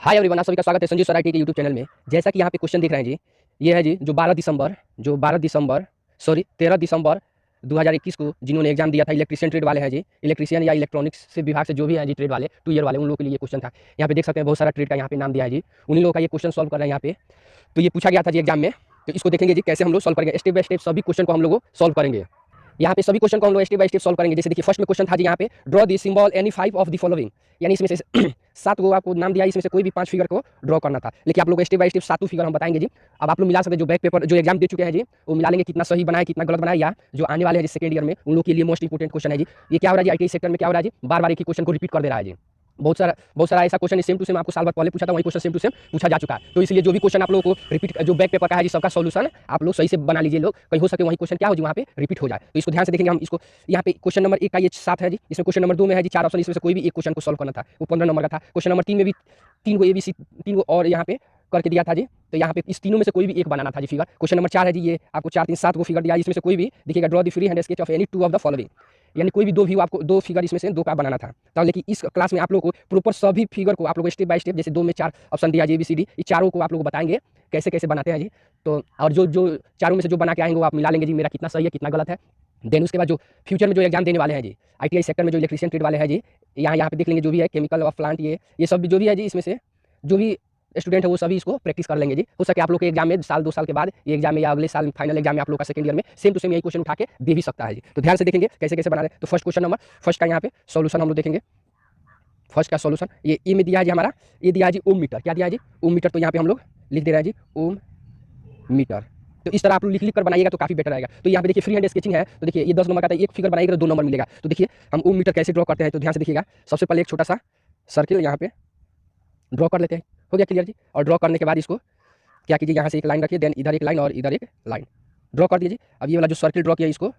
Hi everyone, आप सभी का स्वागत है संजीव सर आईटी के यूट्यूब चैनल में। जैसा कि यहाँ पे क्वेश्चन दिख रहे हैं जी, ये है जी जो 13 दिसंबर 2021 को जिन्होंने एग्जाम दिया था, इलेक्ट्रीशियन ट्रेड वाले हैं जी, इलेक्ट्रीशियन या इलेक्ट्रॉनिक्स से विभाग से जो भी हैं जी, ट्रेड वाले 2 ईयर वाले, उन लोगों के लिए ये क्वेश्चन था। यहाँ पे देख सकते हैं बहुत सारा ट्रेड का यहाँ पे नाम दिया है जी, उन्हीं लोगों का ये क्वेश्चन सॉल्व कर रहे हैं यहाँ पे। तो ये पूछा गया था जी एग्जाम में, तो इसको देखेंगे जी कैसे हम लोग सॉल्व करेंगे, स्टेप बाय स्टेप सभी क्वेश्चन को हम लोग सॉल्व करेंगे। यहाँ पे सभी क्वेश्चन को हम लोग स्टेप बाय स्टेप सॉल्व करेंगे। जैसे देखिए फर्स्ट में क्वेश्चन था जी यहाँ पे, draw the symbol any 5 of the following, यानी इसमें से 7 को आपको नाम दिया, इसमें से कोई भी 5 फिगर को ड्रॉ करना था। लेकिन आप लोग स्टेप बाय स्टेप 7 फिगर हम बताएंगे जी। अब आप लोग मिला सकते हैं, जो बैक पेपर जो एग्जाम दे चुके हैं जी, वो मिला लेंगे कितना सही बनाया कितना गलत बनाया, या जो आने वाले हैं सेकंड ईयर में उन लोग के लिए मोस्ट इंपोर्टेंट क्वेश्चन है जी। ये क्या हो रहा है जी, आईटी सेक्टर में क्या हो रहा है जी, बार बार एक ही क्वेश्चन को रिपीट कर दे रहा है जी। बहुत सारा ऐसा क्वेश्चन सेम टू सेम आपको साल भर पहले पूछा था, वही क्वेश्चन सेम टू सेम पूछा जा चुका है। तो इसलिए जो भी क्वेश्चन आप लोगों को रिपीट जो बैक पेपर का है जी, सबका सॉल्यूशन आप लोग सही से बना लीजिए लोग, कहीं हो सके वही क्वेश्चन क्या हो जी वहाँ पे रिपीट हो जाए। तो इसको ध्यान से देखेंगे हम। इसको यहाँ पे क्वेश्चन नंबर 1 का ये 7 है जी, इसमें क्वेश्चन नंबर 2 में है जी 4 ऑप्शन, इसमें से कोई भी एक क्वेश्चन को सॉल्व करना था, वो 15 नंबर का था। क्वेश्चन नंबर 3 में भी 3 को ABC 3 को और यहाँ पे करके दिया था जी, तो यहाँ पे इस तीनों में से कोई भी एक बनाना था जी फिगर। क्वेश्चन नंबर 4 है जी, ये आपको 4 3 7 को फिगर दिया, इसमें से कोई भी देखिएगा, draw the free hand sketch of any 2 of the following, यानी कोई भी दो व्यू आपको दो फिगर इसमें से दो का बनाना था। तो लेकिन इस क्लास में आप लोगों को प्रॉपर सभी फिगर को आप लोग स्टेप बाय स्टेप, जैसे 2 में 4 ऑप्शन दिया जी ABCD, ये चारों को आप लोग बताएंगे कैसे कैसे बनाते हैं जी। तो और जो जो चारों में से जो बना के आएंगे वो आप मिला लेंगे जी, मेरा कितना सही है कितना गलत है। देन उसके बाद जो फ्यूचर में जो एग्जाम देने वाले हैं जी, ITI सेक्टर में जो इलेक्ट्रीशियन ट्रेड वाले हैं जी, यहाँ पे देख लेंगे जो भी है केमिकल ऑफ प्लांट, ये सब भी जो भी है जी, इसमें से जो भी स्टूडेंट है वो सभी इसको प्रैक्टिस कर लेंगे जी। हो सके आप लोग के एग्जाम में साल 2 साल के बाद ये एग्जाम में या अगले साल फाइनल एग्जाम में आप लोग का सेकंड ईयर में सेम टू सेम यही क्वेश्चन उठा के दे भी सकता है जी। तो ध्यान से देखेंगे कैसे कैसे बना रहे हैं। तो फर्स्ट क्वेश्चन नंबर फर्स्ट का यहाँ पे सॉल्यूशन हम लोग देखेंगे। फर्स्ट का सॉल्यूशन ये ए में दिया है जी हमारा, ये दिया है जी ओम मीटर। क्या दिया है जी, ओम मीटर। तो यहाँ पे हम लोग लिख दे रहे हैं जी ओम मीटर। तो इस तरह आप लोग लिख कर बनाइएगा तो काफी बेटर रहेगा। तो यहाँ पे देखिए फ्री हैंड स्केचिंग है, तो देखिए ये 10 नंबर का था, एक फिगर बनाएगा तो 2 नंबर मिलेगा। तो देखिए हम ओम मीटर कैसे ड्रॉ करते हैं, तो ध्यान से देखिएगा। सबसे पहले एक छोटा सा सर्किल यहाँ पे ड्रॉ कर लेते हैं, हो गया क्लियर जी। और ड्रॉ करने के बाद इसको क्या कीजिए, यहाँ से एक लाइन रखिए, देन इधर एक लाइन और इधर एक लाइन ड्रॉ कर दीजिए। अब ये वाला जो सर्किल ड्रॉ किया इसको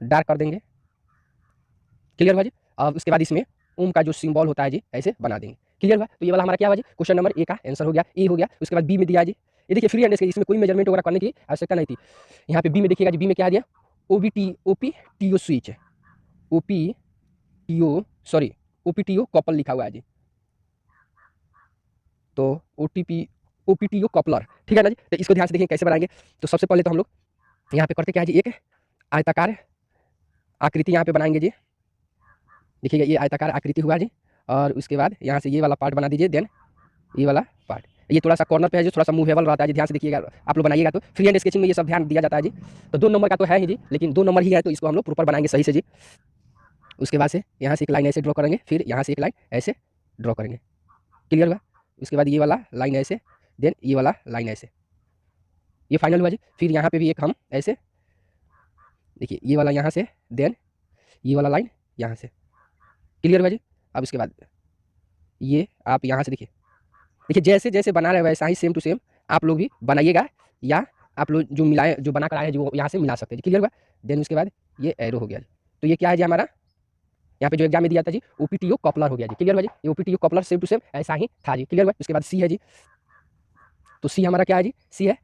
डार्क कर देंगे, क्लियर हुआ जी। अब उसके बाद इसमें ओम का जो सिंबल होता है जी ऐसे बना देंगे, क्लियर हुआ। तो ये वाला हमारा क्या हुआ जी, क्वेश्चन नंबर ए का आंसर हो गया, ए हो गया। उसके बाद बी में दिया जी, ये देखिए फ्री हैंड स्केच, इसमें कोई मेजरमेंट वगैरह करने की आवश्यकता नहीं थी। यहाँ पे बी में देखिएगा जी, बी में क्या दिया, OPTO स्विच, OPTO कपल लिखा हुआ है जी, तो OPTO कपलर, ठीक है ना जी। तो इसको ध्यान से देखें कैसे बनाएंगे। तो सबसे पहले तो हम लोग यहाँ पे करते क्या है जी, एक आयताकार आकृति यहाँ पे बनाएंगे जी। देखिएगा ये आयताकार आकृति हुआ जी, और उसके बाद यहाँ से ये वाला पार्ट बना दीजिए, देन ये वाला पार्ट, ये थोड़ा सा कॉर्नर पे है जो थोड़ा सा मूवेबल रहता है जी। ध्यान से देखिएगा आप लोग बनाइएगा, तो फ्री हैंड स्केचिंग में ये सब ध्यान दिया जाता है जी। तो 2 नंबर का तो है ही जी, लेकिन 2 नंबर ही है, तो इसको हम लोग प्रॉपर बनाएंगे सही से जी। उसके बाद से यहाँ से एक लाइन ऐसे ड्रॉ करेंगे, फिर यहाँ से एक लाइन ऐसे ड्रॉ करेंगे, क्लियर हुआ। उसके बाद ये वाला लाइन ऐसे, देन ये वाला लाइन ऐसे, ये फाइनल हुआ जी। फिर यहाँ पे भी एक हम ऐसे, देखिए ये वाला यहाँ से, देन ये वाला लाइन यहाँ से, क्लियर हुआ जी। अब इसके बाद ये आप यहाँ से देखिए, देखिए जैसे जैसे बना रहे हैं वैसा ही सेम टू सेम आप लोग भी बनाइएगा, या आप लोग जो मिलाए जो बना कर आए हैं जो यहाँ से मिला सकते हैं जी, क्लियर हुआ। देन उसके बाद ये एरो हो गया जी। तो ये क्या है जी हमारा, यहाँ पे जो एग्जाम में दिया था जी OPTO कपलर हो गया जी, क्लियर हुआ जी। ये OPTO coupler same to same ऐसा ही था जी, क्लियर हुआ। उसके बाद सी है जी, तो सी हमारा क्या है जी, सी है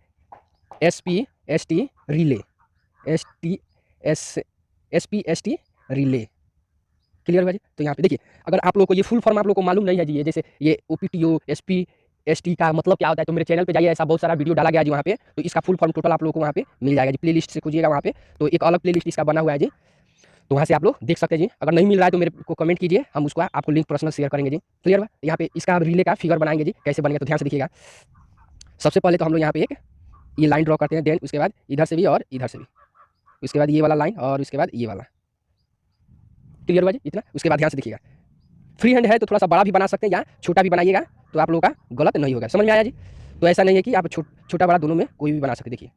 SPST relay, SPST relay, clear हुआ जी। तो यहाँ पे देखिए, अगर आप लोग को ये फुल फॉर्म आप लोग को मालूम नहीं है जी, ये जैसे ये OPTO SPST का मतलब क्या होता है, तो मेरे चैनल पे जाइए, ऐसा बहुत सारा वीडियो डाला गया जी वहाँ पे, तो इसका फुल फॉर्म टोटल आप लोग को वहाँ पे मिल जाएगा जी। प्ले लिस्ट से खोजिएगा वहाँ पे, तो एक अलग प्ले लिस्ट इसका बना हुआ है जी, तो वहाँ से आप लोग देख सकते हैं जी। अगर नहीं मिल रहा है तो मेरे को कमेंट कीजिए, हम उसको आपको लिंक पर्सनल शेयर करेंगे जी, क्लियर हुआ। यहाँ पे इसका रिले का फिगर बनाएंगे जी, कैसे बनेगा तो ध्यान से देखिएगा। सबसे पहले तो हम लोग यहाँ पे एक ये लाइन ड्रॉ करते हैं, देन उसके बाद इधर से भी और इधर से भी, उसके बाद ये वाला लाइन और उसके बाद ये वाला, क्लियर हुआ जी इतना। उसके बाद ध्यान से देखिएगा, फ्री हैंड है तो थोड़ा सा बड़ा भी बना सकते हैं या छोटा भी बनाइएगा, तो आप लोगों का गलत नहीं होगा, समझ में आया जी। तो ऐसा नहीं है कि आप छोटा बड़ा दोनों में कोई भी बना सकते, देखिए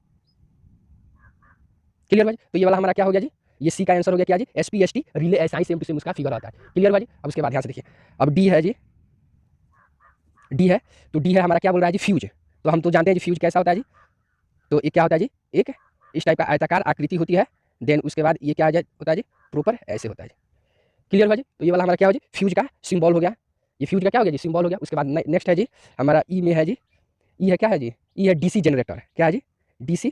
क्लियर हुआ जी। तो ये वाला हमारा क्या हो गया जी, ये सी का आंसर हो गया क्या जी, SPST रिले, ऐसा ही सेम टू सेम उसका फिगर आता है, क्लियर हुआ जी। अब उसके बाद ध्यान से देखिए, अब डी है जी, डी है, तो डी है हमारा क्या बोल रहा है जी, फ्यूज। तो हम तो जानते हैं जी फ्यूज कैसा होता है जी, तो ये क्या होता है जी, एक इस टाइप का आयताकार आकृति होती है, देन उसके बाद ये क्या होता है जी, प्रॉपर ऐसे होता है जी, क्लियर हुआ जी। तो ये वाला हमारा क्या हो जी, फ्यूज का सिंबल हो गया, ये फ्यूज का क्या हो गया जी, सिंबल हो गया। उसके बाद नेक्स्ट है जी हमारा ई में है जी, ई है क्या है जी, ई है DC जनरेटर, क्या है जी, DC।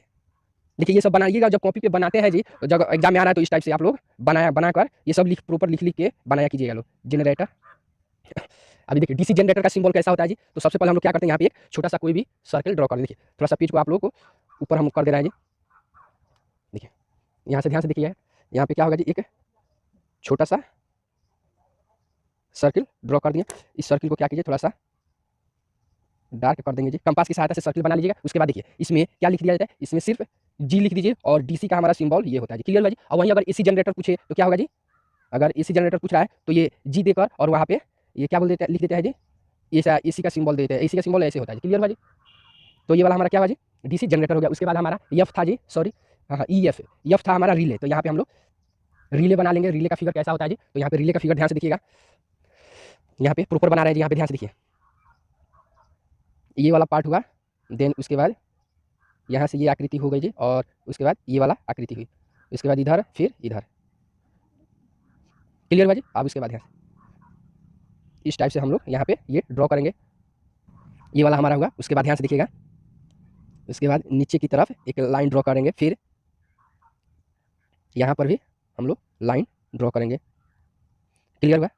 देखिए ये सब बनाइएगा, जब कॉपी पे बनाते हैं जी, तो जब एग्जाम में आ रहा है तो इस टाइप से आप लोग बनाकर ये सब प्रॉपर लिख के बनाया कीजिएगा लोग, जनरेटर। अभी देखिए डीसी जनरेटर का सिंबल कैसा होता है जी। तो सबसे पहले हम लोग क्या करते हैं, यहाँ पे एक छोटा सा कोई भी सर्कल ड्रॉ कर देखिए, थोड़ा सा पेज को आप लोगों को ऊपर हम कर दे रहे हैं जी। देखिए यहाँ से ध्यान से देखिए, यहाँ पे क्या होगा जी, एक छोटा सा सर्किल ड्रॉ कर दिए। इस सर्किल को क्या कीजिए, थोड़ा सा डार्क कर देंगे जी, कंपास की सहायता से सर्किल बना लीजिएगा। उसके बाद देखिए इसमें क्या लिख दिया जाता है, इसमें सिर्फ जी लिख दीजिए और डीसी का हमारा सिंबल ये होता है जी। क्लियर हुआ जी। और वहीं अगर एसी जनरेटर पूछे तो क्या होगा जी, अगर एसी जनरेटर पूछ रहा है तो ये जी देकर और वहाँ पे ये क्या बोल देते हैं, लिख देते हैं जी, ऐसा एसी का सिंबल देते हैं, एसी का सिंबल ऐसे होता है जी। क्लियर हुआ जी। तो ये वाला हमारा क्या हुआ जी, डीसी जनरेटर हो गया। उसके बाद हमारा एफ था जी, सॉरी हाँ ई एफ था हमारा रिले। तो यहाँ पे हम लोग रिले बना लेंगे। रिले का फिगर कैसा होता है जी, तो यहाँ पे रिले का फिगर ध्यान से देखिएगा, यहाँ पे प्रॉपर बना रहे हैं जी। यहाँ पे ध्यान से देखिए, ये वाला पार्ट हुआ, देन उसके बाद यहाँ से ये आकृति हो गई जी, और उसके बाद ये वाला आकृति हुई, उसके बाद इधर फिर इधर। क्लियर हुआ जी। अब उसके बाद यहाँ इस टाइप से हम लोग यहाँ पे ये ड्रॉ करेंगे, ये वाला हमारा होगा। उसके बाद ध्यान से देखिएगा, उसके बाद नीचे की तरफ एक लाइन ड्रॉ करेंगे, फिर यहाँ पर भी हम लोग लाइन ड्रॉ करेंगे। क्लियर हुआ।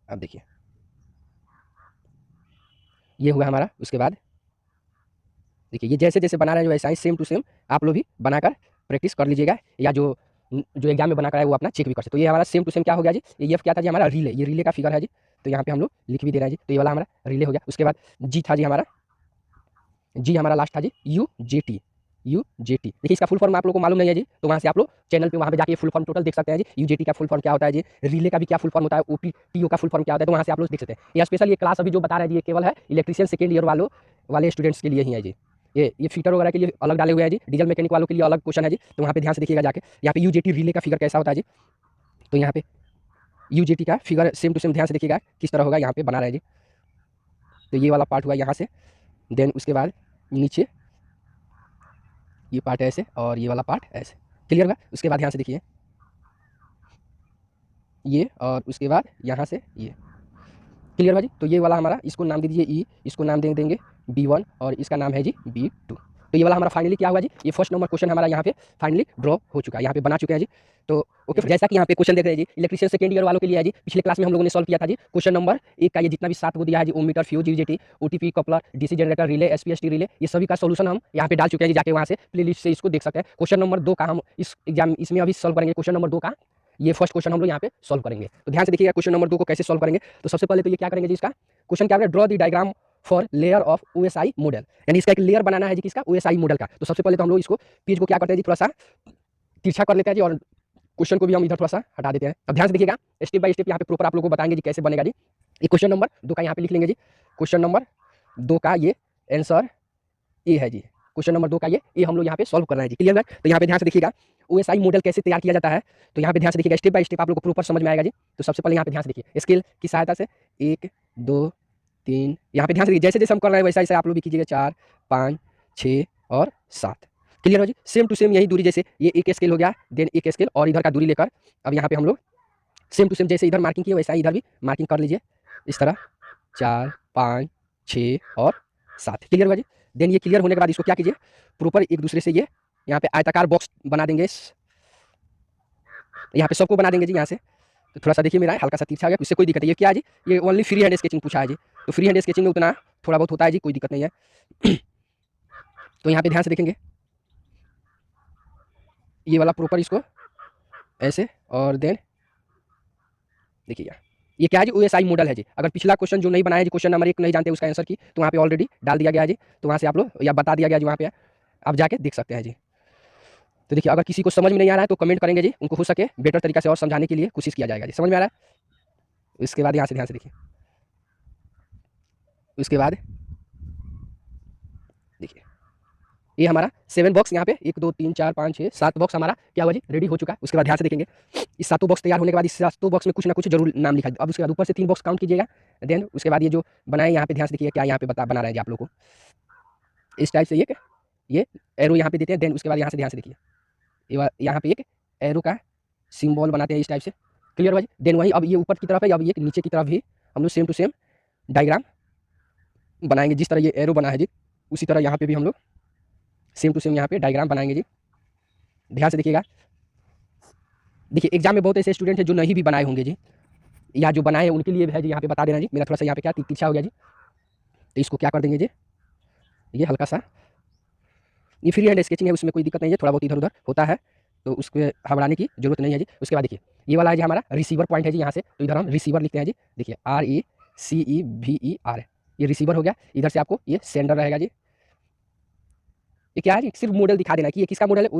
अब देखिए ये हुआ हमारा। उसके बाद देखिए ये जैसे जैसे बना रहे हैं जो वैसा ही सेम टू सेम आप लोग भी बनाकर प्रैक्टिस कर लीजिएगा, या जो एग्जाम में बना कर आए वो अपना चेक भी कर सकते। तो ये हमारा सेम टू सेम क्या हो गया जी, ये क्या था जी, हमारा रिले, ये रिले का फिगर है जी। तो यहाँ पे हम लोग लिख भी दे रहे हैं जी। तो ये वाला हमारा रिले हो गया। उसके बाद जी था जी हमारा, जी हमारा लास्ट था जी यू जे टी। देखिए इसका फुल फॉर्म आप लोग को मालूम नहीं है जी, तो वहाँ से आप लोग चैनल पे वहाँ पे जाके फुल फॉर्म टोटल देख सकते हैं जी। यू जे टी का फुल फॉर्म क्या होता है जी, रिले का भी क्या फुल फॉर्म होता है, ओपी टी ओ का फुल फॉर्म क्या होता है, तो वहाँ से आप लोग देख सकते हैं। ये स्पेशल ये क्लास अभी जो बता रहे हैं जी, ये केवल है इलेक्ट्रिशियन सेकेंड ईयर वाले स्टूडेंट्स के लिए ही है जी। ये फिटर वगैरह के लिए अलग डाले हुए हैं जी, डीजल मैकेनिक वालों के लिए अलग क्वेश्चन है जी। तो वहाँ पे ध्यान से देखिएगा जाके, यहाँ पे यूजेटी रिले का फिगर कैसा होता है जी। तो यहाँ पे यूजेटी का फिगर सेम टू सेम ध्यान से देखिएगा किस तरह होगा, यहाँ पे बना रहे हैं जी। तो ये वाला पार्ट हुआ यहाँ से, देन उसके बाद नीचे ये पार्ट ऐसे और ये वाला पार्ट ऐसे। क्लियर हुआ। उसके बाद ध्यान से देखिए ये, और उसके बाद यहाँ से ये। क्लियर हुआ जी। तो ये वाला हमारा, इसको नाम दे दीजिए ई, इसको नाम दे देंगे B1 और इसका नाम है जी B2। तो ये वाला हमारा फाइनली क्या हुआ जी, ये फर्स्ट नंबर क्वेश्चन हमारा यहाँ पे फाइनली ड्रॉ हो चुका है, यहाँ पे बना चुके हैं जी। तो ओके, जैसा कि यहाँ पे क्वेश्चन देख रहे हैं जी, इलेक्ट्रिशियन सेकंड ईयर वालों के लिए है जी। पिछले क्लास में हम लोगों ने सॉल्व किया था जी क्वेश्चन नंबर 1 का, ये जितना भी 7 को दिया है जी, ohmmeter, fuse, UJT, OTP, coupler, DC generator, relay, SPST relay, ये सभी का सोल्यूशन हम यहाँ पे डाल चुके हैं जी। जाके वहाँ से प्लेलिस्ट से इसको देख सकते हैं। क्वेश्चन नंबर 2 का हम इस एग्जाम इसमें अभी सॉल्व करेंगे। क्वेश्चन नंबर 2 का ये फर्स्ट क्वेश्चन हम लोग यहाँ पे सॉल्व करेंगे। तो ध्यान से देखिएगा क्वेश्चन नंबर 2 को कैसे सॉल्व करेंगे। तो सबसे पहले तो ये क्या करेंगे जी, इसका क्वेश्चन क्या है, draw the diagram for layer of OSI model, यानी इसका एक लेयर बनाना है जी, किसका, ओएसआई मॉडल का। तो सबसे पहले तो हम लोग इसको पेज को क्या करते हैं जी, थोड़ा सा तिरछा कर लेते हैं जी, और क्वेश्चन को भी हम इधर थोड़ा सा हटा देते हैं। अब ध्यान से देखिएगा, स्टेप बाय स्टेप यहाँ पे प्रॉपर आप लोगों को बताएंगे जी कैसे बनेगा जी। ये क्वेश्चन नंबर 2 का यहाँ पे लिख लेंगे जी। क्वेश्चन नंबर 2 का ये आंसर ए है जी। क्वेश्चन नंबर 2 का ये हम लोग यहाँ पे सॉल्व कर रहे हैं जी। क्लियर है। तो यहाँ पे ध्यान से देखिएगा ओएसआई मॉडल कैसे तैयार किया जाता है। तो यहाँ पे ध्यान से देखिएगा, स्टेप बाय स्टेप आप लोग को प्रॉपर समझ में आएगा जी। तो सबसे पहले यहाँ पे ध्यान से देखिए, स्केल की सहायता से 1 2 3, यहाँ पे ध्यान से देखिए, जैसे जैसे हम कर रहे हैं वैसा वैसा आप लोग भी कीजिएगा, 4 5 6 और 7। क्लियर हो जी। सेम टू सेम यही दूरी, जैसे ये एक स्केल हो गया, देन एक स्केल और इधर का दूरी लेकर अब यहाँ पे हम लोग सेम टू सेम जैसे इधर मार्किंग किए वैसा इधर भी मार्किंग कर लीजिए इस तरह, 4 5 6 और 7। क्लियर हुआ जी। देन ये क्लियर होने के बाद इसको क्या कीजिए, प्रॉपर एक दूसरे से ये यहाँ पे आयताकार बॉक्स बना देंगे, यहाँ पे सबको बना देंगे जी यहाँ से। तो थोड़ा सा देखिए मेरा हल्का सा तिरछा गया, इससे कोई दिक्कत नहीं। ये क्या है जी, ये ओनली फ्री हैंड स्केचिंग पूछा है जी। तो फ्री हैंड स्केचिंग में उतना थोड़ा बहुत होता है जी, कोई दिक्कत नहीं है। तो यहाँ पे ध्यान से देखेंगे, ये वाला प्रॉपर इसको ऐसे, और देन देखिए ये क्या है जी, ओएसआई मॉडल है जी। अगर पिछला क्वेश्चन जो नहीं बनाया जी, क्वेश्चन नंबर 1 नहीं जानते उसका आंसर की, तो वहाँ पे ऑलरेडी डाल दिया गया है जी। तो वहाँ से आप लोग या बता दिया गया जी, वहाँ पे आप जाके देख सकते हैं जी। तो देखिए अगर किसी को समझ में नहीं आ रहा है तो कमेंट करेंगे जी, उनको हो सके बेटर तरीका से और समझाने के लिए कोशिश किया जाएगा जी। समझ में आ रहा है। इसके बाद यहाँ से ध्यान से देखिए, उसके बाद देखिए ये हमारा 7 बॉक्स यहाँ पे 1 2 3 4 5 6 7 बॉक्स हमारा क्या हुआ जी, रेडी हो चुका है। उसके बाद ध्यान से देखेंगे, इस 7 बॉक्स तैयार होने के बाद इस 7 बॉक्स में कुछ ना कुछ जरूर नाम लिखा है। अब उसके बाद ऊपर से 3 बॉक्स काउंट कीजिएगा। देन उसके बाद ये जो बनाए यहाँ पे ध्यान से देखिए, क्या यहाँ पे बना रहे हैं जी आप लोग को इस टाइप से ये एरो यहाँ पे देते हैं। देन उसके बाद यहाँ से ध्यान से देखिए, यहाँ पे एक एरो का सिंबल बनाते हैं इस टाइप से। क्लियर हुआ जी। देन वही अब ये ऊपर की तरफ है, अब ये नीचे की तरफ भी हम लोग सेम टू सेम डायग्राम बनाएंगे। जिस तरह ये एरो बना है जी, उसी तरह यहाँ पे भी हम लोग सेम टू सेम यहाँ पे डायग्राम बनाएंगे जी। ध्यान से देखिएगा, देखिए एग्जाम में बहुत ऐसे स्टूडेंट हैं जो नहीं भी बनाए होंगे जी, या जो बनाए हैं उनके लिए भी है जी, यहाँ पे बता देना जी। मेरा थोड़ा सा यहाँ पे क्या तिरछा हो गया जी, तो इसको क्या कर देंगे जी, ये हल्का सा, ये फ्री हैंड स्केचिंग है, उसमें कोई दिक्कत नहीं है, थोड़ा बहुत इधर उधर होता है तो उसको घबराने की जरूरत नहीं है जी। उसके बाद देखिए ये वाला है जी हमारा रिसीवर पॉइंट है जी, यहाँ से तो इधर हम रिसीवर लिखते हैं जी। देखिए RECEVER, ये रिसीवर हो गया। इधर से आपको ये सेंडर रहेगा जी। ये क्या है जी, सिर्फ मॉडल दिखा देना कि ये किसका मॉडल है,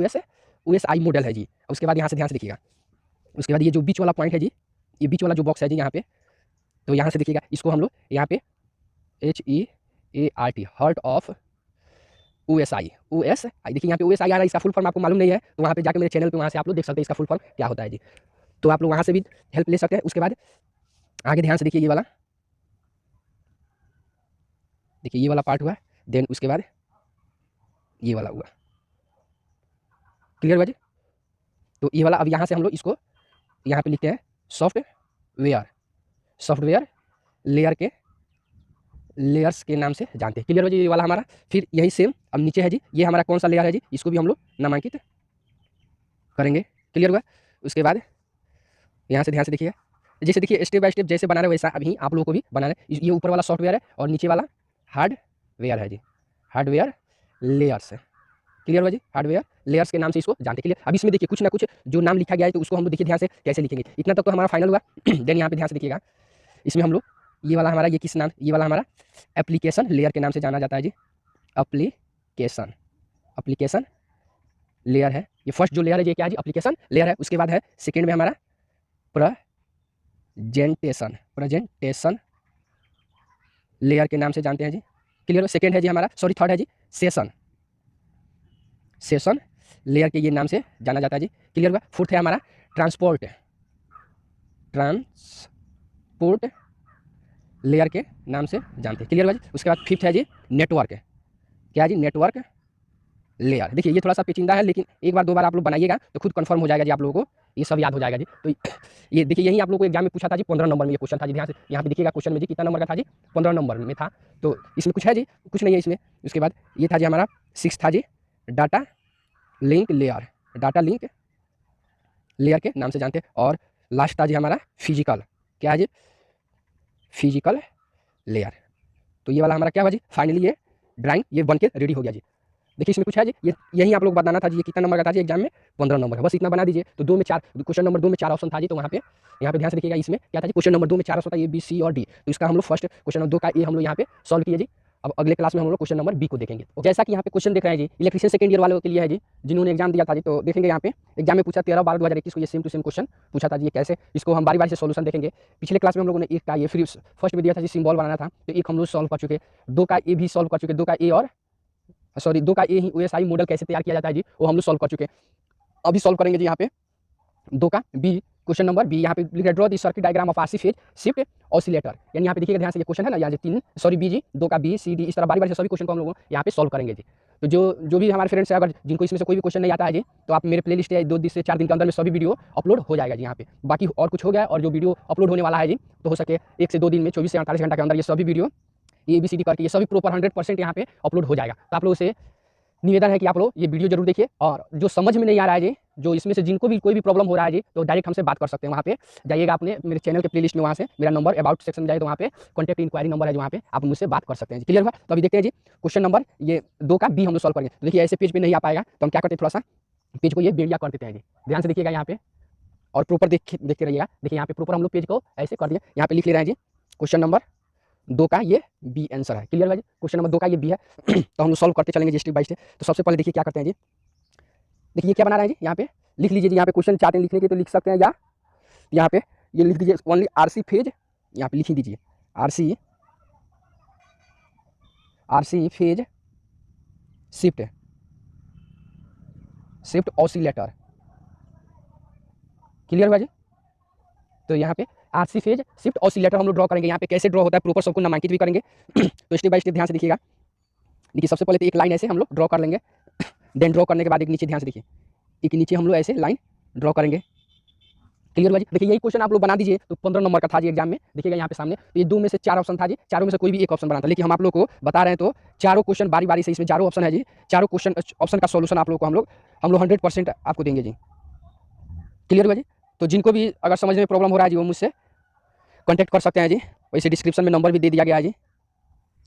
OSI मॉडल है जी। उसके बाद यहाँ से ध्यान से देखिएगा, उसके बाद ये जो बीच वाला पॉइंट है जी, ये बीच वाला जो बॉक्स है जी यहाँ पे, तो यहाँ से देखिएगा इसको हम लोग यहाँ पे HEART, हार्ट ऑफ OSI देखिए यहाँ पे OSI आ रहा है, इसका फुल फॉर्म आपको मालूम नहीं है तो वहाँ पे जाकर मेरे चैनल पे वहाँ से आप लोग देख सकते हैं इसका फुल फॉर्म क्या होता है जी। तो आप लोग वहाँ से भी हेल्प ले सकते हैं। उसके बाद आगे ध्यान से देखिए, ये वाला देखिए, ये वाला पार्ट हुआ, देन उसके बाद ये वाला हुआ, क्लियर हुआ जी। तो ये वाला अब यहाँ से हम लोग इसको यहाँ पे लिखते हैं सॉफ्टवेयर लेयर के लेयर्स के नाम से जानते हैं, क्लियर हो जी। ये वाला हमारा फिर यही सेम अब नीचे है जी, ये हमारा कौन सा लेयर है जी, इसको भी हम लोग नामांकित करेंगे, क्लियर हुआ। उसके बाद यहाँ से ध्यान से देखिए, जैसे देखिए स्टेप बाय स्टेप जैसे बना रहे वैसा अभी आप लोगों को भी बनाना है। ये ऊपर वाला सॉफ्टवेयर है और नीचे वाला हार्डवेयर है जी, हार्डवेयर लेयर्स है, क्लियर हुआ जी। हार्डवेयर लेयर्स के नाम से इसको जानते हैं, क्लियर। अब इसमें देखिए कुछ ना कुछ जो नाम लिखा गया है तो उसको हम लोग देखिए ध्यान से कैसे लिखेंगे, इतना तक तो हमारा फाइनल हुआ। देन यहाँ पे ध्यान से देखिएगा, इसमें हम लोग ये वाला हमारा ये किस नाम, ये वाला हमारा एप्लीकेशन लेयर के नाम से जाना जाता है जी। एप्लीकेशन लेयर है, ये फर्स्ट जो लेयर है ये क्या है जी, एप्लीकेशन लेयर है। उसके बाद है सेकंड में हमारा प्रेजेंटेशन लेयर के नाम से जानते हैं जी, क्लियर। सेकंड है जी हमारा, सॉरी थर्ड है जी सेशन लेयर के ये नाम से जाना जाता है जी, क्लियर हुआ। फोर्थ है हमारा ट्रांसपोर्ट लेयर के नाम से जानते हैं, क्लियर हुआ जी। उसके बाद फिफ्थ है जी नेटवर्क, क्या है जी, नेटवर्क लेयर। देखिए ये थोड़ा सा पेचीदा है लेकिन एक बार दो बार आप लोग बनाइएगा तो खुद कंफर्म हो जाएगा जी, आप लोगों को ये सब याद हो जाएगा जी। तो ये देखिए यही आप लोगों को एग्जाम में पूछा था जी, 15 नंबर में ये क्वेश्चन था जी। ध्यान से यहाँ पे देखिएगा क्वेश्चन में जी कितना नंबर का था जी, 15 नंबर में था। तो इसमें कुछ है जी, कुछ नहीं है इसमें। उसके बाद ये था जी हमारा 6 था जी डाटा लिंक लेयर के नाम से जानते हैं। और लास्ट था जी हमारा फिजिकल, क्या है जी, फिजिकल लेयर। तो ये वाला हमारा क्या हुआ जी, फाइनली ये ड्राइंग ये बन के रेडी हो गया जी। देखिए इसमें कुछ है जी, ये यही आप लोग बताना था जी, ये कितना नंबर का था जी एग्जाम में, 15 नंबर है, बस इतना बना दीजिए। तो क्वेश्चन नंबर 2 में 4 ऑप्शन था जी, तो वहाँ पे यहाँ पे ध्यान से देखिएगा, इसमें क्या था जी, क्वेश्चन नंबर 2 में 4 ऑप्शन था, A B C और D। तो इसका हम लोग फर्स्ट क्वेश्चन नंबर 2 का ए हम लोग यहाँ पे सॉल्व किए जी। अब अगले क्लास में हम लोग क्वेश्चन नंबर बी को देखेंगे। तो जैसा कि यहाँ पे क्वेश्चन देख रहे हैं जी, इलेक्ट्रिशियन सेकंड ईयर वालों के लिए है जी, जिन्होंने एग्जाम दिया था जी। तो देखेंगे यहाँ पे एग्जाम में पूछा 13/12/2021 को ये सेम टू सेम क्वेश्चन पूछा था जी, ये कैसे, इसको हम बारी बारी से सॉल्यूशन देखेंगे। पिछले क्लास में हम लोगों ने एक का ये फिर फर्स्ट में दिया था जी सिंबल बनाना था, तो एक हम लोग सॉल्व कर चुके, 2 का ए भी सॉल्व कर चुके, 2 का ए और सॉरी 2 का ए ही OSI मॉडल कैसे तैयार किया जाता है जी, वो हम लोग सॉल्व कर चुके। अभी सॉल्व करेंगे जी यहाँ पे 2 का बी, क्वेश्चन नंबर बी। यहाँ पे लिख रहा draw the circuit diagram of RC phase shift oscillator, यानी यहाँ पे देखिएगा ध्यान से, ये क्वेश्चन है ना, यहाँ 3 सॉरी बी जी, 2 का बी सी डी, इस तरह बारी बारी से सभी क्वेश्चन को हम लोग यहाँ पे सॉल्व करेंगे जी। तो जो भी हमारे फ्रेंड्स है, अगर जिनको इसमें से कोई भी क्वेश्चन नहीं आता है जी, तो आप मेरे प्लेलिस्ट है 2 से 4 दिन के अंदर में सभी वीडियो अपलोड हो जाएगा जी यहाँ पे। बाकी और कुछ हो गया, और जो वीडियो अपलोड होने वाला है जी, तो हो सके 1 से 2 दिन में 24 से 48 घंटा के अंदर ये सभी वीडियो ABCD करके ये सभी प्रॉपर 100% यहाँ पे अपलोड हो जाएगा। तो आप लोगों से निवेदन है कि आप लोग ये वीडियो जरूर देखिए, और जो समझ में नहीं आ रहा है जी, जो इसमें से जिनको भी कोई भी प्रॉब्लम हो रहा है जी, तो डायरेक्ट हमसे बात कर सकते हैं। वहाँ पे जाइएगा, अपने मेरे चैनल के प्लेलिस्ट में, वहाँ से मेरा नंबर अबाउट सेक्शन में जाए तो वहाँ पे कॉन्टैक्ट इंक्वायरी नंबर है जो, वहाँ पे आप मुझसे बात कर सकते हैं जी, क्लियर हुआ। तो अभी देखते हैं जी क्वेश्चन नंबर ये 2 का बी हम लोग सॉल्व करेंगे। तो देखिए ऐसे पेज पे नहीं आ पाएगा, तो हम क्या करते हैं, थोड़ा सा पेज को ये बेड़िया कर देते हैं जी। ध्यान से देखिएगा यहाँ पे, और प्रॉपर देखते रहिएगा। देखिए यहाँ पे प्रॉपर हम लोग पेज को ऐसे कर दिए, यहाँ पे लिख ले रहे हैं जी क्वेश्चन नंबर 2 का ये बी आंसर है, क्लियर है जी। क्वेश्चन नंबर 2 का ये बी है। तो हम लोग सॉल्व करते चलेंगे स्टेप बाय स्टेप। तो सबसे पहले देखिए क्या करते हैं जी, देखिए ये क्या बना रहे हैं जी, यहाँ पे लिख लीजिए जी। यहाँ पे क्वेश्चन चाहते हैं लिखने के तो लिख सकते हैं, या यहाँ पे ये लिख दीजिए ओनली RC फेज, यहाँ पे लिख ही दीजिए RC phase shift oscillator, clear हुआ जी। तो यहाँ पे RC फेज शिफ्ट ऑसिलेटर हम लोग ड्रॉ करेंगे। यहाँ पे कैसे ड्रॉ होता है प्रॉपर सबको नामांकित भी करेंगे। तो स्टेप बाय स्टेप ध्यान से देखिएगा। देखिए सबसे पहले तो एक लाइन ऐसे हम लोग ड्रॉ कर लेंगे, देन ड्रॉ करने के बाद एक नीचे, ध्यान से देखिए, एक नीचे हम लोग ऐसे लाइन ड्रॉ करेंगे, क्लियर हुआ जी। देखिए यही क्वेश्चन आप लोग बना दीजिए, तो 15 नंबर का था जी एग्जाम में। देखिएगा यहाँ पे सामने, तो ये 2 में से 4 ऑप्शन था जी, चारों में से कोई भी एक ऑप्शन बना था, लेकिन हम आप लोग को बता रहे हैं तो चारों क्वेश्चन बारी बारी से, इसमें चारों ऑप्शन है जी, चारों ऑप्शन का सोल्यूशन आप लोग को हम लोग 100% आपको देंगे जी, क्लियर हुआ जी। तो जिनको भी अगर समझने में प्रॉब्लम हो रहा है जी, वो मुझसे कॉन्टैक्ट कर सकते हैं जी। वैसे डिस्क्रिप्शन में नंबर भी दे दिया गया है जी,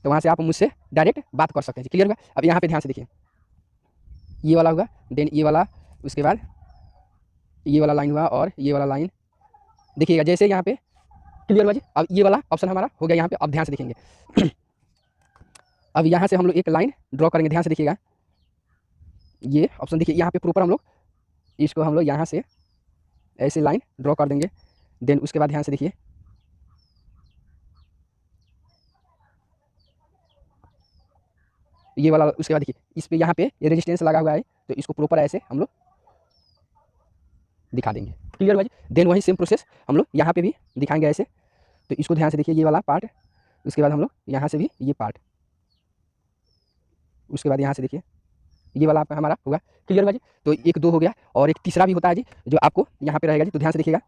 तो वहाँ से आप मुझसे डायरेक्ट बात कर सकते हैं जी। क्लियर होगा। अब यहाँ पे ध्यान से देखिए, ये वाला होगा, देन ये वाला, उसके बाद ये वाला लाइन हुआ और ये वाला लाइन। देखिएगा जैसे यहाँ पे क्लियर हुआ जी। अब ये वाला ऑप्शन हमारा हो गया यहाँ पे। अब ध्यान से देखेंगे अब यहाँ से हम लोग एक लाइन ड्रॉ करेंगे, ध्यान से देखिएगा। ये ऑप्शन देखिए यहाँ पे प्रॉपर हम लोग इसको हम लोग यहाँ से ऐसे लाइन ड्रॉ कर देंगे। देन उसके बाद ध्यान से देखिए, ये वाला, उसके बाद देखिए इस पे यहाँ पे ये रेजिस्टेंस लगा हुआ है, तो इसको प्रॉपर ऐसे हम लोग दिखा देंगे। क्लियर हुआ जी। देन वही सेम प्रोसेस हम लोग यहाँ पे भी दिखाएंगे ऐसे। तो इसको ध्यान से देखिए, ये वाला पार्ट, उसके बाद हम लोग यहाँ से भी ये पार्ट, उसके बाद यहाँ से देखिए ये वाला आपका हमारा होगा। क्लियर हुआ जी। तो एक दो हो गया, और एक तीसरा भी होता है जी जो आपको यहाँ पे रहेगा जी। तो ध्यान से देखिएगा,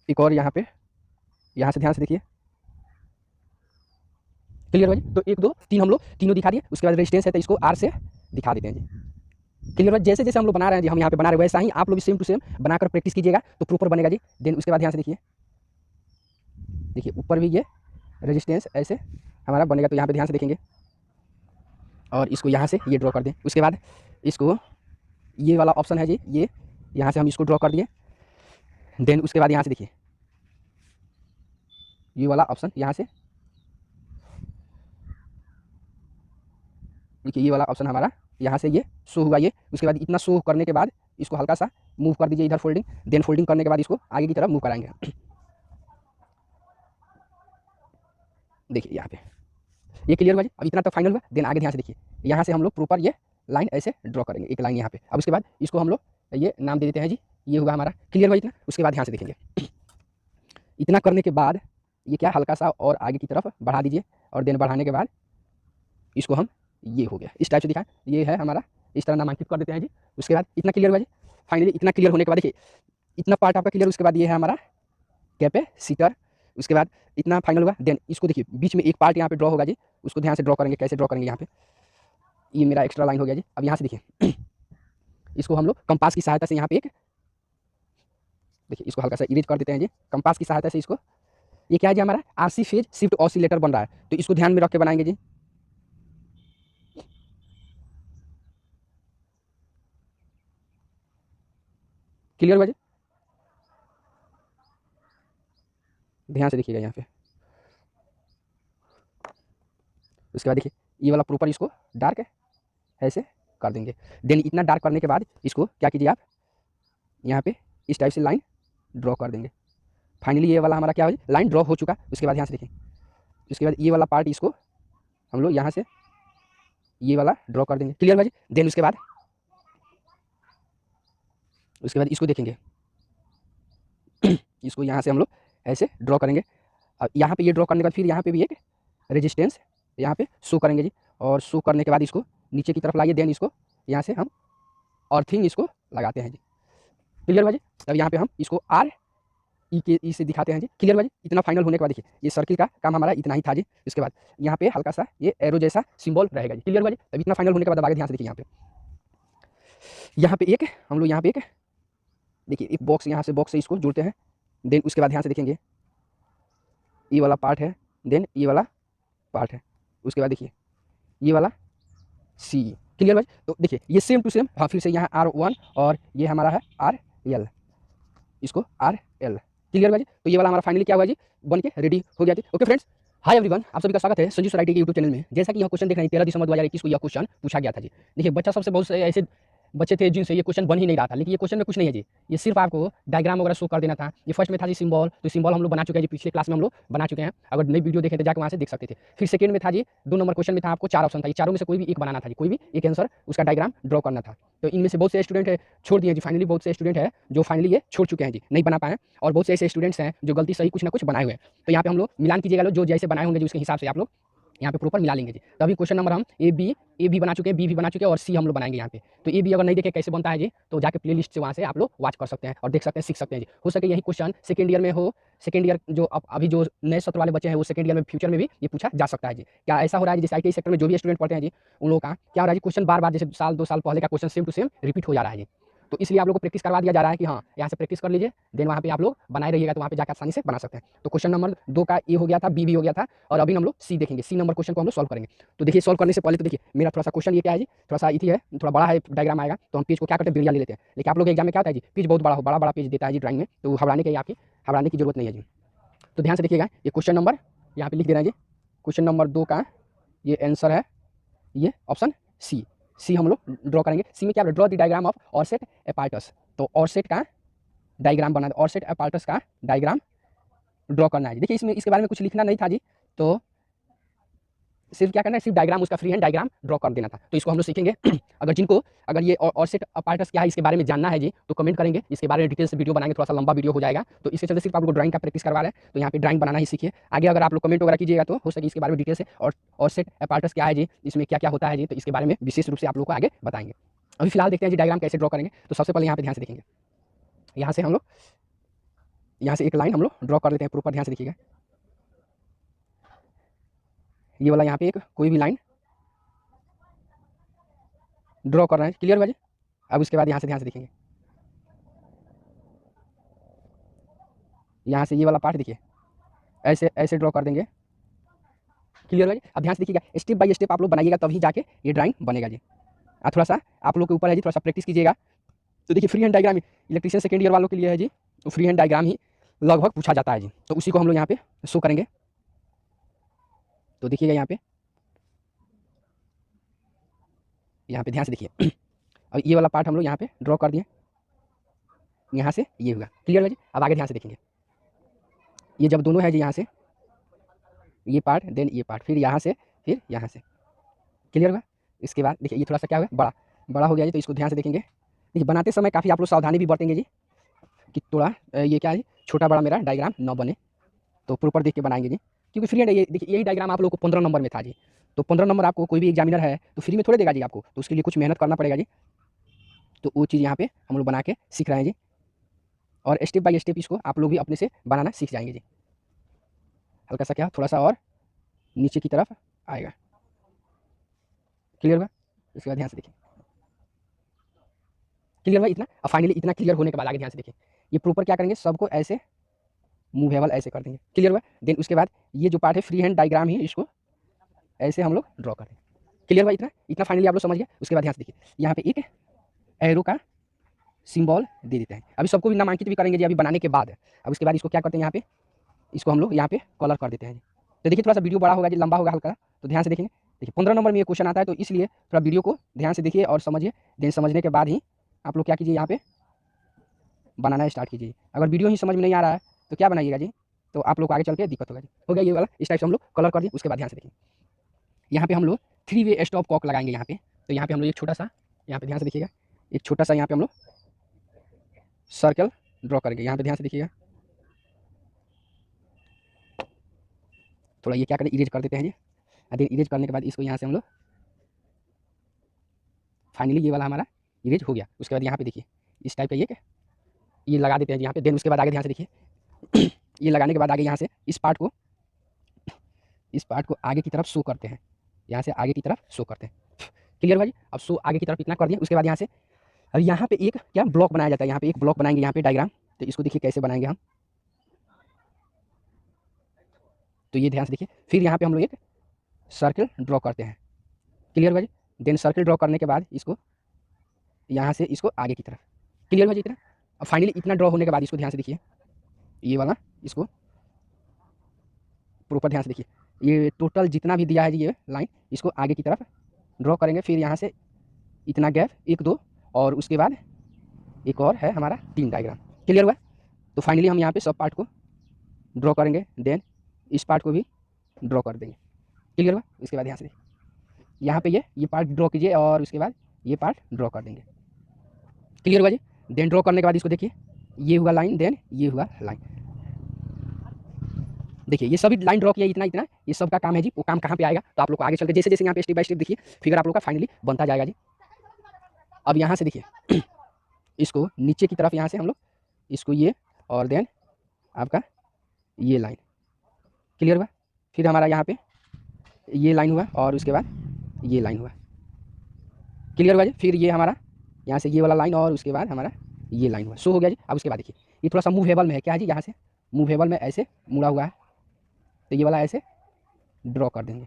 एक और यहाँ पे, यहाँ से ध्यान से देखिए। क्लियर हुआ जी। तो एक दो तीन हम लोग तीनों दिखा दिए। उसके बाद रेजिस्टेंस है तो इसको आर से दिखा देते हैं जी। क्लियर हुआ। जैसे जैसे हम लोग बना रहे हैं जी, हम यहाँ पे बना रहे हैं, वैसा ही आप लोग भी सेम टू सेम बनाकर प्रैक्टिस कीजिएगा तो प्रॉपर बनेगा जी। देन उसके बाद ध्यान से देखिए, देखिए ऊपर भी ये रेजिस्टेंस ऐसे हमारा बनेगा। तो यहाँ पे ध्यान से देखेंगे और इसको यहाँ से ये ड्रॉ कर दें। उसके बाद इसको, ये वाला ऑप्शन है जी, ये यहाँ से हम इसको ड्रॉ कर दिए। देन उसके बाद यहाँ से देखिए ये वाला ऑप्शन यहाँ से, देखिए ये वाला ऑप्शन हमारा यहाँ से ये शो हुआ ये। उसके बाद इतना शो करने के बाद इसको हल्का सा मूव कर दीजिए इधर फोल्डिंग। देन फोल्डिंग करने के बाद इसको आगे की तरफ मूव कराएंगे। देखिए यहाँ पे ये क्लियर हुआ जी। अब इतना तो फाइनल हुआ। देन आगे ध्यान से देखिए, यहाँ से हम लोग प्रॉपर ये लाइन ऐसे ड्रॉ करेंगे, एक लाइन यहाँ पे। अब उसके बाद इसको हम लोग ये नाम दे देते हैं जी, ये होगा हमारा। क्लियर हुआ इतना। उसके बाद ध्यान से देखेंगे, इतना करने के बाद ये क्या, हल्का सा और आगे की तरफ बढ़ा दीजिए। और देन बढ़ाने के बाद इसको हम, ये हो गया इस टाइप से दिखाएं, ये है हमारा, इस तरह नामांकित कर देते हैं जी। उसके बाद इतना क्लियर हुआ जी। फाइनली इतना क्लियर होने के बाद देखिए, इतना पार्ट आपका क्लियर। उसके बाद ये है हमारा कैपेसिटर। उसके बाद इतना फाइनल हुआ। देन इसको देखिए बीच में एक पार्ट यहाँ पे ड्रॉ होगा जी, उसको ध्यान से ड्रॉ करेंगे। कैसे ड्रॉ करेंगे, यहाँ पे ये मेरा एक्स्ट्रा लाइन हो गया जी। अब यहाँ से देखिए इसको हम लोग कंपास की सहायता से यहाँ पे एक, देखिए इसको हल्का सा इरेज कर देते हैं जी कंपास की सहायता से। इसको, ये क्या है जी, हमारा आरसी फेज शिफ्ट ऑसिलेटर बन रहा है, तो इसको ध्यान में रख के बनाएंगे जी। क्लियर हुआ जी। ध्यान से देखिएगा यहाँ पे। उसके बाद देखिए ये वाला प्रॉपर इसको डार्क ऐसे कर देंगे। देन इतना डार्क करने के बाद इसको क्या कीजिए आप, यहाँ पे इस टाइप से लाइन ड्रॉ कर देंगे। फाइनली ये वाला हमारा क्या हो, लाइन ड्रॉ हो चुका। उसके बाद ध्यान से देखिए, उसके बाद ये वाला पार्ट इसको हम लोग यहाँ से ये वाला ड्रॉ कर देंगे। क्लियर हुआ जी। देन उसके बाद इसको देखेंगे इसको यहाँ से हम लोग ऐसे ड्रॉ करेंगे। अब यहाँ पे ये ड्रॉ करने के बाद फिर यहाँ पे भी एक रेजिस्टेंस यहाँ पे शो करेंगे जी। और शो करने के बाद इसको नीचे की तरफ लाइए। देन इसको यहाँ से हम अर्थिंग इसको लगाते हैं जी। क्लियर हुआ जी। अब यहाँ पे हम इसको आर ई से दिखाते हैं जी। क्लियर हुआ जी। इतना फाइनल होने के बाद देखिए ये सर्किल का काम हमारा इतना ही था जी। इसके बाद यहाँ पे हल्का सा ये एरो जैसा सिंबल रहेगा जी। क्लियर हुआ जी। अब इतना फाइनल होने के बाद आगे ध्यान से देखिए, यहाँ पे एक हम लोग यहाँ पे एक देखिए एक बॉक्स, यहाँ से बॉक्स से इसको जोड़ते हैं। देन उसके बाद ध्यान से देखेंगे, ये वाला पार्ट है, देन ये वाला पार्ट है। उसके बाद देखिए ये वाला सी। क्लियर भाई। तो देखिए ये सेम टू सेम, हाँ फिर से यहाँ R1 और ये हमारा है RL, इसको RL। क्लियर भाई। तो ये वाला हमारा फाइनली क्या हुआ जी, बन के रेडी हो गया जी। ओके फ्रेंड्स, हाय एवरीवन, आप सभी का स्वागत है संजू सर IT के यूट्यूब चैनल में। जैसा कि यह क्वेश्चन देख रहे हैं 13 दिसंबर 2021 को यह क्वेश्चन पूछा गया था जी। देखिए बच्चा सबसे बहुत से ऐसे बच्चे थे जिनसे ये क्वेश्चन बन ही नहीं रहा था, लेकिन ये क्वेश्चन में कुछ नहीं है जी, ये सिर्फ आपको डायग्राम वगैरह शो कर देना था। ये फर्स्ट में था जी सिंबल, तो सिंबल हम लोग बना चुके हैं जी, पिछले क्लास में हम लोग बना चुके हैं। अगर नई वीडियो देखे तो जाकर वहाँ से देख सकते थे। फिर सेकंड में था जी 2 नंबर क्वेश्चन में था, आपको 4 ऑप्शन था, ये चारों में से कोई भी एक बनाना था जी, कोई भी एक आंसर उसका डायग्राम ड्रॉ करना था। तो इनमें से बहुत से स्टूडेंट छोड़ दिए जी, फाइनली बहुत से स्टूडेंट है जो फाइनली ये छोड़ चुके हैं जी, नहीं बना पाए। और बहुत से ऐसे स्टूडेंट्स हैं जो गलती सही कुछ ना कुछ बनाए हुए हैं। तो यहाँ पे हम लोग मिलान कीजिएगा, लो जो जैसे बनाए होंगे जी उसके हिसाब से आप लोग यहाँ पे प्रॉपर मिला लेंगे जी। तो अभी क्वेश्चन नंबर हम ए बी बना चुके हैं, बी भी बना चुके हैं और सी हम लोग बनाएंगे यहाँ पे। तो ए बी अगर नहीं देखे कैसे बनता है जी, तो जाके प्लेलिस्ट से वहाँ से आप लोग वॉच कर सकते हैं और देख सकते हैं, सीख सकते हैं जी। हो सके यही क्वेश्चन सेकंड ईयर में हो, सेकंड ईयर जो अभी जो नए सत्र वाले बच्चे हैं वो सेकंड ईयर में फ्यूचर में भी ये पूछा जा सकता है जी। क्या ऐसा हो रहा है जैसे IT सेक्टर में जो भी स्टूडेंट पढ़ते हैं जी, उन लोगों का क्या हो रहा है जी, क्वेश्चन बार बार जैसे साल 2 साल पहले का question same to same repeat हो जा रहा है जी। तो इसलिए आप लोग को प्रैक्टिस करवा दिया जा रहा है कि हाँ यहाँ से प्रैक्टिस कर लीजिए, देन वहाँ पे आप लोग बनाए रहिएगा, तो वहाँ पे जाकर आसानी से बना सकते हैं। तो क्वेश्चन नंबर 2 का ए हो गया था, बी भी हो गया था, और अभी हम लोग सी देखेंगे, सी नंबर क्वेश्चन को हम लोग सॉल्व करेंगे। तो देखिए सॉल्व करने से पहले तो देखिए मेरा थोड़ा सा क्वेश्चन ये क्या है जी, थोड़ा सा इथी है, थोड़ा बड़ा है, डायग्राम आएगा, तो हम पेज को क्या करते हैं, बेड़िया ले लेते हैं। लेकिन आप लोग एग्जाम में क्या होता है जी, पेज बहुत बड़ा हो, बड़ा बड़ा पेज देता है जी ड्राइंग में, तो घबराने की जरूरत नहीं है जी। तो ध्यान से देखिएगा, ये क्वेश्चन नंबर यहाँ पे लिख दे रहे हैं जी, क्वेश्चन नंबर 2 का ये आंसर है, ये ऑप्शन सी। सी हम लोग ड्रॉ करेंगे। सी में क्या, draw the diagram of Orsat apparatus. तो ऑरसेट का डायग्राम बना, ऑरसेट एपार्टस का डायग्राम ड्रॉ करना है। देखिए इसमें इसके बारे में कुछ लिखना नहीं था जी, तो सिर्फ क्या करना है, सिर्फ डायग्राम, उसका फ्री हैंड डायग्राम ड्रॉ कर देना था। तो इसको हम लोग सीखेंगे। अगर ये ऑरसेट एपार्टस क्या है इसके बारे में जानना है जी, तो कमेंट करेंगे, इसके बारे में डिटेल से वीडियो बनाएंगे, थोड़ा सा लंबा वीडियो हो जाएगा। तो इसके चलते सिर्फ आप लोग ड्राइंग का प्रैक्टिस करवा रहे हैं, तो यहाँ पे ड्राइंग बनाना ही सीखिए। आगे अगर आप लोग कमेंट वगैरह कीजिएगा तो हो सके इसके बारे में डिटेल से, और ऑरसेट एपार्टस क्या है जी, इसमें क्या क्या होता है जी, तो इसके बारे में विशेष रूप से आप लोग को आगे बताएंगे। अभी फिलहाल देखते हैं जी डायग्राम कैसे ड्रॉ करेंगे। तो सबसे पहले यहाँ पे ध्यान से देखेंगे, यहाँ से हम लोग यहाँ से एक लाइन हम लोग ड्रॉ कर देते हैं प्रॉपर। ध्यान से देखिएगा, ये वाला यहाँ पे एक कोई भी लाइन ड्रॉ कर रहे हैं, क्लियर हुआ जी। अब उसके बाद यहाँ से ध्यान से देखेंगे, यहाँ से ये वाला पार्ट देखिए, ऐसे ऐसे ड्रॉ कर देंगे, क्लियर हुआ जी। अब ध्यान से देखिएगा, स्टेप बाय स्टेप आप लोग बनाइएगा, तभी जाके ये ड्राइंग बनेगा जी। थोड़ा सा आप लोग के ऊपर है जी, थोड़ा सा प्रैक्टिस कीजिएगा। तो देखिए free hand diagram electrician second year वालों के लिए है जी, तो फ्री हैंड डायग्राम ही लगभग पूछा जाता है जी, तो उसी को हम लोग यहाँ पे शो करेंगे। तो देखिएगा यहाँ पे ध्यान से देखिए। अब ये वाला पार्ट हम लोग यहाँ पे ड्रॉ कर दिए, यहाँ से ये होगा, क्लियर है जी। अब आगे ध्यान से देखेंगे, ये जब दोनों है जी, यहाँ से ये पार्ट, देन ये पार्ट, फिर यहाँ से, फिर यहाँ से, क्लियर हुआ। इसके बाद देखिए ये थोड़ा सा क्या हुआ, बड़ा हो गया जी, तो इसको ध्यान से देखेंगे। देखिए बनाते समय काफ़ी आप लोग सावधानी भी बरतेंगे जी, कि थोड़ा ये क्या है, छोटा बड़ा मेरा डायग्राम न बने, तो प्रॉपर देख के बनाएंगे जी। क्योंकि फ्री हैंड ये देखिए, यही डायग्राम आप लोग को 15 नंबर में था जी, तो 15 नंबर आपको कोई भी एग्जामिनर है तो फ्री में थोड़े देगा जी आपको, तो उसके लिए कुछ मेहनत करना पड़ेगा जी। तो वो चीज़ यहाँ पे हम लोग बना के सीख रहे हैं जी, और स्टेप बाय स्टेप इसको आप लोग भी अपने से बनाना सीख जाएंगे जी। हल्का सा क्या, थोड़ा सा और नीचे की तरफ आएगा, क्लियर हुआ। इसके बाद ध्यान से देखिए, क्लियर हुआ इतना। अब फाइनली इतना क्लियर होने के बाद आगे ध्यान से देखिए, ये प्रॉपर क्या करेंगे, सबको ऐसे मूवेबल ऐसे कर देंगे, क्लियर हुआ। देन उसके बाद ये जो पार्ट है फ्री हैंड डायग्राम ही, इसको ऐसे हम लोग ड्रॉ कर देंगे, क्लियर हुआ इतना। इतना फाइनली आप लोग समझ गए। उसके बाद ध्यान से देखिए, यहाँ पे एक एरो का सिंबल दे देते हैं। अभी सबको भी नामांकित भी करेंगे जी अभी बनाने के बाद। अब उसके बाद इसको क्या करते हैं, यहाँ पे इसको हम लोग यहाँ पे कलर कर देते हैं जी। तो देखिए थोड़ा सा वीडियो बड़ा होगा जी, लंबा होगा हल्का, तो ध्यान से देखेंगे। देखिए 15 नंबर में ये क्वेश्चन आता है, तो इसलिए थोड़ा वीडियो को ध्यान से देखिए और समझिए। देन समझने के बाद ही आप लोग क्या कीजिए, यहाँ पे बनाना स्टार्ट कीजिए। अगर वीडियो ही समझ में नहीं आ रहा है तो क्या बनाइएगा जी, तो आप लोग को आगे चल के दिक्कत होगा जी। हो गया ये वाला, इस टाइप से हम लोग कलर कर दिए। उसके बाद ध्यान से देखिए, यहाँ पे हम लोग 3 वे स्टॉप कॉक लगाएंगे यहाँ पे। तो यहाँ पे हम लोग एक छोटा सा, यहाँ पे ध्यान से देखिएगा, एक छोटा सा यहाँ पे हम लोग सर्कल ड्रॉ करेंगे। यहाँ पे ध्यान से देखिएगा, थोड़ा ये क्या करें, इरेज कर देते हैं जी। देन इरेज करने के बाद इसको यहाँ से हम लोग फाइनली ये वाला हमारा इरेज हो गया। उसके बाद यहाँ पे देखिए इस टाइप का ये लगा देते हैं यहाँ पे। देन उसके बाद आगे ध्यान से देखिए, ये लगाने के बाद आगे यहाँ से इस पार्ट को आगे की तरफ शो करते हैं, यहाँ से आगे की तरफ शो करते हैं, क्लियर भाई। अब शो आगे की तरफ इतना कर दिया। उसके बाद यहाँ से अब यहाँ पे एक क्या ब्लॉक बनाया जाता है, यहाँ पे एक ब्लॉक बनाएंगे यहाँ पे डायग्राम। तो इसको देखिए कैसे बनाएंगे हम, तो ये ध्यान से देखिए। फिर यहाँ पे हम लोग एक सर्कल ड्रॉ करते हैं, क्लियर भाई। देन सर्कल ड्रॉ करने के बाद इसको यहाँ से इसको आगे की तरफ, क्लियर भाई इतना। अब फाइनली इतना ड्रॉ होने के बाद इसको ध्यान से देखिए, ये वाला इसको प्रॉपर ध्यान से देखिए, ये टोटल जितना भी दिया है जी ये लाइन, इसको आगे की तरफ ड्रॉ करेंगे। फिर यहाँ से इतना गैप 1 2 और उसके बाद एक और है हमारा 3 डायग्राम, क्लियर हुआ। तो फाइनली हम यहाँ पे सब पार्ट को ड्रॉ करेंगे, देन इस पार्ट को भी ड्रॉ कर देंगे, क्लियर हुआ। इसके बाद यहाँ से यहाँ पे ये पार्ट ड्रॉ कीजिए और उसके बाद ये पार्ट ड्रॉ कर देंगे, क्लियर हुआ जी। देन ड्रॉ करने के बाद इसको देखिए, ये हुआ लाइन, देन ये हुआ लाइन। देखिए ये सभी लाइन ड्रॉ किया, इतना इतना ये सब का काम है जी। वो काम कहाँ पे आएगा, तो आप लोग को आगे चल के जैसे जैसे यहाँ पे स्टेप बाय स्टेप देखिए फिगर आप लोग का फाइनली बनता जाएगा जी। अब यहाँ से देखिए इसको नीचे की तरफ यहाँ से हम लोग इसको ये और देन आपका ये लाइन, क्लियर हुआ। फिर हमारा यहाँ पे ये लाइन हुआ और उसके बाद ये लाइन हुआ, क्लियर हुआ जी। फिर ये हमारा यहाँ से ये वाला लाइन और उसके बाद हमारा ये लाइन हुआ, शो हो गया जी। अब उसके बाद देखिए ये थोड़ा सा मूवेबल में है, क्या है जी, यहाँ से मूवेबल में ऐसे मुड़ा हुआ है, तो ये वाला ऐसे ड्रॉ कर देंगे,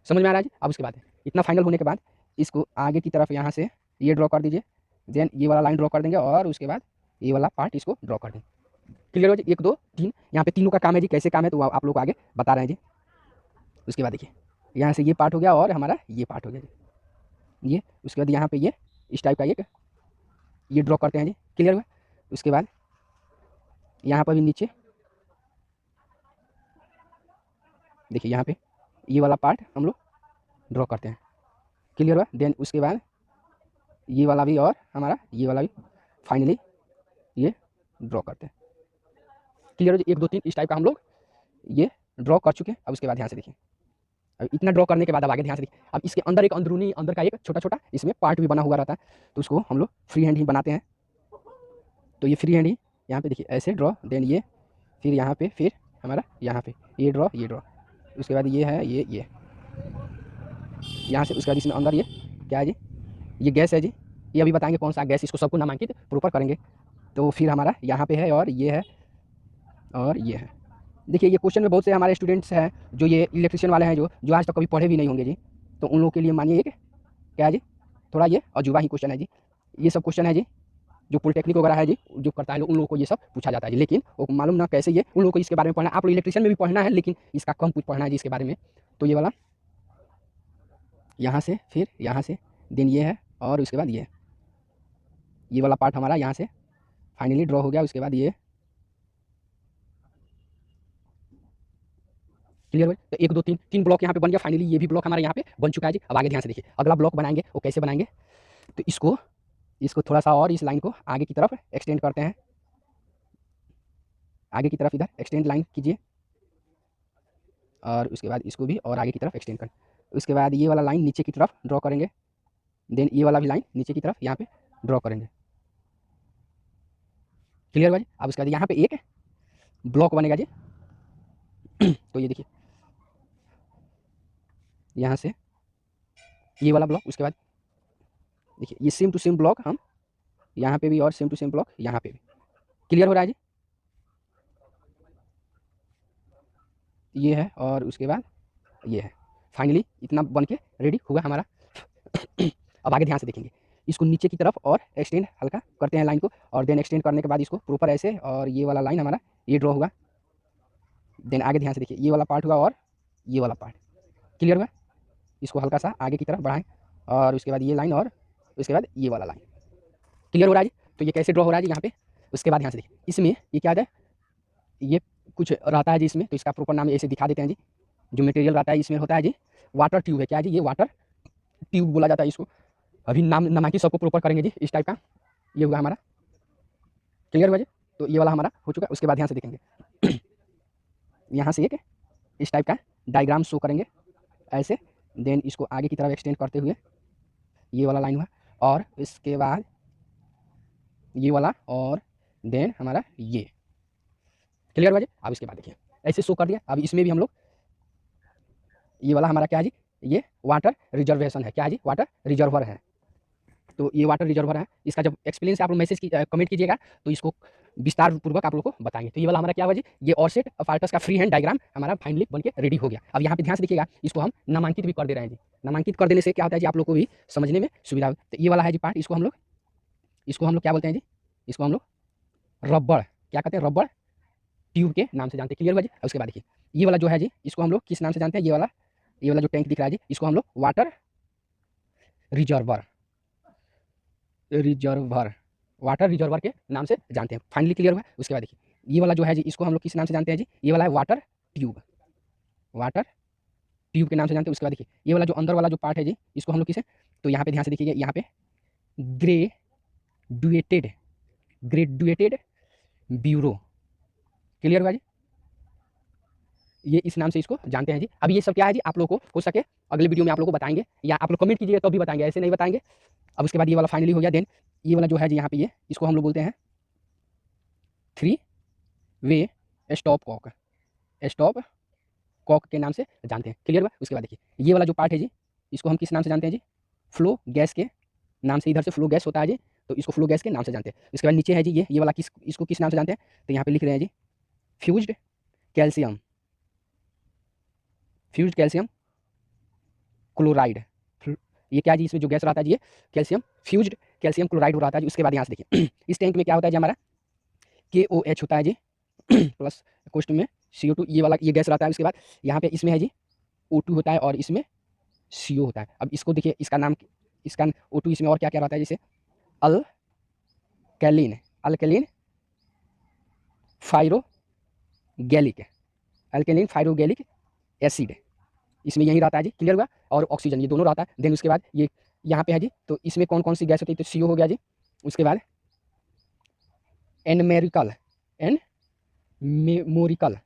समझ में आ रहा है जी। अब उसके बाद इतना फाइनल होने के बाद इसको आगे की तरफ यहाँ से ये ड्रॉ कर दीजिए, देन ये वाला लाइन ड्रॉ कर देंगे और उसके बाद ये वाला पार्ट इसको ड्रॉ कर देंगे। क्लियर हो जी, 1 2 3, यहाँ पे तीनों का काम है जी, कैसे काम है तो आप लोग को आगे बता रहे हैं जी। उसके बाद देखिए यहाँ से ये पार्ट हो गया और हमारा ये पार्ट हो गया जी, ये उसके बाद यहाँ पे ये इस टाइप का ये ड्रॉ करते हैं जी। क्लियर हुआ। उसके बाद यहाँ पर भी नीचे देखिए यहाँ पे ये वाला पार्ट हम लोग ड्रॉ करते हैं। क्लियर हुआ। देन उसके बाद ये वाला भी और हमारा ये वाला भी फाइनली ये ड्रॉ करते हैं। क्लियर हो जी, 1 2 3 इस टाइप का हम लोग ये ड्रॉ कर चुके हैं। अब उसके बाद ध्यान से देखिए, अब इतना ड्रॉ करने के बाद अब आगे ध्यान से देखिए, अब इसके अंदर एक अंदरूनी अंदर का एक छोटा छोटा इसमें पार्ट भी बना हुआ रहता है, तो उसको हम लोग फ्री हैंड ही बनाते हैं। तो ये फ्री हैंड ही यहाँ पे देखिए ऐसे ड्रॉ, देन ये फिर यहाँ पे फिर हमारा यहाँ पे ये ड्रॉ उसके बाद ये है ये यहाँ से उसके बाद इसमें अंदर ये क्या है जी, ये गैस है जी, ये अभी बताएंगे कौन सा गैस, इसको सबको नामांकित प्रॉपर करेंगे। तो फिर हमारा यहाँ पे है और ये है और ये है। देखिए ये क्वेश्चन में बहुत से हमारे स्टूडेंट्स हैं जो ये इलेक्ट्रिशियन वाले हैं जो आज तक कभी पढ़े भी नहीं होंगे जी, तो उन लोगों के लिए मानिए एक क्या है जी, थोड़ा ये अजूबा ही क्वेश्चन है जी। ये सब क्वेश्चन है जी जो पॉलिटेक्निक वगैरह है जी, जो करता है उन लोगों को ये सब पूछा जाता है जी, लेकिन वो मालूम ना कैसे ये उन लोगों को इसके बारे में पढ़ना, आप लोग इलेक्ट्रिशियन में भी पढ़ना है लेकिन इसका कम कुछ पढ़ना है जी इसके बारे में। तो ये वाला यहाँ से फिर यहाँ से देन ये है और उसके बाद ये वाला पार्ट हमारा यहाँ से फाइनली ड्रॉ हो गया। उसके बाद ये क्लियर हुआ। तो 1 2 3 3 ब्लॉक यहाँ पे बन गया फाइनली, ये भी ब्लॉक हमारे यहाँ पे बन चुका है जी। अब आगे ध्यान से देखिए अगला ब्लॉक बनाएंगे वो कैसे बनाएंगे, तो इसको थोड़ा सा और इस लाइन को आगे की तरफ एक्सटेंड करते हैं, आगे की तरफ इधर एक्सटेंड लाइन कीजिए और उसके बाद इसको भी और आगे की तरफ एक्सटेंड करें। उसके बाद ये वाला लाइन नीचे की तरफ ड्रॉ करेंगे, देन ये वाला भी लाइन नीचे की तरफ यहाँ पे ड्रॉ करेंगे। क्लियर हुआ जी। अब उसके बाद यहाँ पे एक ब्लॉक बनेगा जी तो ये देखिए यहाँ से ये वाला ब्लॉक, उसके बाद देखिए ये सेम टू सेम ब्लॉक हम यहाँ पे भी और सेम टू सेम ब्लॉक यहाँ पे भी। क्लियर हो रहा है जी। ये है और उसके बाद ये है, फाइनली इतना बन के रेडी हुआ हमारा अब आगे ध्यान से देखेंगे, इसको नीचे की तरफ और एक्सटेंड हल्का करते हैं लाइन को, और देन एक्सटेंड करने के बाद इसको प्रॉपर ऐसे और ये वाला लाइन हमारा ये ड्रॉ हुआ। देन आगे ध्यान से देखिए ये वाला पार्ट हुआ और ये वाला पार्ट। क्लियर हुआ। इसको हल्का सा आगे की तरफ बढ़ाएं और उसके बाद ये लाइन और उसके बाद ये वाला लाइन। क्लियर हो रहा है जी। तो ये कैसे ड्रॉ हो रहा है जी यहाँ पे। उसके बाद ध्यान से देखिए इसमें ये क्या है, ये कुछ रहता है जी इसमें, तो इसका प्रॉपर नाम ऐसे दिखा देते हैं जी। जो मटेरियल रहता है इसमें होता है जी वाटर ट्यूब है, क्या है जी, ये वाटर ट्यूब बोला जाता है इसको। अभी नाम नामांकित सबको प्रॉपर करेंगे जी। इस टाइप का ये हुआ हमारा। क्लियर हुआ जी। तो ये वाला हमारा हो चुका। उसके बाद ध्यान से देखेंगे यहाँ से एक इस टाइप का डायग्राम शो करेंगे ऐसे, देन इसको आगे की तरफ एक्सटेंड करते हुए ये वाला लाइन हुआ और इसके बाद ये वाला और देन हमारा ये। क्लियर हुआ जी। अब इसके बाद देखिए ऐसे शो कर दिया। अब इसमें भी हम लोग ये वाला हमारा क्या है जी, ये वाटर रिजर्वेशन है, क्या है जी, वाटर रिजर्वर है। तो ये वाटर रिजर्वर है, इसका जब एक्सपीरियंस से आप लोग मैसेज की कमेंट कीजिएगा तो इसको विस्तार पूर्वक आप लोग को बताएंगे। तो ये वाला हमारा क्या हुआ जी, ये ऑरसेट अपार्टस का फ्री हैंड डायग्राम हमारा फाइनली बन के रेडी हो गया। अब यहाँ पे ध्यान से देखिएगा, इसको हम नामांकित भी कर दे रहे हैं जी। नामांकित कर देने से क्या होता है जी, आप लोग को भी समझने में सुविधा हो। तो ये वाला है जी पार्ट, इसको हम लोग क्या बोलते हैं जी, इसको हम लोग रबड़ क्या कहते हैं, रबड़ ट्यूब के नाम से जानते हैं। क्लियर हुआ जी। उसके बाद देखिए ये वाला जो है जी, इसको हम लोग किस नाम से जानते हैं, ये वाला जो टैंक दिख रहा है जी, इसको हम लोग वाटर रिजर्वर वाटर रिजर्वर के नाम से जानते हैं। फाइनली क्लियर हुआ। उसके बाद देखिए ये वाला जो है जी, इसको हम लोग किस नाम से जानते हैं जी, ये वाला है वाटर ट्यूब के नाम से जानते हैं। उसके बाद देखिए ये वाला जो अंदर वाला जो पार्ट है जी, इसको हम लोग किसे, तो यहाँ पे ध्यान से देखिए यहाँ पे ग्रेजुएटेड ब्यूरो। क्लियर हुआ जी। ये इस नाम से इसको जानते हैं जी। अब ये सब क्या है जी, आप लोगों को हो सके अगले वीडियो में आप लोगों को बताएंगे, या आप लोग कमेंट कीजिएगा तो भी बताएंगे, ऐसे नहीं बताएंगे। अब उसके बाद ये वाला फाइनली हो गया। देन ये वाला जो है जी यहाँ पे ये, इसको हम लोग बोलते हैं 3 वे स्टॉप कॉक के नाम से जानते हैं। क्लियर हुआ। उसके बाद देखिए ये वाला जो पार्ट है जी, इसको हम किस नाम से जानते हैं जी, फ्लो गैस के नाम से, इधर से फ्लो गैस होता है जी तो इसको फ्लो गैस के नाम से जानते हैं। इसके बाद नीचे है जी ये वाला इसको किस नाम से जानते हैं, तो यहाँ पे लिख रहे हैं जी fused calcium, fused calcium chloride. ये क्या है जी, इसमें जो गैस रहता है जी ये कैल्शियम फ्यूज्ड कैल्शियम क्लोराइड हो रहा है जी। उसके बाद यहाँ से देखिए इस टैंक में क्या होता है जी हमारा KOH होता है जी प्लस कोष्ट में CO2, ये वाला ये गैस रहता है। उसके बाद यहाँ पे इसमें है जी O2 होता है और इसमें CO होता है। अब इसको देखिए इसका नाम, इसका O2 इसमें और क्या क्या रहता है, जैसे अल्कैलिन, अल्कैलिन फाइरोगैलिक, अल्कैलिन फाइरोगैलिक एसिड इसमें यही रहता है जी, क्लियर हुआ। और ऑक्सीजन, ये दोनों रहता है। देन उसके बाद ये यहाँ पे है जी, तो इसमें कौन कौन सी गैस होती है, तो CO हो गया जी। उसके बाद एनमेरिकल, एनमोरिकल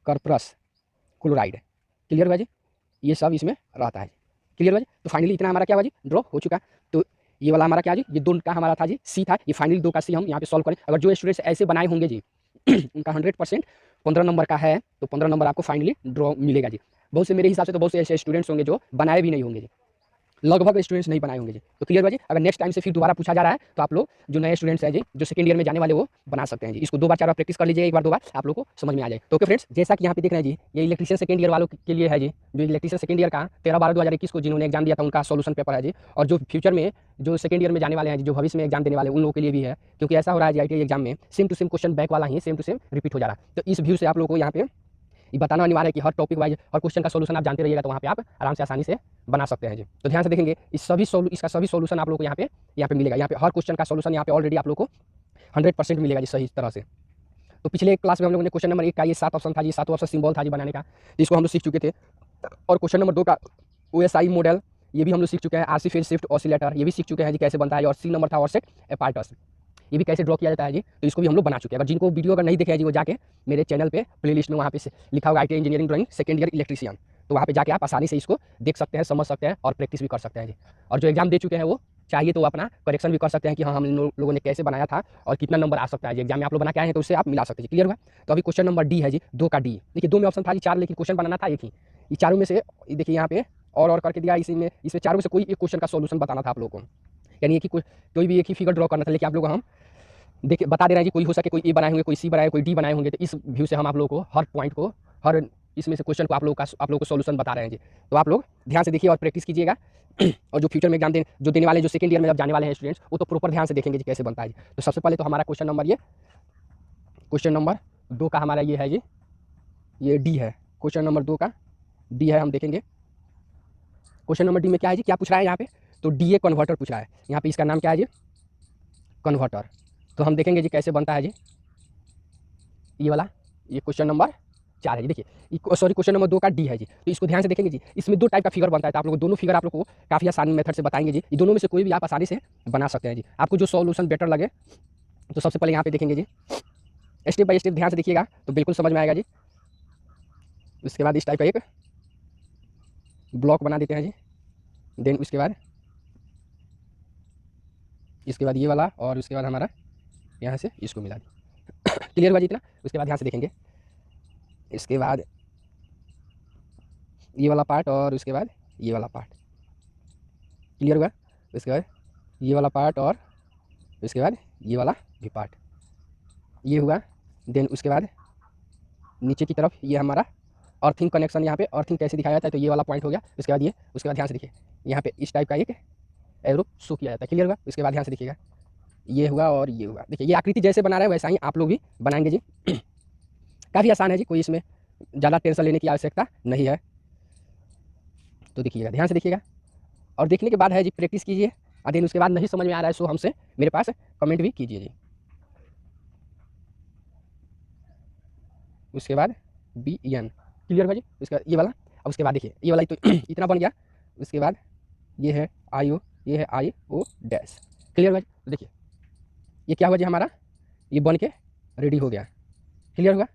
कर्पस क्लोराइड, क्लियर हुआ जी, ये सब इसमें रहता है। क्लियर हुआ जी। तो फाइनली इतना हमारा क्या हुआ जी, ड्रॉ हो चुका। तो ये वाला हमारा क्या जी, ये 2 का हमारा था जी सी था, ये फाइनली 2 का सी हम यहाँ पे सॉल्व करें। अगर जो स्टूडेंट्स ऐसे बनाए होंगे जी उनका 100% 15 नंबर का है, तो 15 नंबर आपको फाइनली ड्रॉ मिलेगा जी। बहुत से मेरे हिसाब से तो बहुत से ऐसे स्टूडेंट्स होंगे जो बनाए भी नहीं होंगे जी, लगभग स्टूडेंट्स नहीं बनाए होंगे जी। तो क्लियर हुआ जी। अगर नेक्स्ट टाइम से फिर दोबारा पूछा जा रहा है तो आप लोग जो नए स्टूडेंट्स हैं जी, जो सेकंड ईयर में जाने वाले, वो बना सकते हैं जी। इसको 2 बार 4 बार प्रैक्टिस कर लीजिए, एक बार 2 बार आप लोग को समझ में आ जाए। तो ओके फ्रेंड्स, जैसा कि यहाँ पे देख रहे हैं जी, ये इलेक्ट्रीशियन सेकंड ईयर वालों के लिए है जी, जो इलेक्ट्रीशियन सेकंड ईयर का 13/12/2021 को जिन्होंने एग्जाम दिया था उनका सोल्यूशन पेपर है जी। और जो फ्यूचर में जो सेकंड ईयर में जाने वाले हैं जी, जो भविष्य में एग्जाम देने वाले उन लोगों के लिए भी है, क्योंकि ऐसा हो रहा है जी ITI एग्जाम में same to same question back वाला ही सेम टू सेम रिपीट हो जा रहा है। तो इस व्यू से आप लोग को यहाँ पे ये बताना अनिवार्य है कि हर टॉपिक वाइज हर क्वेश्चन का सोल्यूशन आप जानते रहिएगा, तो वहाँ पे आप आराम से आसानी से बना सकते हैं जी। तो ध्यान से देखेंगे इसका सभी सोल्यूशन आप लोग को यहाँ पे मिलेगा। यहाँ पे हर क्वेश्चन का सोल्यूशन यहाँ पे ऑलरेडी आप लोग को 100% मिलेगा जी, सही तरह से। तो पिछले क्लास में हम लोगों ने क्वेश्चन नंबर 1 का ये 7 ऑप्शन था जी, 7 ऑप्शन सिंबल था जी बनाने का, जिसको हम लोग सीख चुके थे। और क्वेश्चन नंबर 2 का OSI मॉडल, ये भी हम लोग सीख चुके हैं। RC फेज शिफ्ट ऑसिलेटर, ये भी सीख चुके हैं जी कैसे बनता है। और C नंबर था ऑफसेट अपार्टस, ये भी कैसे ड्रॉ किया जाता है जी, तो इसको भी हम लोग बना चुके हैं। अगर जिनको वीडियो अगर नहीं देखे हैं जी, वो जाके मेरे चैनल पे प्लेलिस्ट में वहाँ पे लिखा होगा ITI engineering drawing second year electrician, तो वहाँ पे जाके आप आसानी से इसको देख सकते हैं, समझ सकते हैं और प्रैक्टिस भी कर सकते हैं जी। और जो एग्जाम दे चुके हैं वो चाहिए तो अपना करेक्शन भी कर सकते हैं कि हाँ हम लोगों ने कैसे बनाया था और कितना नंबर आ सकता है जी एग्जाम में, आप लोग बना के आए हैं तो उससे आप मिला सकते हैं। क्लियर हुआ। तो अभी क्वेश्चन नंबर D है जी, 2 का D। देखिए 2 में ऑप्शन था जी 4, लेकिन क्वेश्चन बनाना था एक ही। ये चारों में से देखिए यहाँ पे और करके दिया, इसमें चारों में से कोई एक क्वेश्चन का सोल्यूशन बताना था आप लोगों को, यानी कि कोई भी एक ही फिगर ड्रॉ करना था। लेकिन आप लोग हम देखिए बता दे रहे हैं जी, कोई हो सके कोई A बनाए होंगे, कोई C बनाए, कोई D बनाए होंगे। तो इस व्यू से हम आप लोगों को हर पॉइंट को, हर इसमें से क्वेश्चन को आप लोग को सोल्यूशन बता रहे हैं जी। तो आप लोग ध्यान से देखिए और प्रैक्टिस कीजिएगा। और जो फ्यूचर में एग्जाम देने वाले, जो सेकंड ईयर में जब जाने वाले हैं स्टूडेंट्स, वो तो प्रॉपर ध्यान से देखेंगे जी कैसे बनता है जी। तो सबसे पहले तो हमारा क्वेश्चन नंबर 2 का हमारा ये है जी, ये D है। क्वेश्चन नंबर 2 का D है, हम देखेंगे क्वेश्चन नंबर D में क्या है जी, क्या पूछ रहा है यहाँ पे, तो DA कन्वर्टर पूछ रहा है। यहाँ पे इसका नाम क्या है जी, कन्वर्टर। तो हम देखेंगे जी कैसे बनता है जी ये वाला, ये क्वेश्चन नंबर 4 है जी। देखिए सॉरी, क्वेश्चन नंबर 2 का D है जी। तो इसको ध्यान से देखेंगे जी, इसमें 2 टाइप का फिगर बनता है। तो आप लोग दोनों फिगर आप लोग को काफ़ी आसान मेथड से बताएंगे जी। ये दोनों में से कोई भी आप आसानी से बना सकते हैं जी, आपको जो सॉल्यूशन बेटर लगे। तो सबसे पहले यहाँ पे देखेंगे जी, स्टेप बाय स्टेप ध्यान से देखिएगा तो बिल्कुल समझ में आएगा जी। उसके बाद इस टाइप का एक ब्लॉक बना देते हैं जी। देन उसके बाद ये वाला, और उसके बाद हमारा यहाँ से इसको मिला दी। क्लियर हुआ जी इतना। उसके बाद ध्यान से देखेंगे, इसके बाद ये वाला पार्ट और उसके बाद ये वाला पार्ट, क्लियर हुआ। उसके बाद ये वाला पार्ट और उसके बाद ये वाला भी पार्ट, ये हुआ। देन उसके बाद नीचे की तरफ ये हमारा अर्थिंग कनेक्शन, यहाँ पे अर्थिंग कैसे दिखाया जाता है, तो ये वाला पॉइंट हो गया। उसके बाद ये, उसके बाद ध्यान से देखिए यहाँ पे इस टाइप का एक एरो शो किया जाता है। क्लियर हुआ। उसके बाद ध्यान से देखिएगा, ये हुआ और ये हुआ। देखिए ये आकृति जैसे बना रहे हैं वैसा ही आप लोग भी बनाएंगे जी। काफ़ी आसान है जी, कोई इसमें ज़्यादा टेंशन लेने की आवश्यकता नहीं है। तो देखिएगा, ध्यान से देखिएगा और देखने के बाद है जी प्रैक्टिस कीजिए। और देन उसके बाद नहीं समझ में आ रहा है सो हमसे मेरे पास कमेंट भी कीजिए जी। उसके बाद BN, क्लियर हुआ जी। उसके बाद ये वाला, अब उसके बाद देखिए ये वाला तो इतना बन गया। उसके बाद ये है IO, ये है IO डैश, क्लियर हुआ जी। तो देखिए ये क्या हुआ जी हमारा, ये बन के रेडी हो गया। क्लियर हुआ।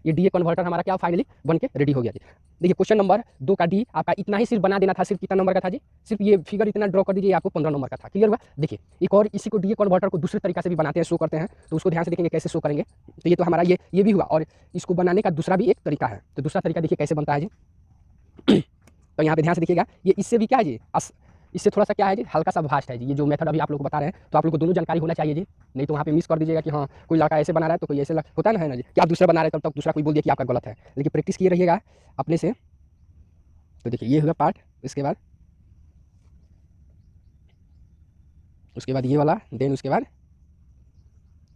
ये DA कन्वर्टर हमारा क्या फाइनली बन के रेडी हो गया जी। देखिए क्वेश्चन नंबर 2 का D आपका इतना ही सिर्फ बना देना था। सिर्फ कितना नंबर का था जी, सिर्फ ये फिगर इतना ड्रॉ कर दीजिए, आपको 15 नंबर का था। क्लियर हुआ। देखिए एक और इसी को DA कन्वर्टर को दूसरे तरीका से भी बनाते हैं, शो करते हैं, तो उसको ध्यान से देखेंगे कैसे शो करेंगे। तो ये तो हमारा ये भी हुआ, और इसको बनाने का दूसरा भी एक तरीका है। तो दूसरा तरीका देखिए कैसे बनता है जी। तो यहाँ पे ध्यान से देखिएगा, ये इससे भी क्या है जी इससे थोड़ा सा क्या है जी, हल्का सा भास्ट है जी। ये जो मेथड अभी आप लोग को बता रहे हैं, तो आप लोग को दोनों जानकारी होना चाहिए जी, नहीं तो वहाँ पे मिस कर दीजिएगा कि हाँ कोई लड़का ऐसे बना रहा है तो कोई ऐसे होता है ना जी, कि आप दूसरा बना रहे हैं तब तक दूसरा कोई बोल दिया कि आपका गलत है। लेकिन प्रैक्टिस किए रहिएगा अपने से। तो देखिए ये होगा पार्ट, इसके बाद ये वाला, देन उसके बाद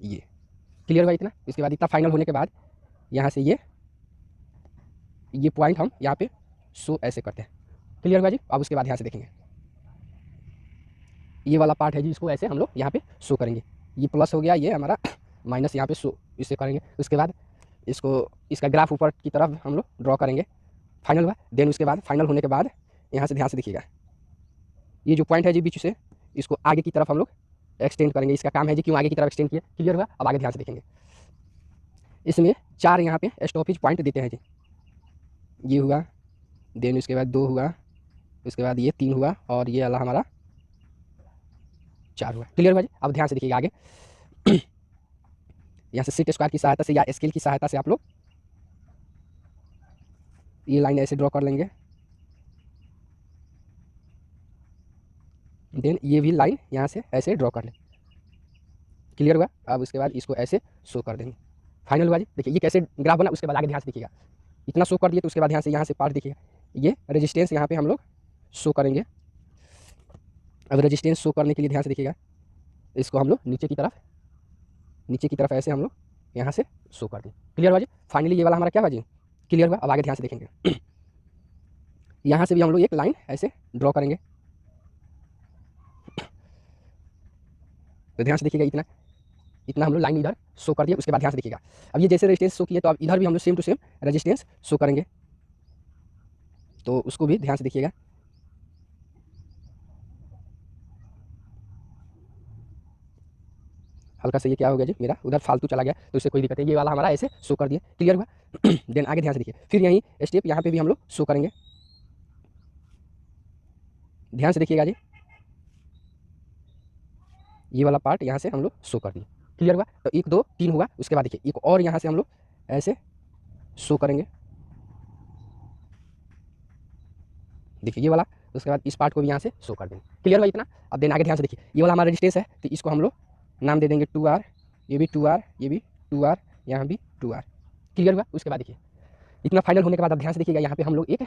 ये। क्लियर हुआ इतना? इसके बाद इतना फाइनल होने के बाद यहाँ से ये पॉइंट हम यहाँ पे शो ऐसे करते हैं। क्लियर हुआ जी? अब उसके बाद यहाँ से देखेंगे ये वाला पार्ट है जी, इसको ऐसे हम लोग यहाँ पे शो करेंगे। ये प्लस हो गया, ये हमारा माइनस यहाँ पे शो इसे करेंगे। उसके बाद इसका ग्राफ ऊपर की तरफ हम लोग ड्रॉ करेंगे। फाइनल हुआ। देन उसके बाद फाइनल होने के बाद यहाँ से ध्यान से देखिएगा, ये जो पॉइंट है जी बीच से, इसको आगे की तरफ हम लोग एक्सटेंड करेंगे। इसका काम है जी क्यों आगे की तरफ एक्सटेंड किया। क्लियर हुआ? अब आगे ध्यान से देखेंगे, इसमें 4 यहाँ पे स्टॉपेज पॉइंट देते हैं जी। ये हुआ, देन उसके बाद 2 हुआ, उसके बाद ये 3 हुआ, और ये वाला हमारा 4 हुआ। क्लियर हुआ जी? अब ध्यान से देखिएगा आगे यहाँ से सेट स्क्वायर की सहायता से या स्केल की सहायता से आप लोग ये लाइन ऐसे ड्रॉ कर लेंगे। देन ये भी लाइन यहाँ से ऐसे ड्रॉ कर लें। क्लियर हुआ? अब उसके बाद इसको ऐसे शो कर देंगे। फाइनल हुआ जी? देखिए ये कैसे ग्राफ बना, उसके बाद आगे ध्यान से देखिएगा। इतना शो कर दिए तो उसके बाद यहाँ से पार्ट देखिएगा, ये रेजिस्टेंस यहाँ पे हम लोग शो करेंगे। अब रेजिस्टेंस शो करने के लिए ध्यान से देखिएगा, इसको हम लोग नीचे की तरफ ऐसे हम लोग यहाँ से शो कर दें। क्लियर हुआ जी? फाइनली ये वाला हमारा क्या हुआ जी? क्लियर हुआ? अब आगे ध्यान से देखेंगे यहाँ से भी हम लोग एक लाइन ऐसे ड्रॉ करेंगे। तो ध्यान से देखिएगा, इतना हम लोग लाइन इधर शो कर दिया। उसके बाद ध्यान से देखिएगा, अब ये जैसे रेजिस्टेंस शो किए तो अब इधर भी हम लोग same to same resistance show करेंगे। तो उसको भी ध्यान से देखिएगा। हल्का से ये क्या हो गया जी, मेरा उधर फालतू चला गया, तो इससे कोई दिक्कत है। ये वाला हमारा ऐसे शो कर दिया। क्लियर हुआ? देन आगे ध्यान से देखिए, फिर यही स्टेप यहाँ पे भी हम लोग शो करेंगे। ध्यान से देखिएगा जी, ये वाला पार्ट यहाँ से हम लोग शो कर दिए। क्लियर हुआ? तो 1 2 3 हुआ। उसके बाद देखिए एक और यहाँ से हम लोग ऐसे शो करेंगे। देखिए ये वाला, उसके बाद इस पार्ट को भी यहाँ से शो कर देंगे। क्लियर हुआ इतना? अब देन आगे ध्यान से देखिए, ये वाला हमारा रेजिस्टेंस है, तो इसको हम लोग नाम दे देंगे 2R, ये भी 2R, ये भी 2R, यहाँ भी 2R। क्लियर हुआ? उसके बाद देखिए इतना फाइनल होने के बाद अब ध्यान से देखिएगा, यहाँ पे हम लोग एक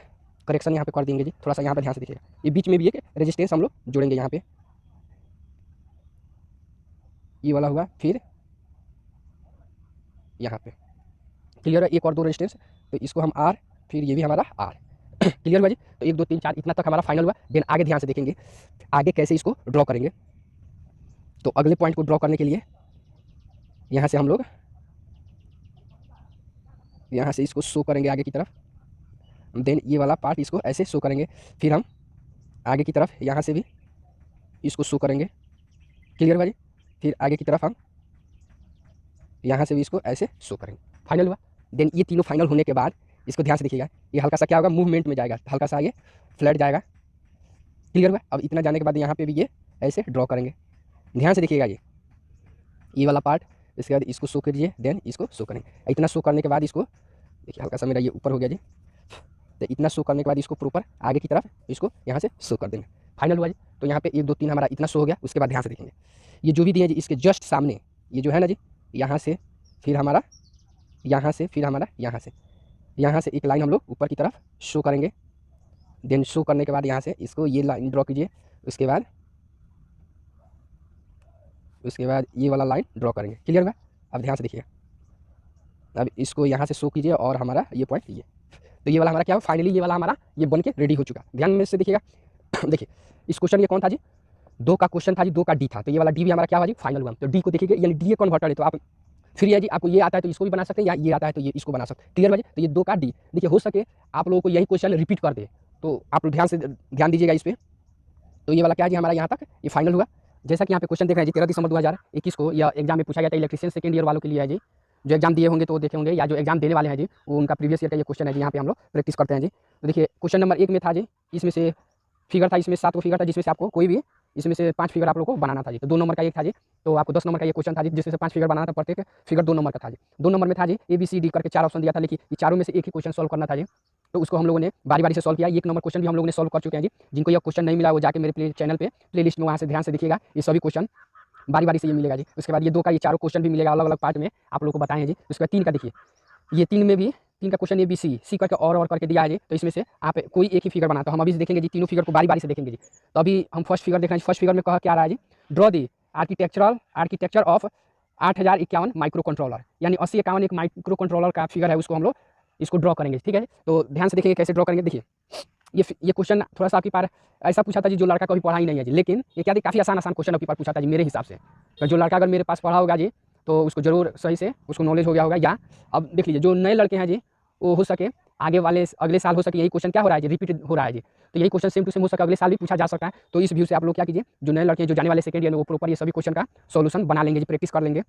करेक्शन यहाँ पे कर देंगे जी। थोड़ा सा यहाँ पे ध्यान से देखिएगा, ये बीच में भी एक रेजिस्टेंस हम लोग जोड़ेंगे यहाँ पे। ये वाला हुआ, फिर यहाँ पे। क्लियर है? एक और 2 रेजिस्टेंस, तो इसको हम R, फिर ये भी हमारा R। क्लियर हुआ जी? तो 1 2 3 4 इतना तक हमारा फाइनल हुआ। देन आगे ध्यान से देखेंगे आगे कैसे इसको ड्रॉ करेंगे। तो अगले पॉइंट को ड्रॉ करने के लिए यहाँ से हम लोग यहाँ से इसको शो करेंगे आगे की तरफ। देन ये वाला पार्ट इसको ऐसे शो करेंगे, फिर हम आगे की तरफ यहाँ से भी इसको शो करेंगे। क्लियर हुआ जी? फिर आगे की तरफ हम यहाँ से भी इसको ऐसे शो करेंगे। फाइनल हुआ। देन ये तीनों फाइनल होने के बाद इसको ध्यान से देखिएगा, ये हल्का सा क्या होगा, मूवमेंट में जाएगा, हल्का सा ये फ्लैट जाएगा। क्लियर हुआ? अब इतना जाने के बाद यहाँ पे भी ये ऐसे ड्रॉ करेंगे। ध्यान से देखिएगा, ये वाला पार्ट, इसके बाद इसको शो कीजिए, देन इसको शो करेंगे। इतना शो करने के बाद इसको देखिए, हल्का सा मेरा ये ऊपर हो गया जी। तो इतना शो करने के बाद इसको प्रॉपर आगे की तरफ इसको यहाँ से शो कर देंगे। फाइनल हुआ जी? तो यहाँ पे 1 2 3 हमारा इतना शो हो गया। उसके बाद ध्यान से देखेंगे, ये जो भी दिए जी इसके जस्ट सामने ये जो है ना जी, यहाँ से फिर हमारा यहाँ से, फिर हमारा यहाँ से एक लाइन हम लोग ऊपर की तरफ शो करेंगे। देन शो करने के बाद यहाँ से इसको ये लाइन ड्रॉ कीजिए। उसके बाद ये वाला लाइन ड्रॉ करेंगे। क्लियर हुआ? अब ध्यान से देखिएगा, अब इसको यहाँ से शो कीजिए और हमारा ये पॉइंट ये, तो ये वाला हमारा क्या हो, फाइनली ये वाला हमारा ये बन के रेडी हो चुका। ध्यान में से देखिएगा देखिए इस क्वेश्चन ये कौन था जी, 2 का क्वेश्चन था जी, 2 का डी था, तो ये वाला डी भी हमारा क्या हुआ जी, फाइनल हुआ। तो डी को देखिए, यानी डी ए कन्वर्टर है, तो आप फिर ये जी आपको ये आता है तो इसको भी बना सकते हैं, या ये आता है तो ये इसको बना सकते हैं। क्लियर हुआ जी? तो ये 2 का डी, देखिए हो सके आप लोगों को यही क्वेश्चन रिपीट कर दे, तो आप लोग ध्यान दीजिएगा इस पर। तो ये वाला क्या जी हमारा यहाँ तक ये फाइनल हुआ। जैसा कि यहाँ पे क्वेश्चन देख रहे हैं जी, 13 दिसंबर 2021 को यह एग्जाम में पूछा गया था, इलेक्ट्रीशियन सेकंड ईयर वालों के लिए है जी। जो एग्जाम दिए होंगे तो देखे होंगे, या जो एग्जाम देने वाले हैं जी, वो उनका प्रीवियस ईयर का ये क्वेश्चन है जी। यहाँ पे हम लोग प्रैक्टिस करते हैं जी। तो देखिए क्वेश्चन नंबर 1 में था जी, इसमें से फिगर था, इसमें 7 को फिगर था, जिसमें से आपको कोई भी इसमें से 5 फिगर आप लोग को बनाना था जी। तो 2 नंबर का एक था जी, तो आपको 10 नंबर का ये क्वेश्चन था जी, जिसमें से 5 फिगर बनाना था, प्रत्येक फिगर 2 नंबर का था जी। 2 नंबर में था जी ABCD करके 4 ऑप्शन दिया था, लेकिन ये चारों में से एक ही क्वेश्चन सॉल्व करना था जी। तो उसको हम लोगों ने बारी बारी से सॉल्व किया। 1 नंबर क्वेश्चन भी हम लोगों ने सॉल्व कर चुके हैं जी। जिनको यह क्वेश्चन नहीं मिला वो जाके मेरे चैनल पे प्लेलिस्ट में वहाँ से ध्यान से देखिएगा, ये सभी क्वेश्चन बारी बारी से ये मिलेगा जी। उसके बाद ये 2 का ये चारों क्वेश्चन भी मिलेगा अलग अलग पार्ट में, आप लोगों को बताए हैं जी। उसके बाद 3 का देखिए, ये 3 में भी 3 का क्वेश्चन ए बी सी करके और करके दिया है जी। तो इसमें से आप कोई एक ही फिगर बनाते हो, हम अभी से देखेंगे जी, तीनों फिगर को बारी बारी से देखेंगे जी। तो अभी हम फर्स्ट फिगर देख रहे हैं। फर्स्ट फिगर में कहा क्या आ रहा है जी, draw the architecture of 8051 microcontroller, यानी 8051 एक माइक्रो कंट्रोलर का फिगर है, उसको हम लोग इसको ड्रॉ करेंगे, ठीक है। तो ध्यान से देखेंगे कैसे ड्रॉ करेंगे। देखिए ये क्वेश्चन थोड़ा सा आपके पास ऐसा पूछा था जी जो लड़का कभी पढ़ा ही नहीं है जी, लेकिन ये क्या थी, काफ़ी आसान क्वेश्चन आपके पास पूछा था जी मेरे हिसाब से। तो जो लड़का अगर मेरे पास पढ़ा होगा जी तो उसको जरूर सही से उसको नॉलेज हो गया होगा। या अब देख लीजिए जो नए लड़के हैं जी, वो हो सके आगे वाले अगले साल हो सके यही क्वेश्चन क्या हो रहा है जी, रिपीट हो रहा है जी। तो यही क्वेश्चन सेम टू सेम हो सके अगले साल भी पूछा जा सकता है। तो इस व्यू से आप लोग क्या कीजिए, जो नए लड़के हैं जो जाने वाले सेकंड ईयर में, वो प्रॉपर ये सभी क्वेश्चन का सॉल्यूशन बना लेंगे जी, प्रैक्टिस कर लेंगे।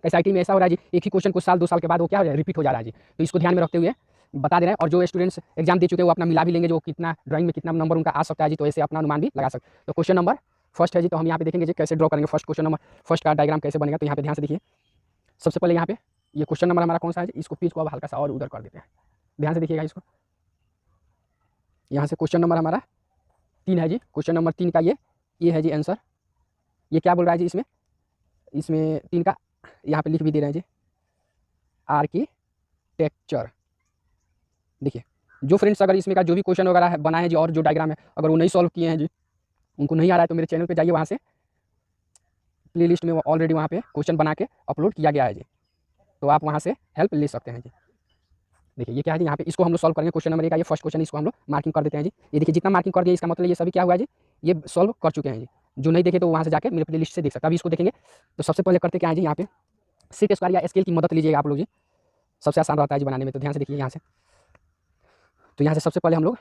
एसआईटी में ऐसा हो रहा है जी, एक ही क्वेश्चन को साल 2 साल के बाद वो क्या हो रहा है, रिपीट हो जा रहा है जी। तो इसको ध्यान में रखते हुए बता दे रहे हैं। और जो स्टूडेंट्स एग्जाम दे चुके हैं वो अपना मिला भी लेंगे, जो कितना ड्राइंग में कितना नंबर उनका आ सकता है जी, तो ऐसे अपना अनुमान भी लगा सकते हैं। तो क्वेश्चन नंबर फर्स्ट है जी, तो हम यहाँ पे देखेंगे जी कैसे ड्रॉ करेंगे फर्स्ट क्वेश्चन नंबर, फर्स्ट का डायग्राम कैसे बनेगा। तो यहाँ पे ध्यान से देखिए, सबसे पहले यहाँ पे ये क्वेश्चन नंबर हमारा कौन सा है जी, इसको पेज को अब हल्का सा और उधर कर देते हैं, ध्यान से देखिएगा इसको। यहाँ से क्वेश्चन नंबर हमारा 3 है जी, क्वेश्चन नंबर 3 का ये है जी आंसर। ये क्या बोल रहा है जी, इसमें 3 का यहाँ पे लिख भी दे रहे हैं जी, आर्किटेक्चर। देखिए जो फ्रेंड्स अगर इसमें का जो भी क्वेश्चन वगैरह बना है जी और जो डायग्राम है अगर वो नहीं सॉल्व किए हैं जी, उनको नहीं आ रहा है, तो मेरे चैनल पे जाइए, वहाँ से प्लेलिस्ट में ऑलरेडी वहाँ पे क्वेश्चन बना के अपलोड किया गया है जी, तो आप वहाँ से हेल्प ले सकते हैं जी। देखिए ये क्या है जी, यहाँ पे इसको हम लोग सॉल्व करेंगे। क्वेश्चन नंबर 1 का ये फर्स्ट क्वेश्चन, इसको हम लोग मार्किंग कर देते हैं जी। ये देखिए जितना मार्किंग कर दिया इसका मतलब ये सभी क्या हुआ है जी, ये सॉल्व कर चुके हैं जी। जो नहीं देखे तो वहाँ से जाकर मेरे प्लेलिस्ट से देख सकते हैं। अभी इसको देखेंगे। तो सबसे पहले करते क्या है जी, यहाँ पे सेट स्क्वायर या स्केल की मदद लीजिएगा आप लोग जी, सबसे आसान रहता है जी बनाने में। तो ध्यान से देखिए यहाँ से, तो यहाँ से सबसे पहले हम लोग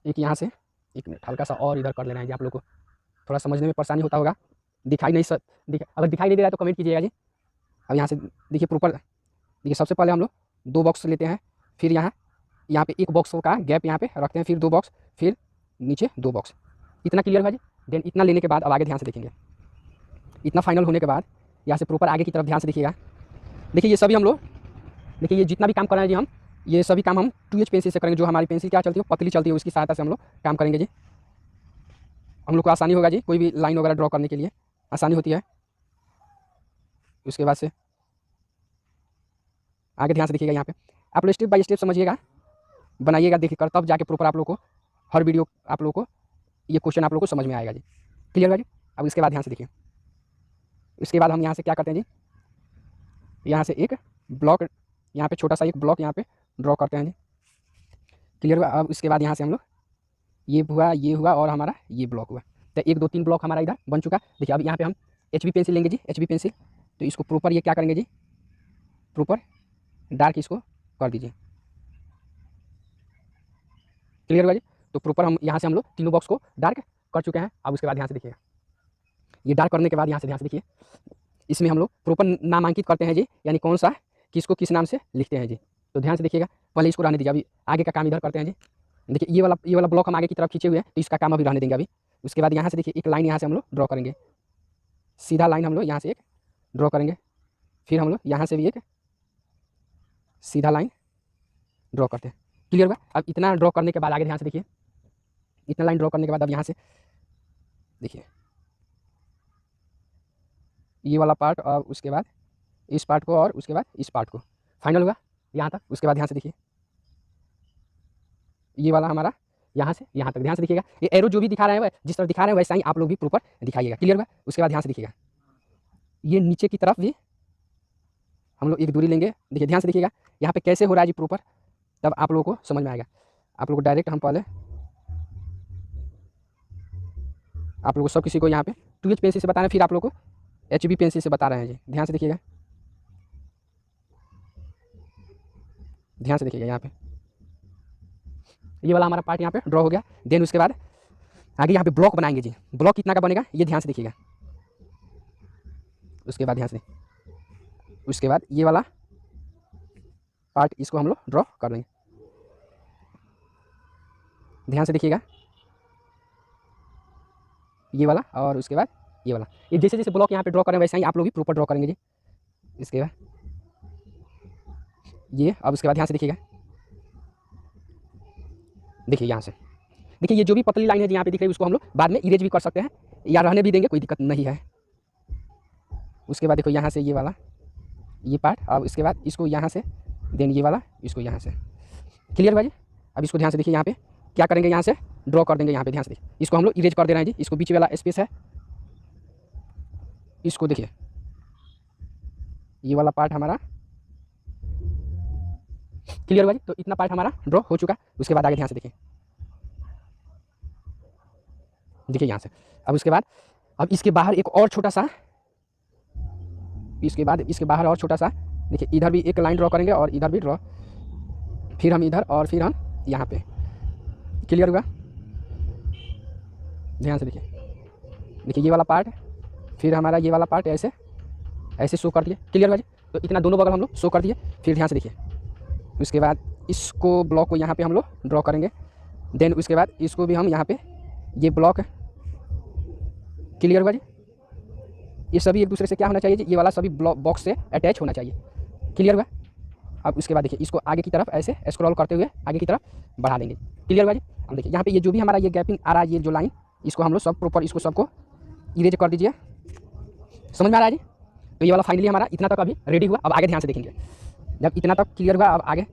एक यहाँ से 1 मिनट हल्का सा और इधर कर लेना है जी। आप लोग को थोड़ा समझने में परेशानी होता होगा, दिखाई नहीं अगर दिखाई नहीं दे रहा है तो कमेंट कीजिएगा जी। अब यहाँ से देखिए प्रॉपर, देखिए सबसे पहले हम लोग 2 बॉक्स लेते हैं, फिर यहाँ पे 1 बॉक्स का गैप यहाँ पे रखते हैं, फिर 2 बॉक्स, फिर नीचे 2 बॉक्स। इतना क्लियर हुआ जी। देन इतना लेने के बाद अब आगे ध्यान से देखेंगे, इतना फाइनल होने के बाद यहाँ से प्रॉपर आगे की तरफ ध्यान से देखिएगा। देखिए ये सभी हम लोग, देखिए ये जितना भी काम कर रहे हैं जी हम, ये सभी काम हम 2H पेंसिल से करेंगे। जो हमारी पेंसिल क्या चलती है, पतली चलती है, उसकी सहायता से हम लोग काम करेंगे जी। हम लोग को आसानी होगा जी, कोई भी लाइन वगैरह ड्रॉ करने के लिए आसानी होती है। उसके बाद से आगे ध्यान से देखिएगा, यहाँ पे आप लोग स्टेप बाय स्टेप समझिएगा, बनाइएगा, देखिए तब जाके प्रॉपर आप लोग को हर वीडियो आप लोग को ये क्वेश्चन आप लोग को समझ में आएगा जी। क्लियर हुआ जी। अब इसके बाद ध्यान से देखिए, इसके बाद हम यहाँ से क्या करते हैं जी, यहाँ से एक ब्लॉक, यहाँ पे छोटा सा एक ब्लॉक यहाँ पे ड्रॉ करते हैं जी। क्लियर हुआ। अब इसके बाद यहाँ से हम लोग ये हुआ और हमारा ये ब्लॉक हुआ, तो 1 2 3 ब्लॉक हमारा इधर बन चुका। देखिए अब यहाँ पे हम HB पेंसिल लेंगे जी, HB पेंसिल। तो इसको प्रॉपर ये क्या करेंगे जी, प्रॉपर डार्क इसको कर दीजिए। क्लियर हुआ जी। तो प्रॉपर हम यहाँ से हम लोग तीनों बॉक्स को डार्क कर चुके हैं। अब उसके बाद ध्यान से देखिएगा, ये डार्क करने के बाद यहाँ से ध्यान से देखिए, इसमें हम लोग प्रॉपर नामांकित करते हैं जी, यानी कौन सा किसको किस नाम से लिखते हैं जी। तो ध्यान से देखिएगा, पहले इसको रहने दीजिए, अभी आगे का काम इधर करते हैं जी। देखिए ये वाला ब्लॉक हम आगे की तरफ खींचे हुए हैं, तो इसका काम अभी रहने देंगे अभी। उसके बाद यहाँ से देखिए एक लाइन यहाँ से हम लोग ड्रॉ करेंगे, सीधा लाइन हम लोग यहाँ से एक ड्रॉ करेंगे, फिर हम लोग यहाँ से भी एक सीधा लाइन ड्रॉ करते हैं। क्लियर हुआ। अब इतना ड्रॉ करने के बाद आगे ध्यान से देखिए, इतना लाइन ड्रॉ करने के बाद अब यहाँ से देखिए ये वाला पार्ट और उसके बाद इस पार्ट को और उसके बाद इस पार्ट को, फाइनल हुआ यहाँ तक। उसके बाद ध्यान से देखिए ये वाला हमारा यहाँ से यहाँ तक, ध्यान से देखिएगा। ये एरो जो भी दिखा रहे हैं जिस तरह दिखा रहे हैं वैसा ही आप लोग भी प्रॉपर दिखाइएगा। क्लियर हुआ। उसके बाद ध्यान से देखिएगा, ये नीचे की तरफ भी हम लोग एक दूरी लेंगे। देखिए ध्यान से देखिएगा यहाँ पे कैसे हो रहा है जी प्रॉपर, तब आप लोगों को समझ में आएगा। आप लोग को डायरेक्ट हम पहले आप लोगों को सब किसी को यहाँ पे 2H पेंसिल से बता रहे हैं, फिर आप लोग को HB पेंसिल से बता रहे हैं जी। ध्यान से देखिएगा, ध्यान से देखिएगा, यहाँ पे ये वाला हमारा पार्ट यहाँ पे ड्रॉ हो गया। देन उसके बाद आगे यहाँ पे ब्लॉक बनाएंगे जी। ब्लॉक कितना का बनेगा ये ध्यान से देखिएगा। उसके बाद ध्यान से, उसके बाद ये वाला पार्ट इसको हम लोग ड्रॉ कर लेंगे। ध्यान से देखिएगा ये वाला और उसके बाद ये वाला, ये जैसे जैसे ब्लॉक यहाँ पे ड्रॉ करें वैसे ही आप लोग भी प्रॉपर ड्रॉ करेंगे जी। इसके बाद ये, अब उसके बाद ध्यान से देखिएगा देखिए यहाँ से, देखिए ये जो भी पतली लाइन है यहाँ पे दिख रही है उसको हम लोग बाद में इरेज भी कर सकते हैं या रहने भी देंगे, कोई दिक्कत नहीं है। उसके बाद देखो यहाँ से ये वाला ये पार्ट, अब इसके बाद इसको यहाँ से, देन ये वाला इसको यहाँ से। क्लियर भाई। अब इसको ध्यान से देखिए, यहाँ पे क्या करेंगे, यहाँ से ड्रॉ कर देंगे, यहाँ पे ध्यान से देखिए, इसको हम लोग इरेज कर दे रहे हैं जी। इसको बीच वाला स्पेस है, इसको देखिए ये वाला पार्ट हमारा क्लियर भाई। तो इतना पार्ट हमारा ड्रॉ हो चुका। उसके बाद आगे ध्यान से देखिए, देखिए यहाँ से। अब उसके बाद अब इसके बाहर एक और छोटा सा, इसके बाद इसके बाहर और छोटा सा देखिए, इधर भी एक लाइन ड्रॉ करेंगे और इधर भी ड्रॉ, फिर हम इधर और फिर हम यहाँ पे। क्लियर हुआ। ध्यान से देखिए, देखिए ये वाला पार्ट, फिर हमारा ये वाला पार्ट ऐसे ऐसे शो कर दिए। क्लियर भाई। तो इतना दोनों बगल हम लोग शो कर दिए। फिर ध्यान से देखिए, उसके बाद इसको ब्लॉक को यहाँ पे हम लोग ड्रॉ करेंगे, देन उसके बाद इसको भी हम यहाँ पे ये ब्लॉक। क्लियर भाई। ये सभी एक दूसरे से क्या होना चाहिए जी, ये वाला सभी ब्लॉक बॉक्स से अटैच होना चाहिए। क्लियर हुआ। अब उसके बाद देखिए इसको आगे की तरफ ऐसे स्क्रॉल करते हुए आगे की तरफ बढ़ा देंगे। क्लियर भाई। अब देखिए यहाँ पे ये जो भी हमारा ये गैपिंग आ रहा है, ये जो लाइन, इसको हम लोग सब प्रॉपर इसको सबको इरेज कर दीजिए। समझ में आ रहा है जी। तो ये वाला फाइनली हमारा इतना तक अभी रेडी हुआ। अब आगे ध्यान से देखेंगे, जब इतना तक क्लियर हुआ अब आगे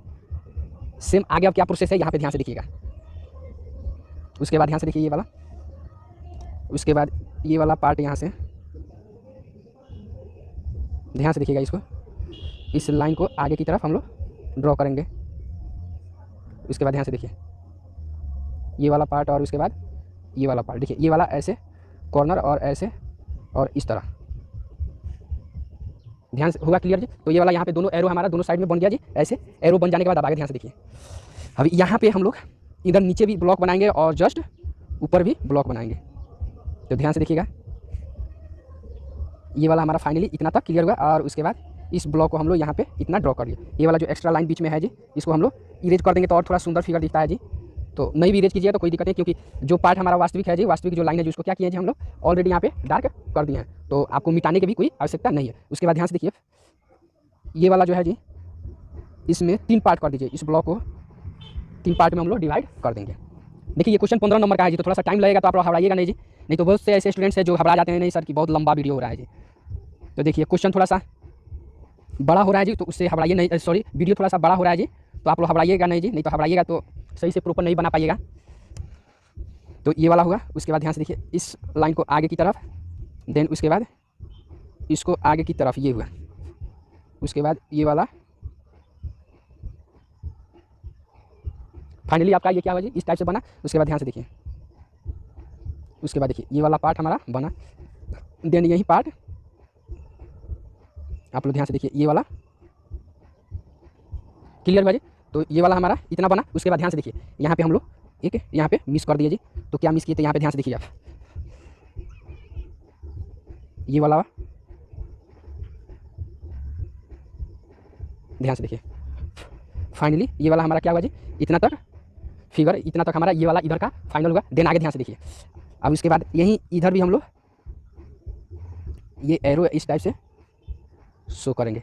सेम आगे अब क्या प्रोसेस है यहाँ पे ध्यान से देखिएगा। उसके बाद ध्यान से देखिए ये वाला, उसके बाद ये वाला पार्ट यहाँ से ध्यान से देखिएगा, इसको इस लाइन को आगे की तरफ हम लोग ड्रॉ करेंगे। उसके बाद ध्यान से देखिए ये वाला पार्ट और उसके बाद ये वाला पार्ट, देखिए ये वाला ऐसे कॉर्नर और ऐसे और इस तरह ध्यान से होगा। क्लियर जी। तो ये वाला यहाँ पे दोनों एरो हमारा दोनों साइड में बन गया जी। ऐसे एरो बन जाने के बाद अब आगे ध्यान से देखिए, अभी यहाँ पे हम लोग इधर नीचे भी ब्लॉक बनाएंगे और जस्ट ऊपर भी ब्लॉक बनाएंगे। तो ध्यान से देखिएगा, ये वाला हमारा फाइनली इतना तक क्लियर हुआ। और उसके बाद इस ब्लॉक को हम लोग यहाँ पे इतना ड्रॉ कर लिए। ये वाला जो एक्स्ट्रा लाइन बीच में है जी, इसको हम लोग इरेज कर देंगे तो और थोड़ा सुंदर फिगर दिखता है जी। तो नहीं भी इरेज कीजिए तो कोई दिक्कत नहीं, क्योंकि जो पार्ट हमारा वास्तविक है जी, वास्तविक जो लाइन है, जिसको क्या किया जी हम लोग ऑलरेडी यहाँ पे डार्क कर दिए हैं, तो आपको मिटाने की भी कोई आवश्यकता नहीं है। उसके बाद ध्यान से देखिए ये वाला जो है जी, इसमें 3 पार्ट कर दीजिए। इस ब्लॉक को 3 पार्ट में हम लोग डिवाइड कर देंगे। देखिए ये क्वेश्चन 15 नंबर का है जी, तो थोड़ा सा टाइम लगेगा, तो आप लोग घबराइएगा नहीं जी। नहीं तो बहुत से ऐसे स्टूडेंट्स हैं जो घबरा जाते हैं, नहीं सर की बहुत लंबा वीडियो हो रहा है जी। तो देखिए क्वेश्चन थोड़ा सा बड़ा हो रहा है जी, तो उससे घबराइए नहीं, सॉरी वीडियो थोड़ा सा बड़ा हो रहा है जी, तो आप लोग घबराइएगा नहीं जी। नहीं तो घबराइएगा तो सही से प्रॉपर नहीं बना पाइएगा। तो ये वाला हुआ। उसके बाद ध्यान से देखिए इस लाइन को आगे की तरफ, देन उसके बाद इसको आगे की तरफ, ये हुआ। उसके बाद ये वाला फाइनली आपका ये क्या हुआ जी, इस टाइप से बना। उसके बाद ध्यान से देखिए, उसके बाद देखिए ये वाला पार्ट हमारा बना, देन यही पार्ट आप लोग ध्यान से देखिए ये वाला। क्लियर भाई। तो ये वाला हमारा इतना बना। उसके बाद ध्यान से देखिए यहाँ पे हम लोग एक यहाँ पे मिस कर दिए जी। तो क्या मिस किए, तो यहाँ पे ध्यान से देखिए आप, ये वाला ध्यान से देखिए, फाइनली ये वाला हमारा क्या हुआ जी, इतना तक फिगर, इतना तक हमारा ये वाला इधर का फाइनल हुआ। देन आगे ध्यान से देखिए, अब इसके बाद यहीं इधर भी हम लोग ये एरो इस टाइप से शो करेंगे।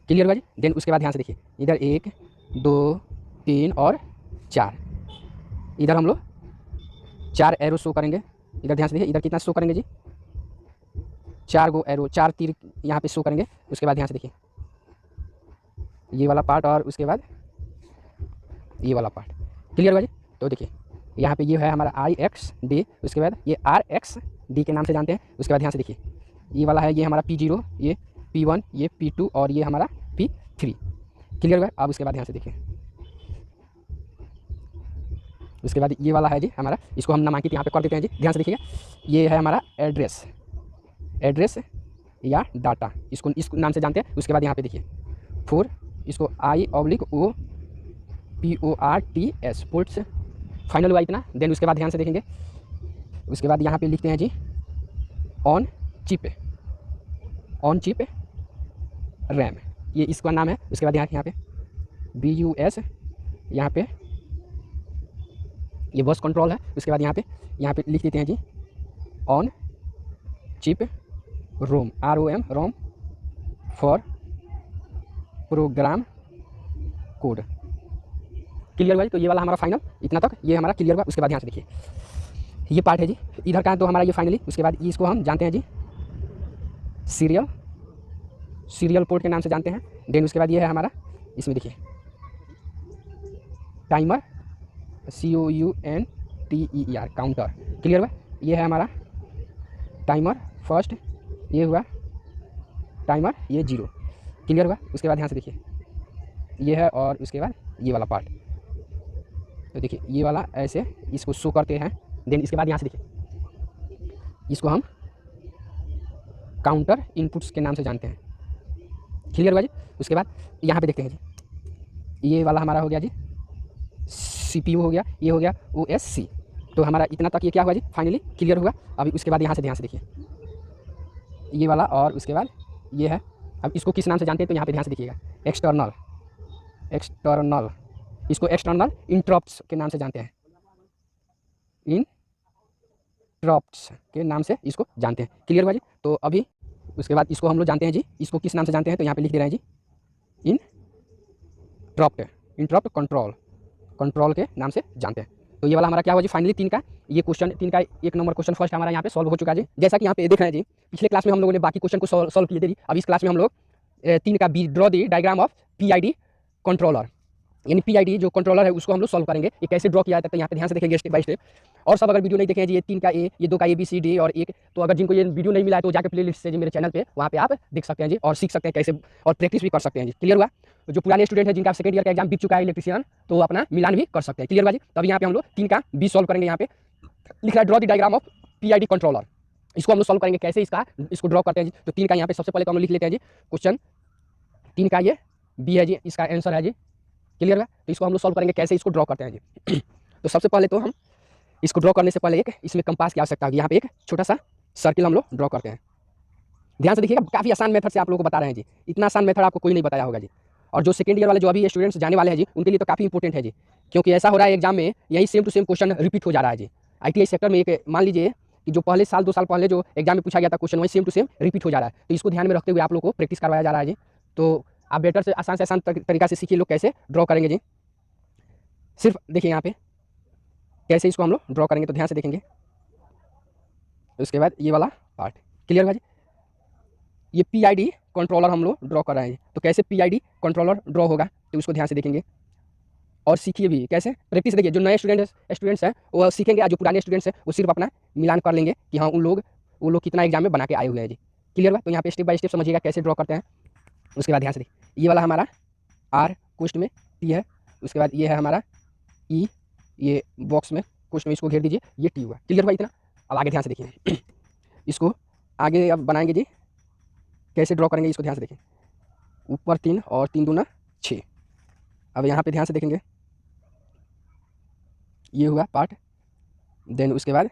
क्लियर हुआ जी। देन उसके बाद ध्यान से देखिए इधर 1 2 3 और 4, इधर हम लोग 4 एरो शो करेंगे। इधर ध्यान से देखिए, इधर कितना शो करेंगे जी, 4 गो एरो, 4 तीर यहाँ पे शो करेंगे। उसके बाद ध्यान से देखिए ये वाला पार्ट और उसके बाद ये वाला पार्ट। क्लियर हुआ जी। तो देखिए यहाँ पे ये है हमारा IXD, उसके बाद ये RXD के नाम से जानते हैं। उसके बाद ध्यान से देखिए ये वाला है, ये हमारा P0, ये P1, ये P2 और ये हमारा P3। क्लियर हुआ। अब उसके बाद ध्यान से देखिए, उसके बाद ये वाला है जी हमारा, इसको हम नामांकित यहाँ पे कर देते हैं जी। ध्यान से देखिएगा, ये है हमारा एड्रेस या डाटा, इसको इस नाम से जानते हैं। उसके बाद यहाँ पे देखिए 4, इसको IOPORTS पोर्ट्स, फाइनल हुआ इतना। देन उसके बाद ध्यान से देखेंगे, उसके बाद यहाँ पे लिखते हैं जी ऑन चिप रैम, ये इसका नाम है। उसके बाद यहाँ पे BUS, यहाँ पे ये बस कंट्रोल है। उसके बाद यहाँ पे लिख देते हैं जी on chip ROM, ROM for program code. Clear हुआ जी। तो ये वाला हमारा फाइनल इतना तक ये हमारा क्लियर हुआ। उसके बाद यहाँ से देखिए ये पार्ट है जी, इधर का है तो हमारा ये फाइनली। उसके बाद इसको हम जानते हैं जी सीरियल पोर्ट के नाम से जानते हैं। देन उसके बाद ये है हमारा, इसमें देखिए टाइमर COUNTER काउंटर। क्लियर हुआ। ये है हमारा टाइमर फर्स्ट, ये हुआ टाइमर, ये 0। क्लियर हुआ। उसके बाद यहाँ से देखिए ये है, और उसके बाद ये वाला पार्ट। तो देखिए ये वाला ऐसे इसको शो करते हैं। देन इसके बाद यहाँ से देखिए इसको हम काउंटर इनपुट्स के नाम से जानते हैं। क्लियर हुआ जी। उसके बाद यहाँ पे देखते हैं जी ये वाला हमारा हो गया जी CPU हो गया, ये हो गया OSC। तो हमारा इतना तक ये क्या हुआ जी फाइनली क्लियर हुआ। अभी उसके बाद यहाँ से ध्यान से देखिए ये वाला, और उसके बाद ये है। अब इसको किस नाम से जानते हैं तो यहाँ पे ध्यान से देखिएगा एक्सटर्नल, इसको एक्सटर्नल इंटरप्ट्स के नाम से जानते हैं, इंटरप्ट्स के नाम से इसको जानते हैं। क्लियर हुआ जी। तो अभी उसके बाद इसको हम लोग जानते हैं जी, इसको किस नाम से जानते हैं तो यहाँ पे लिख दे रहे हैं जी इंटरप्ट कंट्रोल के नाम से जानते हैं। तो ये वाला हमारा क्या हुआ जी फाइनली 3 का, ये क्वेश्चन 3 का 1 नंबर क्वेश्चन फर्स्ट हमारा यहाँ पे सॉल्व हो चुका है जी। जैसा कि यहाँ पे देख रहे हैं जी पिछले क्लास में हम लोगों ने बाकी क्वेश्चन को सॉल्व किए थे जी। अब इस क्लास में हम लोग 3 का draw the diagram of PID controller, यानी PID जो कंट्रोलर है उसको हम लोग सॉल्व करेंगे। ये कैसे ड्रॉ किया जाता है तो यहाँ पे ध्यान से देखेंगे स्टेप बाय स्टेप। और सब अगर वीडियो नहीं देखें जी, ये 3 का A, ये 2 का ABCD और 1, तो अगर जिनको ये वीडियो नहीं मिला है तो जाकर प्लेलिस्ट से जी मेरे चैनल पे वहाँ पे आप देख सकते हैं जी, और सीख सकते हैं कैसे, और प्रैक्टिस भी कर सकते हैं जी। क्लियर हुआ। जो पुराने स्टूडेंट है जिनका सेकंड ईयर का एग्जाम बीत चुका है इलेक्ट्रिशियन, तो अपना मिलान भी कर सकते हैं। क्लियर हुआ जी। तब यहाँ पे हम लोग 3 का B सॉल्व करेंगे। यहाँ पे लिख रहा है draw the diagram of PID controller, इसको हम लोग सॉल्व करेंगे कैसे, इसको ड्रॉ करते हैं जी। तो 3 का यहाँ पे सबसे पहले तो हम लोग लिख लेते हैं जी क्वेश्चन 3 का ये B है जी, इसका आंसर है जी। क्लियर है। तो इसको हम लोग सॉल्व करेंगे कैसे, इसको ड्रॉ करते हैं जी। तो सबसे पहले तो हम इसको ड्रॉ करने से पहले एक इसमें कंपास की आवश्यकता होगी। यहाँ पे एक छोटा सा सर्किल हम लोग ड्रॉ करते हैं। ध्यान से देखिएगा, काफ़ी आसान मेथड से आप लोगों को बता रहे हैं जी, इतना आसान मेथड आपको कोई नहीं बताया होगा जी। और जो सेकंड ईयर वाले जो अभी स्टूडेंट्स जाने वाले हैं जी, उनके लिए तो काफ़ी इंपॉर्टेंट है जी, क्योंकि ऐसा हो रहा है एग्जाम में यही same to same question repeat हो जा रहा है जी। ITI सेक्टर में एक मान लीजिए कि जो पहले साल 2 साल पहले जो एग्जाम में पूछा गया था क्वेश्चन, वही सेम टू सेम रिपीट हो जा रहा है। तो इसको ध्यान में रखते हुए आप लोग को प्रैक्टिस करवाया जा रहा है जी। तो आप बेटर से आसान तरीका से सीखिए लोग कैसे ड्रॉ करेंगे जी। सिर्फ देखिए यहाँ पे कैसे इसको हम लोग ड्रॉ करेंगे, तो ध्यान से देखेंगे। उसके बाद ये वाला पार्ट क्लियर हुआ जी। ये PID कंट्रोलर हम लोग ड्रॉ कर रहे हैं। तो कैसे PID कंट्रोलर ड्रॉ होगा तो उसको ध्यान से देखेंगे और सीखिए भी कैसे, प्रैक्टिस देखिए। जो नए स्टूडेंट्स हैं वो सीखेंगे, और जो पुराने स्टूडेंट्स हैं वो सिर्फ अपना मिलान कर लेंगे कि हाँ वो लोग कितना एग्जाम में बना के आए हुए हैं जी। क्लियर हुआ। तो यहाँ पे स्टेप बाय स्टेप समझिएगा कैसे ड्रॉ करते हैं। उसके बाद ध्यान से देखिए ये वाला हमारा R क्वेश्चन में T है। उसके बाद ये है हमारा E, ये बॉक्स में क्वेश्चन में इसको घेर दीजिए, ये T हुआ। क्लियर हुआ इतना। अब आगे ध्यान से देखिए इसको आगे अब बनाएंगे जी, कैसे ड्रॉ करेंगे इसको ध्यान से देखें। ऊपर 3 और 3 दूना 6। अब यहाँ पे ध्यान से देखेंगे ये हुआ पार्ट, देन उसके बाद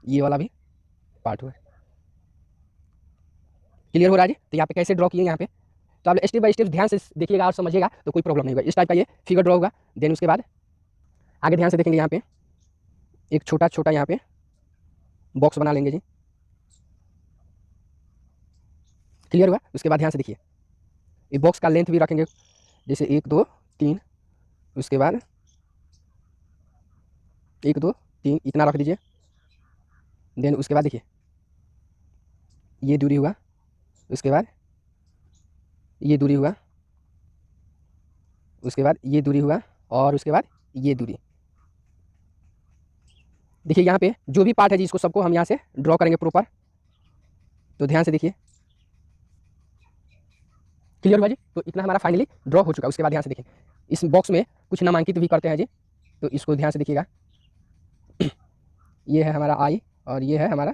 ये वाला भी पार्ट हुआ। क्लियर हो रहा है जी। तो यहाँ पे कैसे ड्रॉ किए यहाँ पे, तो आप स्टेप बाय स्टेप ध्यान से देखिएगा और समझिएगा तो कोई प्रॉब्लम नहीं होगा। इस टाइप का ये फिगर ड्रॉ होगा। देन उसके बाद आगे ध्यान से देखेंगे यहाँ पे एक छोटा यहाँ पे बॉक्स बना लेंगे जी। क्लियर हुआ। उसके बाद ध्यान से देखिए ये बॉक्स का लेंथ भी रखेंगे, जैसे 1 2 3, उसके बाद 1 2 3 इतना रख दीजिए। देन उसके बाद देखिए ये दूरी हुआ, उसके बाद ये दूरी हुआ, उसके बाद ये दूरी हुआ, और उसके बाद ये दूरी। देखिए यहाँ पे जो भी पार्ट है जी इसको सबको हम यहाँ से ड्रॉ करेंगे प्रॉपर। तो ध्यान से देखिए क्लियर हुआ जी। तो इतना हमारा फाइनली ड्रॉ हो चुका है। उसके बाद ध्यान से देखिए इस बॉक्स में कुछ नामांकित भी करते हैं जी, तो इसको ध्यान से देखिएगा। ये है हमारा I और ये है हमारा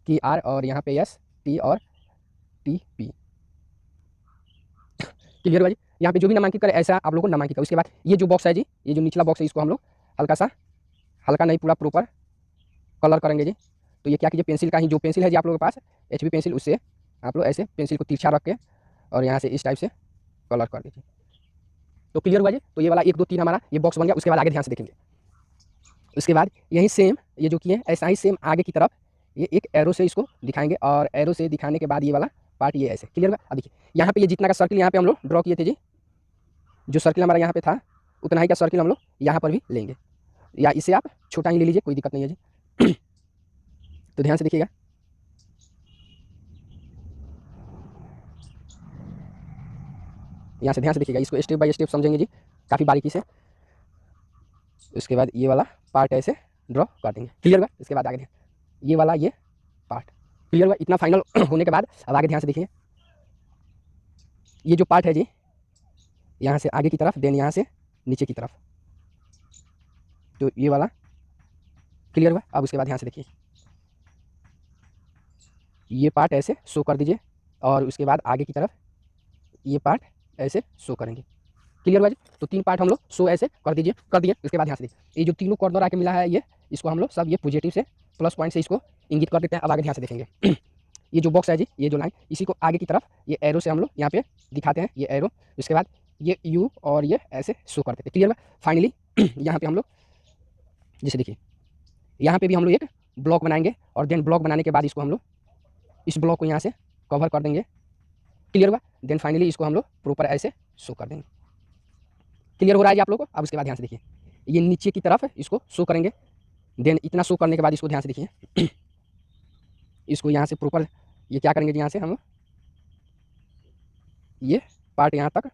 TR, और यहाँ पे S T और TP। क्लियर हुआ जी। यहाँ पे जो भी नामांकित करें ऐसा आप लोगों को नामांकित करें। उसके बाद ये जो बॉक्स है जी, ये जो निचला बॉक्स है इसको हम लोग हल्का नहीं पूरा प्रॉपर कलर करेंगे जी। तो ये क्या कीजिए, पेंसिल का ही जो पेंसिल है जी आप लोगों के पास HB पेंसिल, उससे आप लोग ऐसे पेंसिल को तिरछा रख के और यहाँ से इस टाइप से कलर कर दीजिए। तो क्लियर हुआ जी। तो ये वाला 1 2 3 हमारा ये बॉक्स बन गया। उसके बाद आगे ध्यान से देखेंगे। उसके बाद यही सेम ये जो किए ऐसा ही सेम आगे की तरफ ये एक एरो से इसको दिखाएंगे, और एरो से दिखाने के बाद ये वाला पार्ट ये ऐसे। क्लियर हुआ। अब देखिए यहाँ पे ये जितना का सर्किल यहाँ पे हम लोग ड्रॉ किए थे जी, जो सर्किल हमारा यहाँ पे था उतना ही का सर्किल हम लोग यहाँ पर भी लेंगे, या इसे आप छोटा ही ले लीजिए, कोई दिक्कत नहीं है जी। तो ध्यान से देखिएगा, यहाँ से ध्यान से देखिएगा, इसको स्टेप बाय स्टेप समझेंगे जी काफ़ी बारीकी से। उसके बाद ये वाला पार्ट ऐसे ड्रॉ कर देंगे, क्लियर हुआ। इसके बाद आगे ये वाला ये पार्ट क्लियर हुआ। इतना फाइनल होने के बाद अब आगे ध्यान से देखिए, ये जो पार्ट है जी यहाँ से आगे की तरफ, देन यहाँ से नीचे की तरफ, तो ये वाला क्लियर हुआ। अब उसके बाद ध्यान से देखिए, ये पार्ट ऐसे शो कर दीजिए और उसके बाद आगे की तरफ ये पार्ट ऐसे शो करेंगे, क्लियर हुआ जी। तो 3 पार्ट हम लोग शो ऐसे कर दिए। उसके बाद ध्यान से देखिए, ये जो तीनों कॉर्नर आके मिला है, ये इसको हम लोग सब ये पॉजिटिव से प्लस पॉइंट से इसको इंगित कर देते हैं। अब आगे ध्यान से देखेंगे, ये जो बॉक्स है जी, ये जो लाइन, इसी को आगे की तरफ ये एरो से हम लोग यहाँ पे दिखाते हैं, ये एरो। उसके बाद ये यू और ये ऐसे शो कर देते हैं, क्लियर हुआ। फाइनली यहाँ पे हम लोग जैसे देखिए, यहाँ पे भी हम लोग एक ब्लॉक बनाएंगे और देन ब्लॉक बनाने के बाद इसको हम लोग इस ब्लॉक को यहाँ से कवर कर देंगे, क्लियर हुआ। देन फाइनली इसको हम लोग प्रॉपर ऐसे शो कर देंगे, क्लियर हो रहा है जी आप लोगों को। अब उसके बाद ध्यान से देखिए, ये नीचे की तरफ इसको शो करेंगे। देन इतना शो करने के बाद इसको ध्यान से देखिए, इसको यहाँ से प्रॉपर ये क्या करेंगे जी, यहाँ से हम ये पार्ट यहाँ तक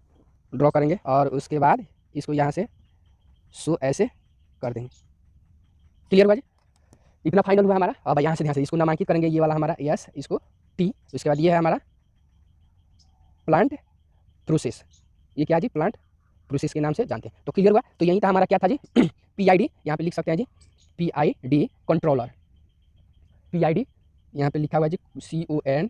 ड्रॉ करेंगे और उसके बाद इसको यहाँ से शो ऐसे कर देंगे, क्लियर हुआ जी। इतना फाइनल हुआ हमारा। अब यहाँ से ध्यान से इसको नामांकित करेंगे, ये वाला हमारा यस, इसको टी। उसके बाद ये है हमारा प्लांट प्रोसेस, ये क्या जी, प्लांट प्रोसेस के नाम से जानते हैं। तो क्लियर हुआ। तो यही था हमारा क्या था जी, PID, यहाँ पे लिख सकते हैं जी PID कंट्रोलर। PID यहाँ पे लिखा हुआ है जी CONTROLLER,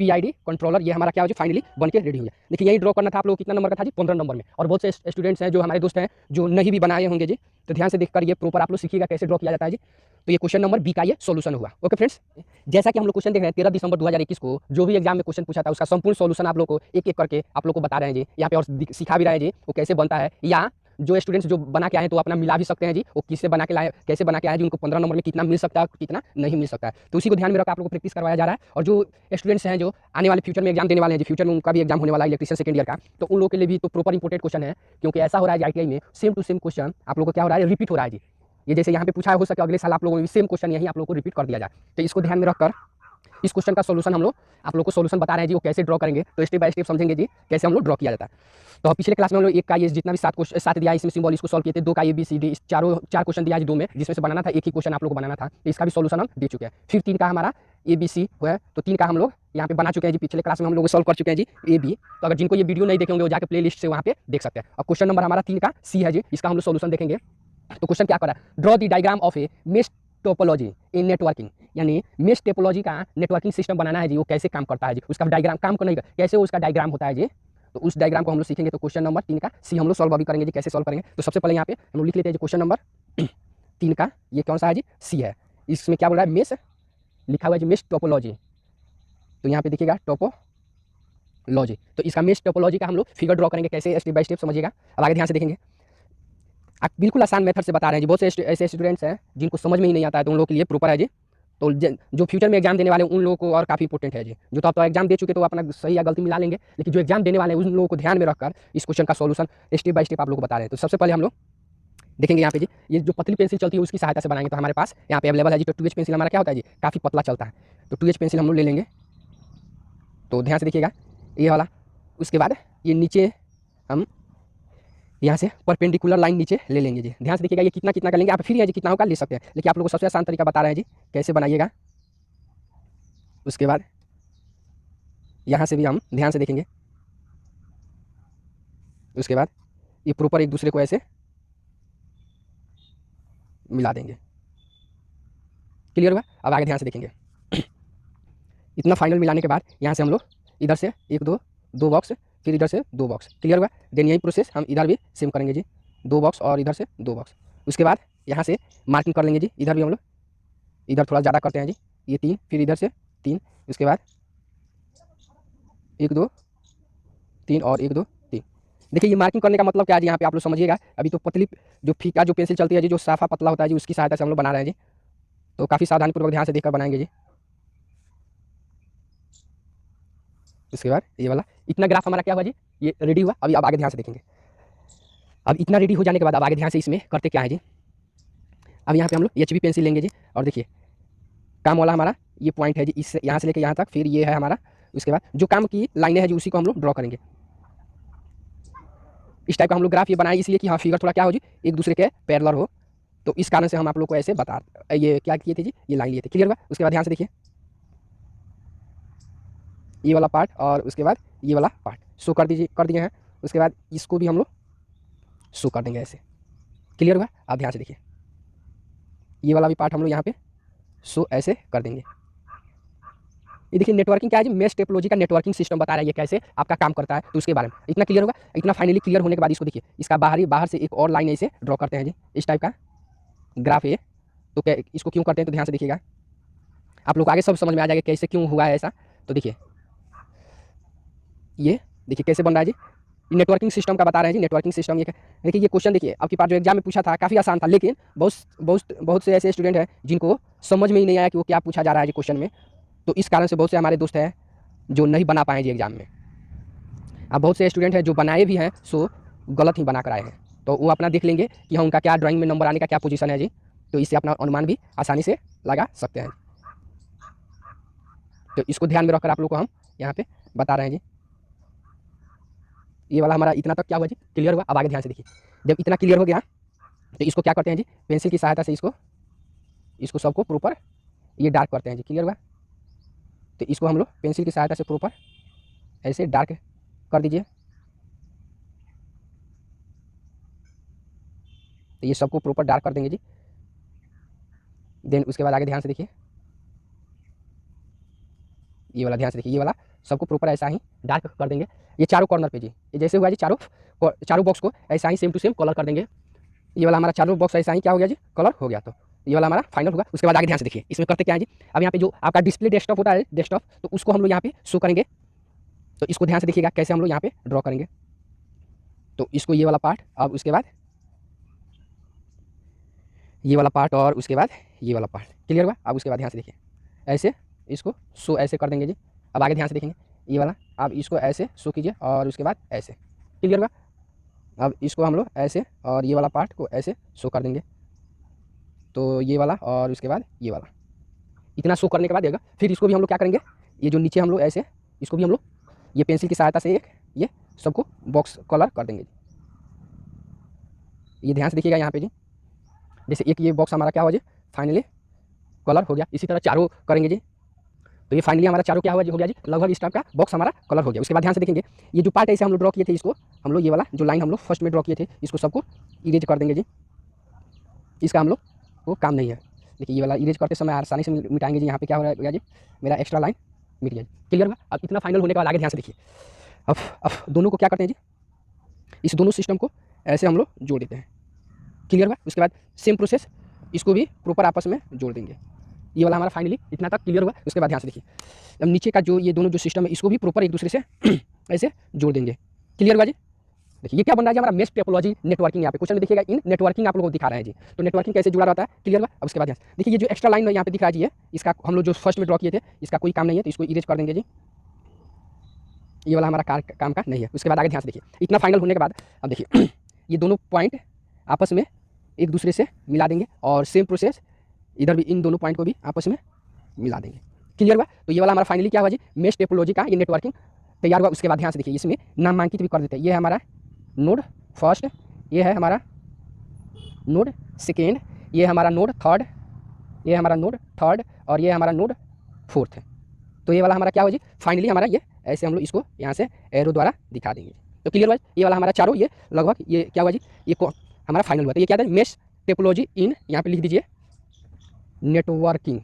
PID कंट्रोलर। ये हमारा क्या हो जी, फाइनली बन के रेडी हो गया। देखिए यही ड्रॉ करना था आप लोगों को, कितना नंबर का था जी, 15 नंबर में। और बहुत से स्टूडेंट्स हैं जो हमारे दोस्त हैं जो नहीं भी बनाए होंगे जी, तो ध्यान से देखकर ये प्रॉपर आप लोग सीखिएगा कैसे ड्रॉ किया जाता है जी। तो ये क्वेश्चन नंबर बी का ये सोल्यूशन हुआ। ओके फ्रेंड्स, जैसा कि हम लोग क्वेश्चन देख रहे हैं 13 दिसंबर 2021 को जो भी एग्जाम में क्वेश्चन पूछा था, उसका संपूर्ण सोल्यूशन आप लोग को एक एक करके आप लोग को बता रहे हैं जी यहाँ पे, और सिखा भी रहे हैं जी वो कैसे बनता है। या जो स्टूडेंट्स जो बना के आए तो अपना मिला भी सकते हैं जी, वो किससे बना के लाए, कैसे बना के आए जी, उनको 15 नंबर में कितना मिल सकता है, कितना नहीं मिल सकता है। तो उसी को ध्यान में रखकर आप लोगों को प्रैक्टिस करवाया जा रहा है। और जो स्टूडेंट्स हैं जो आने वाले फ्यूचर में एग्जाम देने वाले हैं जी, फ्यूचर में उनका भी एग्जाम होने वाला है इलेक्ट्रिशियन सेकंड ईयर का, तो उन लोगों के लिए भी तो प्रॉपर इंपोर्टेंट क्वेश्चन है। क्योंकि ऐसा हो रहा है ITI में सेम टू सेम क्वेश्चन आप लोगों को क्या हो रहा है, रिपीट हो रहा है जी। ये जैसे यहाँ पे पूछा हो सके अगले साल आप लोगों में भी सेम क्वेश्चन यही आप लोगों को रिपीट कर दिया जाए। तो इसको ध्यान में रखकर इस क्वेश्चन का सोल्यूशन हम लोग आप लोग को सोल्यूशन बता रहे हैं जी, वो कैसे ड्रॉ करेंगे। तो स्टेप बाय स्टेप समझेंगे जी कैसे हम लोग ड्रॉ किया जाता है। तो पिछले क्लास में हम लोग एक का ये जितना भी 7 दिया इसमें सिंबल इसको सॉल्व किए थे, 2 का ABCD, इस चार क्वेश्चन दिया है 2 में, जिसमें से बनाना था एक ही क्वेश्चन आप लोग को बनाना था, तो इसका भी सोल्यूशन हम दे चुके हैं। फिर 3 का हमारा ABC हुआ है, तो 3 का हम लोग यहाँ पे बना चुके हैं जी, पिछले क्लास में हम लोग सॉल्व कर चुके हैं जी AB। तो अगर जिनको ये वीडियो नहीं देखे होंगे वो जाकर प्ले लिस्ट से वहाँ पे देख सकते हैं। और क्वेश्चन नंबर हमारा 3 का C है जी, इसका हम लोग सोल्यूशन देखेंगे। तो क्वेश्चन क्या कर रहा है, draw the diagram of A mesh topology in networking, यानी मेश टोपोलॉजी का नेटवर्किंग सिस्टम बनाना है जी, वो कैसे काम करता है जी, उसका डायग्राम काम को नहीं कैसे उसका डायग्राम होता है जी, तो उस डायग्राम को हम लोग सीखेंगे। तो क्वेश्चन नंबर 3 का C हम लोग सॉल्व अभी करेंगे जी, कैसे सॉल्व करेंगे। तो सबसे पहले यहाँ पे हम लोग लिख लेते हैं जी क्वेश्चन नंबर 3 का, ये कौन सा है जी, C है। इसमें क्या बोल रहा है, मेश लिखा हुआ है जी, मेश टोपोलॉजी। तो यहाँ पे देखिएगा टोपोलॉजी, तो इसका मेश टोपोलॉजी का हम लोग फिगर ड्रॉ करेंगे कैसे, स्टेप बाय स्टेप समझिएगा। अब आगे ध्यान से देखेंगे, आप बिल्कुल आसान मेथड से बता रहे हैं जी। बहुत से ऐसे स्टूडेंट्स हैं जिनको समझ में ही नहीं आता है, तो उन लोगों के लिए प्रॉपर है जी। तो जो फ्यूचर में एग्जाम देने वाले हैं उन लोगों को और काफ़ी इंपॉर्टेंट है जी। जो तो एग्जाम दे चुके तो अपना सही या गलती मिला लेंगे, लेकिन जो एग्जाम देने वाले हैं उन लोगों को ध्यान में रखकर इस क्वेश्चन का सोल्यूशन स्टेप बाय स्टेप आप लोग को बता रहे हैं। तो सबसे पहले हम लोग देखेंगे यहाँ पे जी, ये जो पतली पेंसिल चलती है उसकी सहायता से बनाएंगे। तो हमारे पास यहाँ पे अवेलेबल है जी, तो 2H पेंसिल हमारा क्या होता है जी, काफ़ी पतला चलता है, तो 2H पेंसिल हम लोग ले लेंगे। तो ध्यान से देखिएगा ये वाला। उसके बाद ये नीचे हम यहाँ से परपेंडिकुलर लाइन नीचे ले लेंगे जी। ध्यान से देखिएगा ये कितना कितना का लेंगे, आप फिर यहाँ जी कितना का ले सकते हैं, लेकिन आप लोगों को सबसे आसान तरीका बता रहे हैं जी कैसे बनाइएगा। उसके बाद यहाँ से भी हम ध्यान से देखेंगे। उसके बाद ये प्रॉपर एक दूसरे को ऐसे मिला देंगे, क्लियर हुआ। अब आगे ध्यान से देखेंगे, इतना फाइनल मिलाने के बाद यहाँ से हम लोग इधर से 1 2 बॉक्स, फिर इधर से 2 बॉक्स, क्लियर हुआ। देन यही प्रोसेस हम इधर भी सेम करेंगे जी, 2 बॉक्स और इधर से 2 बॉक्स। उसके बाद यहाँ से मार्किंग कर लेंगे जी, इधर भी हम लोग इधर थोड़ा ज़्यादा करते हैं जी, ये 3, फिर इधर से 3, उसके बाद 1 2 3 और 1 2 3। देखिए ये मार्किंग करने का मतलब क्या है जी, यहाँ पे आप लोग समझिएगा। अभी तो पतली जो फीका जो पेंसिल चलती है जी, जो साफा पतला होता है जी, उसकी सहायता से हम लोग बना रहे हैं जी। तो काफ़ी सावधानीपूर्वक ध्यान से देखकर बनाएंगे जी। उसके बाद ये वाला, इतना ग्राफ हमारा क्या हुआ जी, ये रेडी हुआ। अभी अब आगे ध्यान से देखेंगे। अब इतना रेडी हो जाने के बाद अब आगे ध्यान से इसमें करते क्या है जी, अब यहाँ पे हम लोग HB पेंसिल लेंगे जी, और देखिए काम वाला हमारा ये पॉइंट है जी, इस यहाँ से लेकर यहाँ तक, फिर ये है हमारा। उसके बाद जो काम की लाइनें हैं जी उसी को हम लोग ड्रॉ करेंगे। इस टाइप का हम लोग ग्राफ ये बनाए इसलिए कि हाँ फिगर थोड़ा क्या हो जी, एक दूसरे के पैरेलल हो, तो इस कारण से हम आप लोग को ऐसे बता, ये क्या किए थे जी, ये लाइन लिए थे। क्लियर हुआ। उसके बाद ध्यान से देखिए ये वाला पार्ट और उसके बाद ये वाला पार्ट शो कर दिए हैं। उसके बाद इसको भी हम लोग शो कर देंगे ऐसे। क्लियर हुआ। आप ध्यान से देखिए ये वाला भी पार्ट हम लोग यहाँ पे शो ऐसे कर देंगे। ये देखिए नेटवर्किंग क्या है जी, मेश टेपोलॉजी का नेटवर्किंग सिस्टम बता रहा है ये कैसे आपका काम करता है, तो उसके बारे में इतना क्लियर होगा। इतना फाइनली क्लियर होने के बाद इसको देखिए, इसका बाहर से एक और लाइन ऐसे ड्रॉ करते हैं जी, इस टाइप का ग्राफ है। तो क्या इसको क्यों करते हैं, तो ध्यान से देखिएगा, आप लोग को आगे सब समझ में आ जाएगा कैसे क्यों हुआ है ऐसा। तो देखिए ये देखिए कैसे बन रहा है जी, नेटवर्किंग सिस्टम का बता रहे हैं जी। नेटवर्किंग सिस्टम ये देखिए, ये क्वेश्चन देखिए आपके पास जो एग्जाम में पूछा था काफ़ी आसान था, लेकिन बहुत से ऐसे स्टूडेंट हैं जिनको समझ में ही नहीं आया कि वो क्या पूछा जा रहा है जी क्वेश्चन में। तो इस कारण से बहुत से हमारे दोस्त हैं जो नहीं बना पाए जी एग्जाम में। अब बहुत से स्टूडेंट हैं जो बनाए भी हैं सो गलत ही बना कर आए हैं, तो वो अपना देख लेंगे कि हाँ उनका क्या ड्राइंग में नंबर आने का क्या पोजीशन है जी, तो इससे अपना अनुमान भी आसानी से लगा सकते हैं। तो इसको ध्यान में रखकर आप लोग को हम यहाँ पे बता रहे हैं जी। ये वाला हमारा इतना तक क्या हुआ जी, क्लियर हुआ। अब आगे ध्यान से देखिए, जब इतना क्लियर हो गया तो इसको क्या करते हैं जी, पेंसिल की सहायता से इसको सबको प्रॉपर ये डार्क करते हैं जी। क्लियर हुआ। तो इसको हम लोग पेंसिल की सहायता से प्रॉपर ऐसे डार्क कर दीजिए। तो ये सबको प्रॉपर डार्क कर देंगे जी। देन उसके बाद आगे ध्यान से देखिए, ये वाला ध्यान से देखिए, ये वाला सबको प्रॉपर ऐसा ही डार्क कर देंगे। ये चारों कॉर्नर पे जी, ये जैसे हुआ जी, चारों बॉक्स को ऐसा ही सेम टू सेम कलर कर देंगे। ये वाला हमारा चारों बॉक्स ऐसा ही क्या हो गया जी, कलर हो गया। तो ये वाला हमारा फाइनल होगा। उसके बाद आगे ध्यान से देखिए, इसमें करते क्या है जी, अब यहाँ पे जो आपका डिस्प्ले डेस्कटॉप होता है, डेस्कटॉप, तो उसको हम लोग यहाँ पे शो करेंगे। तो इसको ध्यान से देखिएगा कैसे हम लोग यहाँ पे ड्रॉ करेंगे। तो इसको ये वाला पार्ट, अब उसके बाद ये वाला पार्ट और उसके बाद ये वाला पार्ट। क्लियर हुआ। अब उसके बाद ध्यान से देखिए ऐसे इसको शो ऐसे कर देंगे जी। अब आगे ध्यान से देखेंगे, ये वाला आप इसको ऐसे शो कीजिए और उसके बाद ऐसे। क्लियर हुआ। अब इसको हम लोग ऐसे और ये वाला पार्ट को ऐसे शो कर देंगे। तो ये वाला और उसके बाद ये वाला, इतना शो करने के बाद देगा। फिर इसको भी हम लोग क्या करेंगे, ये जो नीचे हम लोग ऐसे, इसको भी हम लोग ये पेंसिल की सहायता से एक ये सबको बॉक्स कलर कर देंगे। ये ध्यान से देखिएगा यहाँ पे जी, जैसे एक ये बॉक्स हमारा क्या हुआ जी, फाइनली कलर हो गया। इसी तरह चारों करेंगे जी। तो ये फाइनली हमारा चारों क्या हुआ जी, हो गया जी, लगभग इस टाइप का बॉक्स हमारा कलर हो गया। उसके बाद ध्यान से देखेंगे, ये जो पार्ट ऐसे हम लोग ड्रॉ किए थे, इसको हम लोग ये वाला जो लाइन हम लोग फर्स्ट में ड्रॉ किए थे, इसको सबको इरेज कर देंगे जी। इसका हम लोग को काम नहीं है। देखिए ये वाला इरेज करते समय आसानी से मिटाएंगे जी। यहाँ पे क्या हो गया जी, मेरा एक्स्ट्रा लाइन मिट गया जी। क्लियर हुआ। अब इतना फाइनल होने के बाद आगे ध्यान से देखिए, अब दोनों को क्या करते हैं जी, इस दोनों सिस्टम को ऐसे हम लोग जोड़ देते हैं। क्लियर हुआ। उसके बाद सेम प्रोसेस, इसको भी प्रॉपर आपस में जोड़ देंगे। ये वाला हमारा फाइनली इतना तक क्लियर हुआ। उसके बाद ध्यान से देखिए, अब नीचे का जो ये दोनों जो सिस्टम है, इसको भी प्रॉपर एक दूसरे से ऐसे जोड़ देंगे। क्लियर हुआ जी। देखिए ये क्या बन रहा है हमारा मेश टेपोलॉजी नेटवर्किंग। यहाँ पे क्वेश्चन में देखिएगा इन नेटवर्किंग आप लोगों को दिखा रहे हैं जी। तो नेटवर्किंग कैसे जुड़ा रहता है, क्लियर हुआ। अब उसके बाद देखिए ये जो एक्स्ट्रा लाइन यहाँ पे दिख रहा है जी, इसका हम लोग जो फर्स्ट में ड्रॉ किए थे, इसका कोई काम नहीं है, तो इसको इरेज कर देंगे जी। ये वाला हमारा काम का नहीं है। उसके बाद आगे ध्यान से देखिए, इतना फाइनल होने के बाद अब देखिए ये दोनों पॉइंट आपस में एक दूसरे से मिला देंगे और सेम प्रोसेस इधर भी इन दोनों पॉइंट को भी आपस में मिला देंगे। क्लियर हुआ। तो ये वाला हमारा फाइनली क्या हुआ जी, मेश टेपोलॉजी का ये नेटवर्किंग तैयार हुआ। उसके बाद ध्यान से देखिए, इसमें नामांकित भी कर देते हैं। ये है हमारा नोड फर्स्ट, ये है हमारा नोड सेकेंड, ये है हमारा नोड थर्ड, ये है हमारा नोड थर्ड और ये है हमारा नोड फोर्थ। तो ये वाला हमारा क्या हुआ जी, फाइनली हमारा ये ऐसे हम लोग इसको यहाँ से एरो द्वारा दिखा देंगे। तो क्लियर हुआ। ये वाला हमारा चारों ये लगभग ये क्या हुआ जी, ये हमारा फाइनल हुआ। तो ये क्या था, मेश टेपोलॉजी इन, यहाँ पे लिख दीजिए नेटवर्किंग।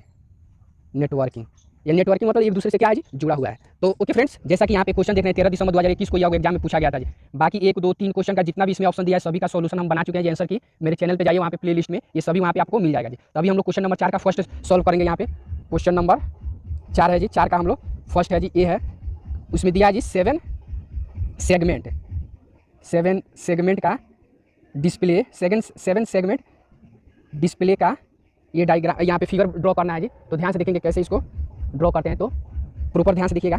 ये नेटवर्किंग मतलब एक दूसरे से क्या है जी, जुड़ा हुआ है। तो ओके फ्रेंड्स, जैसा कि यहाँ पे क्वेश्चन देख रहे हैं 13 दिसंबर 2021 को यह एग्जाम में पूछा गया था जी। बाकी 1, 2, 3 क्वेश्चन का जितना भी इसमें ऑप्शन दिया है सभी का सोल्यूशन हम बना चुके हैं। आंसर की मेरे चैनल पे जाइए, वहाँ पे प्ले लिस्ट में ये सभी वहाँ पे आपको मिल जाएगा जी। तो अभी हम लोग क्वेश्चन नंबर 4 का फर्स्ट सॉल्व करेंगे। यहाँ पे क्वेश्चन नंबर 4 है जी। 4 का हम लोग फर्स्ट है जी, ए है, उसमें दिया है जी 7 सेगमेंट का डिस्प्ले, 7 सेगमेंट डिस्प्ले का ये डायग्राम, यहाँ पे फिगर ड्रॉ करना है जी। तो ध्यान से देखेंगे कैसे इसको ड्रॉ करते हैं। तो प्रॉपर ध्यान से देखिएगा।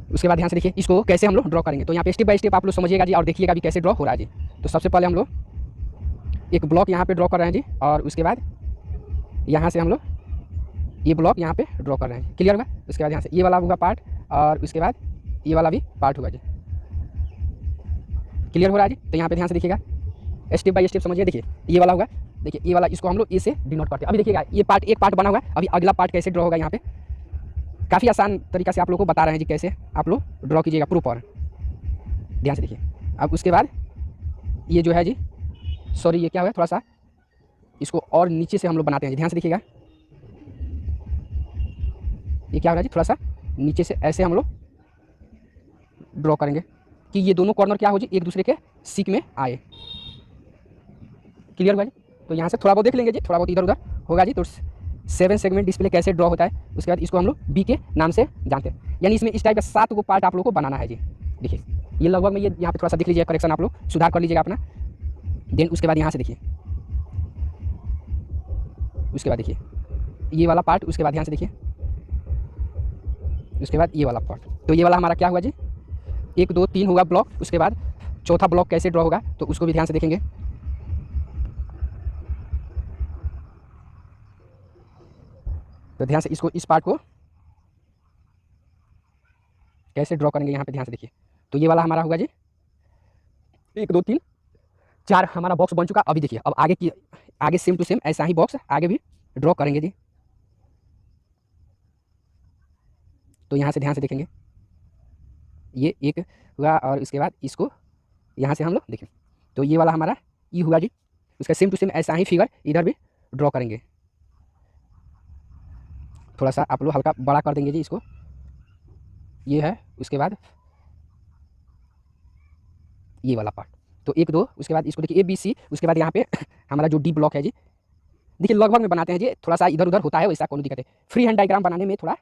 उसके बाद ध्यान से देखिए इसको कैसे हम लोग ड्रॉ करेंगे। तो यहाँ पे स्टेप बाय स्टेप आप लोग समझिएगा जी और देखिएगा भी कैसे ड्रॉ हो रहा है जी। तो सबसे पहले हम लोग एक ब्लॉक यहाँ पे ड्रॉ कर रहे हैं जी, और उसके बाद यहाँ से हम लोग ये ब्लॉक यहाँ पे ड्रॉ कर रहे हैं, क्लियर होगा। उसके बाद यहाँ से ये वाला होगा पार्ट, और उसके बाद ये वाला भी पार्ट होगा जी, क्लियर हो रहा है जी। तो यहाँ पे ध्यान से देखिएगा, स्टेप बाय स्टेप समझिए। देखिए ये वाला होगा, देखिए ये वाला, इसको हम लोग ए से डिनोट करते हैं। अभी देखिएगा ये पार्ट, एक पार्ट बना हुआ है, अभी अगला पार्ट कैसे ड्रॉ होगा यहाँ पे काफ़ी आसान तरीका से आप लोग को बता रहे हैं जी, कैसे आप लोग ड्रॉ कीजिएगा प्रॉपर, ध्यान से देखिए। अब उसके बाद ये जो है जी, सॉरी ये क्या हुआ, थोड़ा सा इसको और नीचे से हम लोग बनाते हैं जी, ध्यान से देखिएगा। ये क्या हो रहा है जी, थोड़ा सा नीचे से ऐसे हम लोग ड्रॉ करेंगे कि ये दोनों कॉर्नर क्या हो जी, एक दूसरे के सीक में आए, क्लियर हुआ जी। तो यहाँ से थोड़ा बहुत देख लेंगे जी, थोड़ा बहुत इधर उधर होगा जी। तो 7 सेगमेंट डिस्प्ले कैसे ड्रॉ होता है, उसके बाद इसको हम लोग बी के नाम से जानते हैं। यानी इसमें इस टाइप का 7 को पार्ट आप लोगों को बनाना है जी। देखिए ये लगभग में, ये यहाँ पे थोड़ा सा देख लीजिए, करेक्शन आप लोग सुधार कर लीजिएगा अपना। देन उसके बाद यहाँ से देखिए, उसके बाद देखिए ये वाला पार्ट, उसके बाद ध्यान से देखिए, उसके बाद ये वाला पार्ट। तो ये वाला हमारा क्या हुआ जी, 1 2 3 होगा ब्लॉक। उसके बाद चौथा ब्लॉक कैसे ड्रॉ होगा, तो उसको भी ध्यान से देखेंगे। तो ध्यान से इसको, इस पार्ट को कैसे ड्रॉ करेंगे यहाँ पे ध्यान से देखिए। तो ये वाला हमारा होगा जी 1 2 3 4 हमारा बॉक्स बन चुका। अभी देखिए अब आगे की, आगे सेम टू सेम ऐसा ही बॉक्स आगे भी ड्रॉ करेंगे जी। तो यहाँ से ध्यान से देखेंगे, ये एक हुआ, और उसके बाद इसको यहाँ से हम लोग देखें, तो ये वाला हमारा ई हुआ जी। उसका सेम टू सेम ऐसा ही फिगर इधर भी ड्रॉ करेंगे। थोड़ा सा आप लोग हल्का बड़ा कर देंगे जी इसको, ये है। उसके बाद ये वाला पार्ट, तो 1 2, उसके बाद इसको देखिए ABC। उसके बाद यहाँ पे हमारा जो डी ब्लॉक है जी, देखिए लगभग में बनाते हैं जी, थोड़ा सा इधर उधर होता है, वैसा कोई दिक्कत है। फ्री हैंड डायग्राम बनाने में थोड़ा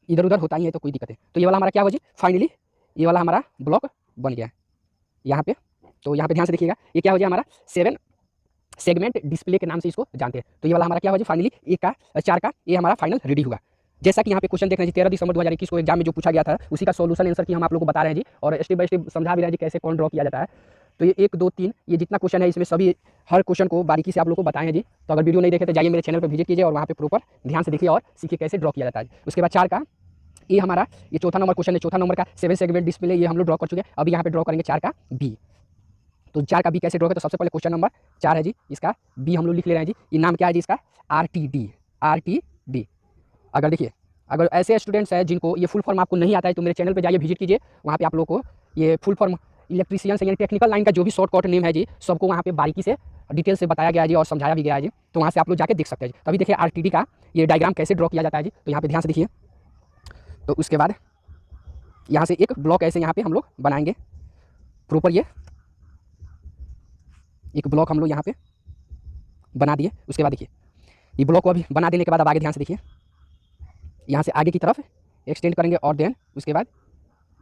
इधर उधर होता ही है, तो कोई दिक्कत है। तो ये वाला हमारा क्या हुआ जी, फाइनली ये वाला हमारा ब्लॉक बन गया है यहाँ पे। तो यहाँ पे ध्यान से देखिएगा, ये क्या हो जाए हमारा 7 सेगमेंट डिस्प्ले के नाम से इसको जानते हैं। तो ये वाला हमारा क्या हुआ जी, फाइनली 1 का 4 का ये हमारा फाइनल रेडी हुआ। जैसा कि यहाँ पे क्वेश्चन देख रहे हैं जी, 13 दिसंबर 2021 को एग्जाम में जो पूछा गया था, उसी का सॉल्यूशन आंसर की हम आप लोग को बता रहे हैं जी, और स्टेप बाय स्टेप समझा भी रहे हैं जी कैसे कौन ड्रॉ किया जाता है। तो ये 1 2 3 ये जितना क्वेश्चन है, इसमें सभी हर क्वेश्चन को बारीकी से आप लोग को बताएं जी। तो अगर वीडियो नहीं देखे तो जाइए मेरे चैनल पर विजिट कीजिए और वहाँ पे प्रॉपर ध्यान से देखिए और सीखिए कैसे ड्रॉ किया जाता है। उसके बाद 4 का ये हमारा, ये चौथा नंबर क्वेश्चन है, चौथा नंबर का 7 सेगमेंट डिस्प्ले, ये हम लोग ड्रॉ कर चुके हैं। अभी यहाँ पे ड्रॉ करेंगे 4 का बी। तो 4 का बी कैसे ड्रॉ है, तो सबसे पहले क्वेश्चन नंबर 4 है जी, इसका बी हम लोग लिख ले रहे हैं जी। ये नाम क्या है जी इसका, RTD। अगर देखिए, अगर ऐसे स्टूडेंट्स हैं जिनको ये फुल फॉर्म आपको नहीं आता है, तो मेरे चैनल पे जाइए, विजिट कीजिए, वहाँ पे आप लोग को ये फुल फॉर्म इलेक्ट्रीशियन से, यानी टेक्निकल लाइन का जो भी शॉर्टकट नेम है जी, सबको वहाँ पे बारीकी से डिटेल से बताया गया है जी, और समझाया भी गया है जी। तो वहाँ से आप लोग जाके देख सकते हैं जी। तो अभी देखिए RTD का ये डायग्राम कैसे ड्रॉ किया जाता है जी। तो यहाँ पे ध्यान से देखिए, तो उसके बाद यहाँ से एक ब्लॉक ऐसे यहाँ पे हम लोग बनाएंगे प्रॉपर। ये एक ब्लॉक हम लोग यहाँ पे बना दिए। उसके बाद देखिए ये ब्लॉक को अभी बना देने के बाद अब आगे ध्यान से देखिए, यहाँ से आगे की तरफ एक्सटेंड करेंगे, और देन उसके बाद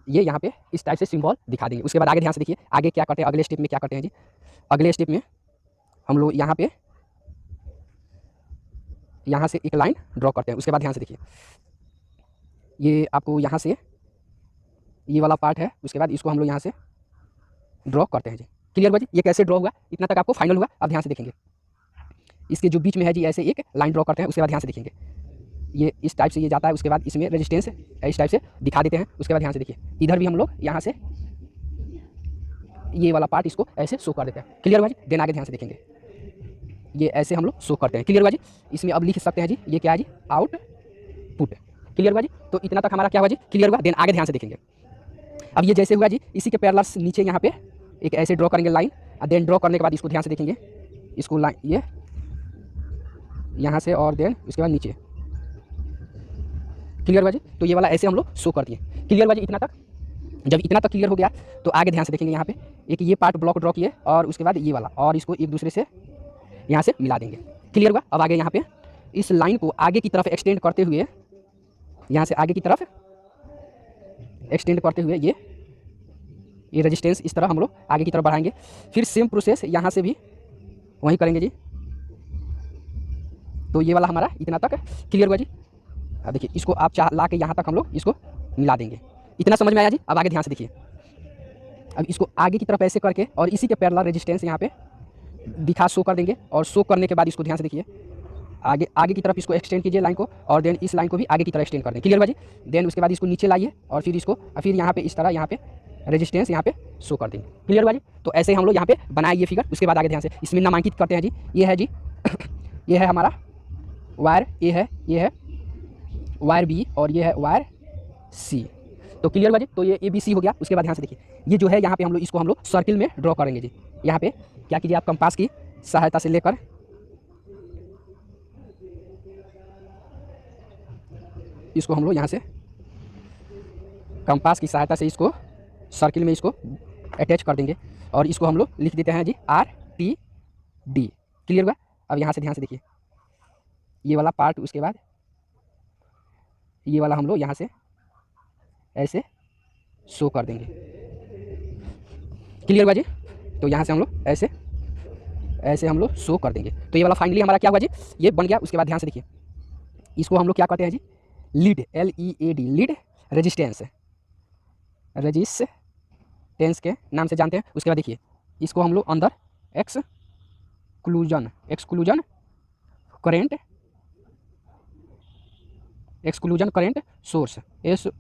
ये यहाँ पे इस टाइप से सिंबल दिखा देंगे। उसके बाद आगे ध्यान से देखिए, आगे क्या करते हैं, अगले स्टेप में क्या करते हैं जी। अगले स्टेप में हम लोग यहाँ पे यहाँ से एक लाइन ड्रॉ करते हैं। उसके बाद ध्यान से देखिए, ये आपको यहाँ से ये वाला पार्ट है, उसके बाद इसको हम लोग यहाँ से ड्रॉ करते हैं जी। क्लियर हुआ जी, ये कैसे ड्रॉ हुआ, इतना तक आपको फाइनल हुआ। अब ध्यान से देखेंगे, इसके जो बीच में है जी ऐसे एक लाइन ड्रॉ करते हैं। उसके बाद ध्यान से देखेंगे, ये इस टाइप से ये जाता है। उसके बाद इसमें रेजिस्टेंस इस टाइप से दिखा देते हैं। उसके बाद ध्यान से देखिए, इधर भी हम लोग यहाँ से ये वाला पार्ट इसको ऐसे शो कर देते हैं। क्लियर हुआ जी। देन आगे ध्यान से देखेंगे, ये ऐसे हम लोग शो करते हैं। क्लियर हुआ जी। इसमें अब लिख सकते हैं जी, ये क्या है जी, आउटपुट। क्लियर हुआ जी। तो इतना तक हमारा क्या हुआ जी, क्लियर हुआ। देन आगे ध्यान से देखेंगे, अब ये जैसे हुआ जी, इसी के पैरेलल नीचे यहाँ पे एक ऐसे ड्रॉ करेंगे लाइन। देन ड्रॉ करने के बाद इसको ध्यान से देखेंगे, इसको लाइन ये यहाँ से, और देन उसके बाद नीचे। क्लियर हुआ जी। तो ये वाला ऐसे हम लोग शो कर दिए। क्लियर हुआ जी इतना तक। जब इतना तक क्लियर हो गया तो आगे ध्यान से देखेंगे, यहाँ पे एक ये पार्ट ब्लॉक ड्रॉ किए, और उसके बाद ये वाला, और इसको एक दूसरे से यहाँ से मिला देंगे। क्लियर हुआ। अब आगे यहाँ पे इस लाइन को आगे की तरफ एक्सटेंड करते हुए, यहाँ से आगे की तरफ एक्सटेंड करते हुए ये रेजिस्टेंस इस तरह हम लोग आगे की तरफ बढ़ाएंगे। फिर सेम प्रोसेस यहाँ से भी वहीं करेंगे जी। तो ये वाला हमारा इतना तक क्लियर हुआ जी। अब देखिए, इसको आप ला के यहाँ तक हम लोग इसको मिला देंगे। इतना समझ में आया जी। अब आगे ध्यान से देखिए, अब इसको आगे की तरफ ऐसे करके और इसी के पैरेलल रेजिस्टेंस यहाँ पे दिखा शो कर देंगे, और शो करने के बाद इसको ध्यान से देखिए, आगे आगे की तरफ इसको एक्सटेंड कीजिए लाइन को, और देन इस लाइन को भी आगे की तरफ एक्सटेंड कर दें। क्लियर बाजी। देन उसके बाद इसको नीचे लाइए और फिर इसको फिर यहाँ पे इस तरह यहाँ पे रेजिस्टेंस यहाँ पे शो कर देंगे। क्लियर बाजी। तो ऐसे हम लोग यहाँ पे बनाए ये फिगर। उसके बाद आगे ध्यान से इसमें नामांकित करते हैं जी। ये है जी ये है हमारा वायर ए है, ये है वायर बी और ये है वायर सी। तो क्लियर बाजी। तो ये ABC हो गया। उसके बाद ध्यान से देखिए, ये जो है यहाँ पे हम लोग इसको हम लोग सर्किल में ड्रॉ करेंगे जी। यहाँ पे क्या कीजिए आप, कंपास की सहायता से लेकर इसको हम लोग यहाँ से कंपास की सहायता से इसको सर्किल में इसको अटैच कर देंगे, और इसको हम लोग लिख देते हैं जी RTD। क्लियर हुआ। अब यहाँ से ध्यान से देखिए, ये वाला पार्ट, उसके बाद ये वाला हम लोग यहाँ से ऐसे शो कर देंगे। क्लियर हुआ जी। तो यहाँ से हम लोग ऐसे हम लोग शो कर देंगे। तो ये वाला फाइनली हमारा क्या हुआ जी, ये बन गया। उसके बाद ध्यान से देखिए, इसको हम लोग क्या कहते हैं जी, lead, LEAD, lead resistance, resistance के नाम से जानते हैं। उसके बाद देखिए, इसको हम लोग अंदर एक्सक्लूजन करेंट सोर्स, SOURCE।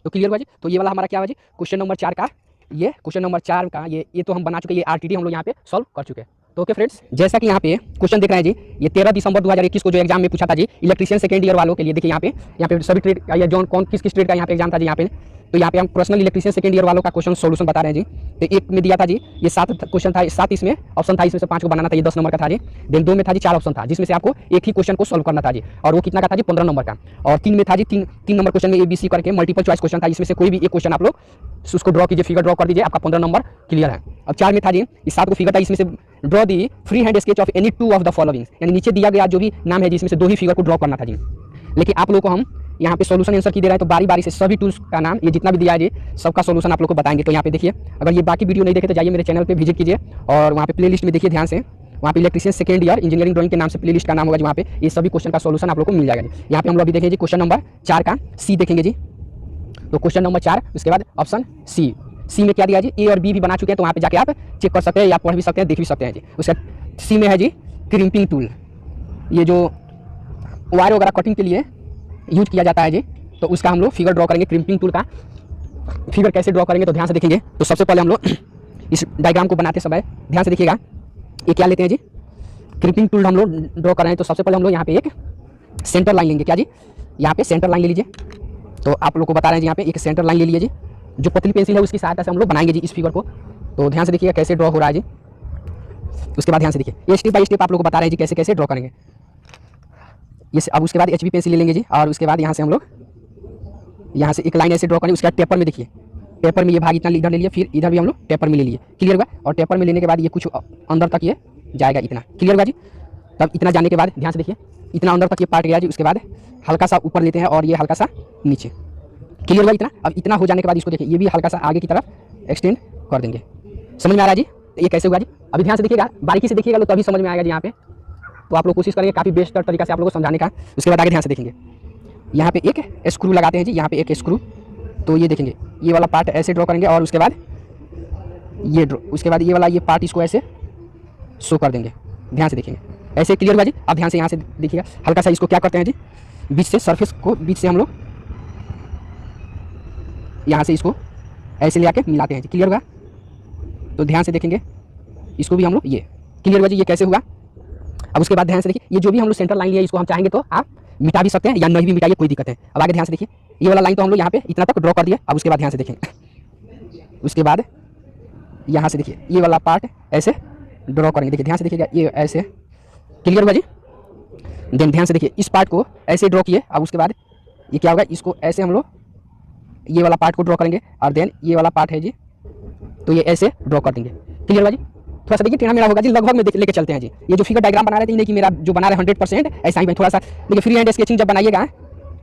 तो क्लियर हुआ जी। तो ये वाला हमारा क्या हुआ जी, क्वेश्चन नंबर 4 का, ये क्वेश्चन नंबर 4 का ये तो हम बना चुके हैं। ये RTD हम लोग यहाँ पे सॉल्व कर चुके हैं। तो ओके फ्रेंड्स, जैसा कि यहाँ पे क्वेश्चन देख रहे हैं जी, ये 13 दिसंबर 2021 को जो एग्जाम में पूछा था जी, इलेक्ट्रीशियन सेकेंड ईयर वालों के लिए। देखिए यहाँ पे सभी ट्रेड या जो कौन किस ट्रेड का यहाँ पे एग्जाम था जी यहाँ पे। तो यहाँ पे हम पर्सनल इलेक्ट्रीशियन सेकेंड ईयर वालों का क्वेश्चन सोल्यूशन बता रहे हैं जी। तो एक में दिया था जी, ये 7 क्वेश्चन था, 7 इसमें ऑप्शन था, इसमें से 5 को बनाना था। ये 10 नंबर का था जी। देन 2 में था जी 4 ऑप्शन था, जिसमें से आपको एक ही क्वेश्चन को सोल्व करना था जी, और वो कितना का था जी, 15 नंबर का। और 3 में था जी, 3 नंबर क्वेश्चन में ABC करके मल्टीपल चॉइस क्वेश्चन था, इसमें से कोई भी एक क्वेश्चन आप लोग उसको ड्रॉ कीजिए, फिगर ड्रॉ कर दीजिए, आपका 15 नंबर क्लियर है। अब 4 में था जी, इस 7 को फिगर था, इसमें से draw the free hand sketch of any 2 of the following, यानी नीचे दिया गया जो भी नाम है जी, इसमें से 2 ही फिगर को ड्रॉ करना था जी। लेकिन आप लोगों को हम यहाँ पे सॉल्यूशन आंसर की दे रहे हैं, तो बारी बारी से सभी टूल्स का नाम, ये जितना भी दिया है जी, सबका सॉल्यूशन आप लोग को बताएंगे। तो यहाँ पे देखिए, अगर ये बाकी वीडियो नहीं देखे तो जाइए मेरे चैनल पे विजिट कीजिए, और वहाँ पे प्लेलिस्ट में देखिए ध्यान से, वहाँ पे electrician second year engineering drawing के नाम से प्लेलिस्ट का नाम होगा जी। वहाँ पे ये सभी क्वेश्चन का सॉल्यूशन आप लोग को मिल जाएगा जी। यहाँ पे हम लोग अभी देखेंगे जी क्वेश्चन नंबर 4 का C देखेंगे जी। तो क्वेश्चन नंबर 4, उसके बाद ऑप्शन C में क्या दिया जी, A और B भी बना चुके हैं, तो वहाँ पे जाके आप चेक कर सकते हैं, या पढ़ भी सकते हैं, देख भी सकते हैं जी। उसका C में है जी क्रिम्पिंग टूल, ये जो वायर वगैरह कटिंग के लिए यूज किया जाता है जी। तो उसका हम लोग फिगर ड्रॉ करेंगे। क्रिम्पिंग टूल का फिगर कैसे ड्रॉ करेंगे, तो ध्यान से देखेंगे। तो सबसे पहले हम लोग इस डायग्राम को बनाते समय ध्यान से देखिएगा, ये क्या लेते हैं जी, क्रिम्पिंग टूल हम लोग ड्रॉ कर रहे हैं। तो सबसे पहले हम लोग यहाँ पे एक सेंटर लाइन लेंगे। क्या जी, यहाँ पे सेंटर लाइन ले लीजिए। तो आप लोग को बता रहे हैं जी, यहाँ पे एक सेंटर लाइन ले लीजिए जी, जो पतली पेंसिल है उसकी सहायता से हम लोग बनाएंगे जी इस फिगर को। तो ध्यान से देखिएगा कैसे ड्रॉ हो रहा है जी। उसके बाद ध्यान से देखिए, ये स्टेप बाय स्टेप आप लोग को बता रहे हैं जी कैसे कैसे ड्रॉ करेंगे। ये अब उसके बाद HB पेंसिल ले लेंगे जी, और उसके बाद यहाँ से हम लोग यहाँ से एक लाइन ऐसे ड्रॉ करेंगे। उसके बाद टेपर में देखिए, टेपर में ये भाग इतना इधर ले लिया, फिर इधर भी हम लोग टेपर में ले लिए। क्लियर हुआ। और टेपर में लेने के बाद ये कुछ अंदर तक ये जाएगा इतना। क्लियर हुआ जी। तब इतना जाने के बाद ध्यान से देखिए, इतना अंदर तक ये पार्ट गया जी। उसके बाद हल्का सा ऊपर लेते हैं और ये हल्का सा नीचे। क्लियर हुआ इतना। अब इतना हो जाने के बाद इसको देखिए, ये भी हल्का सा आगे की तरफ एक्सटेंड कर देंगे। समझ में आ रहा है जी, ये कैसे हुआ जी। अभी ध्यान से देखिएगा, बारीकी से देखिएगा तो तभी समझ में आएगा जी यहाँ पे। तो आप लोग कोशिश करेंगे काफ़ी बेस्ट तरीका से आप लोगों को समझाने का। उसके बाद आगे ध्यान से देखेंगे, यहाँ पे एक स्क्रू लगाते हैं जी, यहाँ पे एक स्क्रू। तो ये देखेंगे, ये वाला पार्ट ऐसे ड्रॉ करेंगे, और उसके बाद ये ड्रॉ, उसके बाद ये वाला ये पार्ट इसको ऐसे शो कर देंगे। ध्यान से देखेंगे ऐसे। क्लियर हुआ जी। अब ध्यान से यहाँ से देखिएगा, हल्का सा इसको क्या करते हैं जी, बीच से सरफेस को बीच से हम लोग यहाँ से इसको ऐसे ले आके मिलाते हैं जी। क्लियर हुआ। तो ध्यान से देखेंगे, इसको भी हम लोग ये। क्लियर हुआ जी, ये कैसे हुआ। अब उसके बाद ध्यान से देखिए, ये जो भी हम लोग सेंटर लाइन लिया, इसको हम चाहेंगे तो आप मिटा भी सकते हैं या नहीं भी मिटाइए, कोई दिक्कत है। अब आगे ध्यान से देखिए, ये वाला लाइन तो हम लोग यहाँ पे इतना तक ड्रॉ कर दिया। अब उसके बाद ध्यान से देखें, उसके बाद यहाँ से देखिए, ये वाला पार्ट ऐसे ड्रॉ करेंगे। देखिए ध्यान से देखिएगा, ये ऐसे। क्लियर हुआ जी। देन ध्यान से देखिए, इस पार्ट को ऐसे ड्रॉ किए। अब उसके बाद ये क्या होगा, इसको ऐसे हम लोग ये वाला पार्ट को ड्रॉ करेंगे, और देन ये वाला पार्ट है जी, तो ये ऐसे ड्रॉ कर देंगे। क्लियर हुआ जी। थोड़ा सा देखिए टेढ़ा मेढ़ा होगा जी, लगभग में लेके चलते हैं जी। ये जो फिगर डायग्राम बना रहे थे, नहीं कि मेरा जो बना रहे 100% ऐसा ही, थोड़ा सा देखिए फ्री हैंड स्केचिंग जब बनाइएगा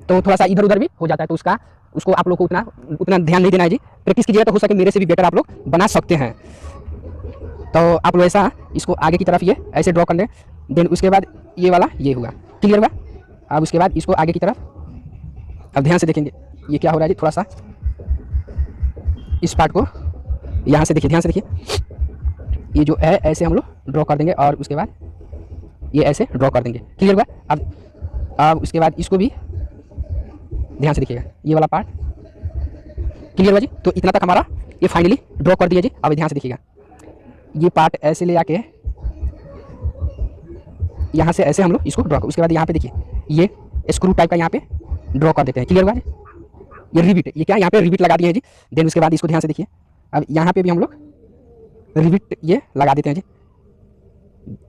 तो थोड़ा सा इधर उधर भी हो जाता है, तो उसको आप लोग को उतना ध्यान नहीं देना है जी। प्रैक्टिस कीजिएगा तो हो सके मेरे से भी बेटर आप लोग बना सकते हैं। तो आप लोग ऐसा इसको आगे की तरफ ये ऐसे ड्रॉ कर लें। देन उसके बाद ये वाला ये हुआ। क्लियर हुआ। अब उसके बाद इसको आगे की तरफ अब ध्यान से देखेंगे ये क्या हो रहा है जी, थोड़ा सा इस पार्ट को यहाँ से देखिए, ध्यान से देखिए, ये जो है ऐसे हम लोग ड्रॉ कर देंगे और उसके बाद ये ऐसे ड्रॉ कर देंगे। क्लियर हुआ? अब उसके बाद इसको भी ध्यान से देखिएगा, ये वाला पार्ट। क्लियर हुआ जी? तो इतना तक हमारा ये फाइनली ड्रॉ कर दिया जी। अब ध्यान से देखिएगा, ये पार्ट ऐसे ले आके यहाँ से ऐसे हम लोग इसको ड्रॉ कर, उसके बाद यहाँ पे देखिए ये स्क्रू टाइप का यहाँ पे ड्रॉ कर देते हैं। क्लियर हुआ जी? ये रिविट, ये क्या यहाँ पे रिविट लगा दिए हैं जी। देन उसके बाद इसको ध्यान से देखिए, अब यहाँ पे भी हम लोग रिविट ये लगा देते हैं जी।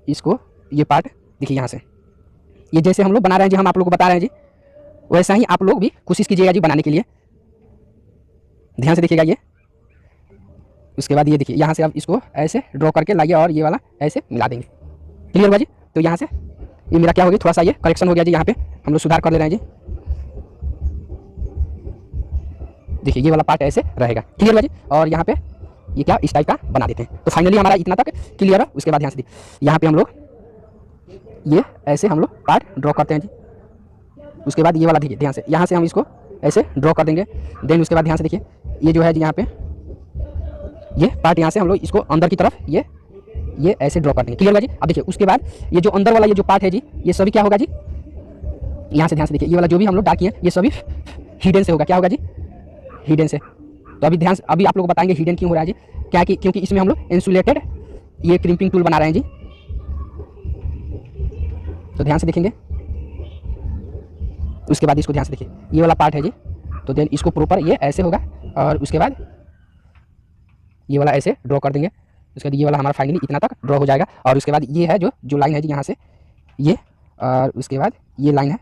इसको ये पार्ट देखिए यहाँ से, ये जैसे हम लोग बना रहे हैं जी, हम आप लोग को बता रहे हैं जी, वैसा ही आप लोग भी कोशिश कीजिएगा जी बनाने के लिए। ध्यान से देखिएगा ये। उसके बाद ये देखिए यहाँ से अब इसको ऐसे ड्रॉ करके लाइए और ये वाला ऐसे मिला देंगे। क्लियर हुआ जी? तो यहाँ से ये मेरा क्या हो गया, थोड़ा सा ये करेक्शन हो गया जी, यहाँ पे हम लोग सुधार कर ले रहे हैं जी। देखिए ये वाला पार्ट ऐसे रहेगा। क्लियर हुआ जी? और यहाँ पे ये क्या इस टाइप का बना देते हैं। तो फाइनली हमारा इतना तक क्लियर है। उसके बाद ध्यान से देखिए, यहाँ पे हम लोग ये ऐसे हम लोग पार्ट ड्रॉ करते हैं जी। उसके बाद ये वाला देखिए ध्यान से, यहाँ से हम इसको ऐसे ड्रॉ कर देंगे। देन उसके बाद ध्यान से देखिए, ये जो है जी यहाँ पे ये पार्ट यहाँ से हम लोग इसको अंदर की तरफ ये ऐसे ड्रॉ कर देंगे। क्लियर होगा जी? अब देखिए उसके बाद ये जो अंदर वाला ये जो पार्ट है जी, ये सभी क्या होगा जी, यहाँ से ध्यान से देखिए, ये वाला जो भी हम लोग डाल किए ये सभी हिडन से होगा। क्या होगा जी? हिडन से। तो अभी ध्यान से, अभी आप लोग बताएंगे हिडन क्यों हो रहा है जी, क्या कि क्योंकि इसमें हम लोग इंसुलेटेड ये क्रिम्पिंग टूल बना रहे हैं जी। तो ध्यान से देखेंगे, उसके बाद इसको ध्यान से देखिए, ये वाला पार्ट है जी। तो देन इसको प्रॉपर ये ऐसे होगा और उसके बाद ये वाला ऐसे ड्रॉ कर देंगे। उसके बाद ये वाला हमारा फाइनली इतना तक ड्रॉ हो जाएगा। और उसके बाद ये है जो लाइन है जी यहाँ से ये, और उसके बाद ये लाइन है,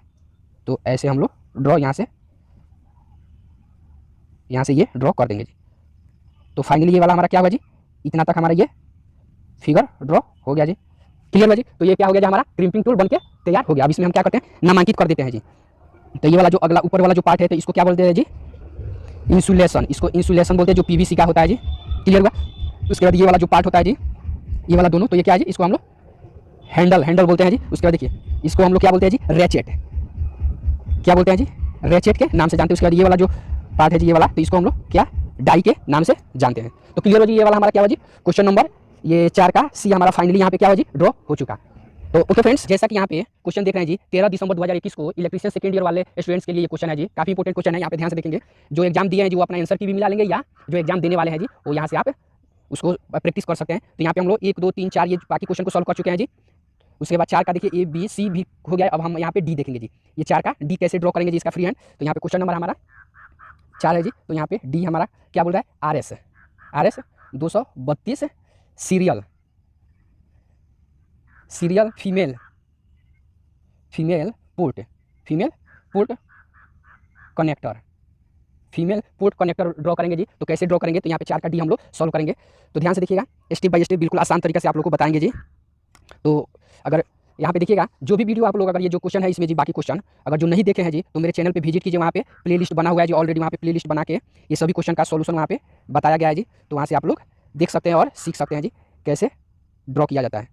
तो ऐसे हम लोग ड्रॉ यहाँ से ये ड्रॉ कर देंगे जी। तो फाइनली ये वाला हमारा क्या होगा जी, इतना तक हमारा ये फिगर ड्रॉ हो गया जी। क्लियर हुआ जी? तो ये क्या हो गया जी, हमारा क्रिम्पिंग टूल बनके तैयार हो गया। अब इसमें हम क्या करते हैं, नामांकित कर देते हैं जी। तो ये वाला जो अगला ऊपर वाला जो पार्ट है, तो इसको क्या बोलते हैं जी, इंसुलेशन। इसको इंसुलेशन बोलते हैं, जो पीवीसी का होता है जी। क्लियर हुआ? उसके बाद ये वाला जो पार्ट होता है जी, ये वाला दोनों, तो ये क्या है जी, इसको हम लोग हैंडल बोलते हैं जी। उसके बाद देखिए इसको हम लोग क्या बोलते हैं जी, रेचेट। क्या बोलते हैं जी, रेचेट के नाम से जानते हैं। उसके बाद ये वाला जो पार्ट है जी, ये वाला, तो इसको हम लोग क्या, डाई के नाम से जानते हैं। तो क्लियर हो जी? ये वाला हमारा क्या हुआ जी, क्वेश्चन नंबर ये 4 का सी हमारा फाइनली यहाँ पे क्या हुआ जी, ड्रॉ हो चुका। तो ओके फ्रेंड्स, जैसा कि यहाँ पे क्वेश्चन देख रहे हैं जी, 13 दिसंबर 2021 को इलेक्ट्रीशियन सेकंड ईयर वाले स्टूडेंट्स के लिए ये क्वेश्चन है जी। काफी इंपॉर्टेंट क्वेश्चन है, यहाँ पे ध्यान से देखेंगे। जो एग्जाम दिए हैं जी वो अपना आंसर की भी मिला लेंगे, या जो एग्जाम देने वाले हैं जी वो यहाँ से आप उसको प्रैक्टिस कर सकते हैं। तो यहाँ पे हम लोग 1 2 3 4 ये बाकी क्वेश्चन को सॉल्व कर चुके हैं जी। उसके बाद 4 का देखिए ए बी सी भी हो गया। अब हम यहाँ पे डी देखेंगे जी, ये 4 का डी कैसे ड्रॉ करेंगे जी, इसका फ्री हैंड। तो यहाँ पे क्वेश्चन नंबर हमारा 4 है जी। तो यहाँ पे डी हमारा क्या बोल रहा है, R S 232 serial female port connector draw करेंगे जी। तो कैसे ड्रॉ करेंगे, तो यहाँ पे 4 का डी हम लोग सॉल्व करेंगे। तो ध्यान से देखिएगा, स्टेप बाय स्टेप बिल्कुल आसान तरीके से आप लोग को बताएंगे जी। तो अगर यहाँ पे देखिएगा, जो भी वीडियो आप लोग, अगर ये जो क्वेश्चन है इसमें जी, बाकी क्वेश्चन अगर जो नहीं देखे हैं जी, तो मेरे चैनल पे विजिट कीजिए। वहाँ पे प्लेलिस्ट बना हुआ है जी, ऑलरेडी वहाँ पे प्लेलिस्ट बना के ये सभी क्वेश्चन का सॉल्यूशन वहाँ पे बताया गया है जी। तो वहाँ से आप लोग देख सकते हैं और सीख सकते हैं जी कैसे ड्रॉ किया जाता है।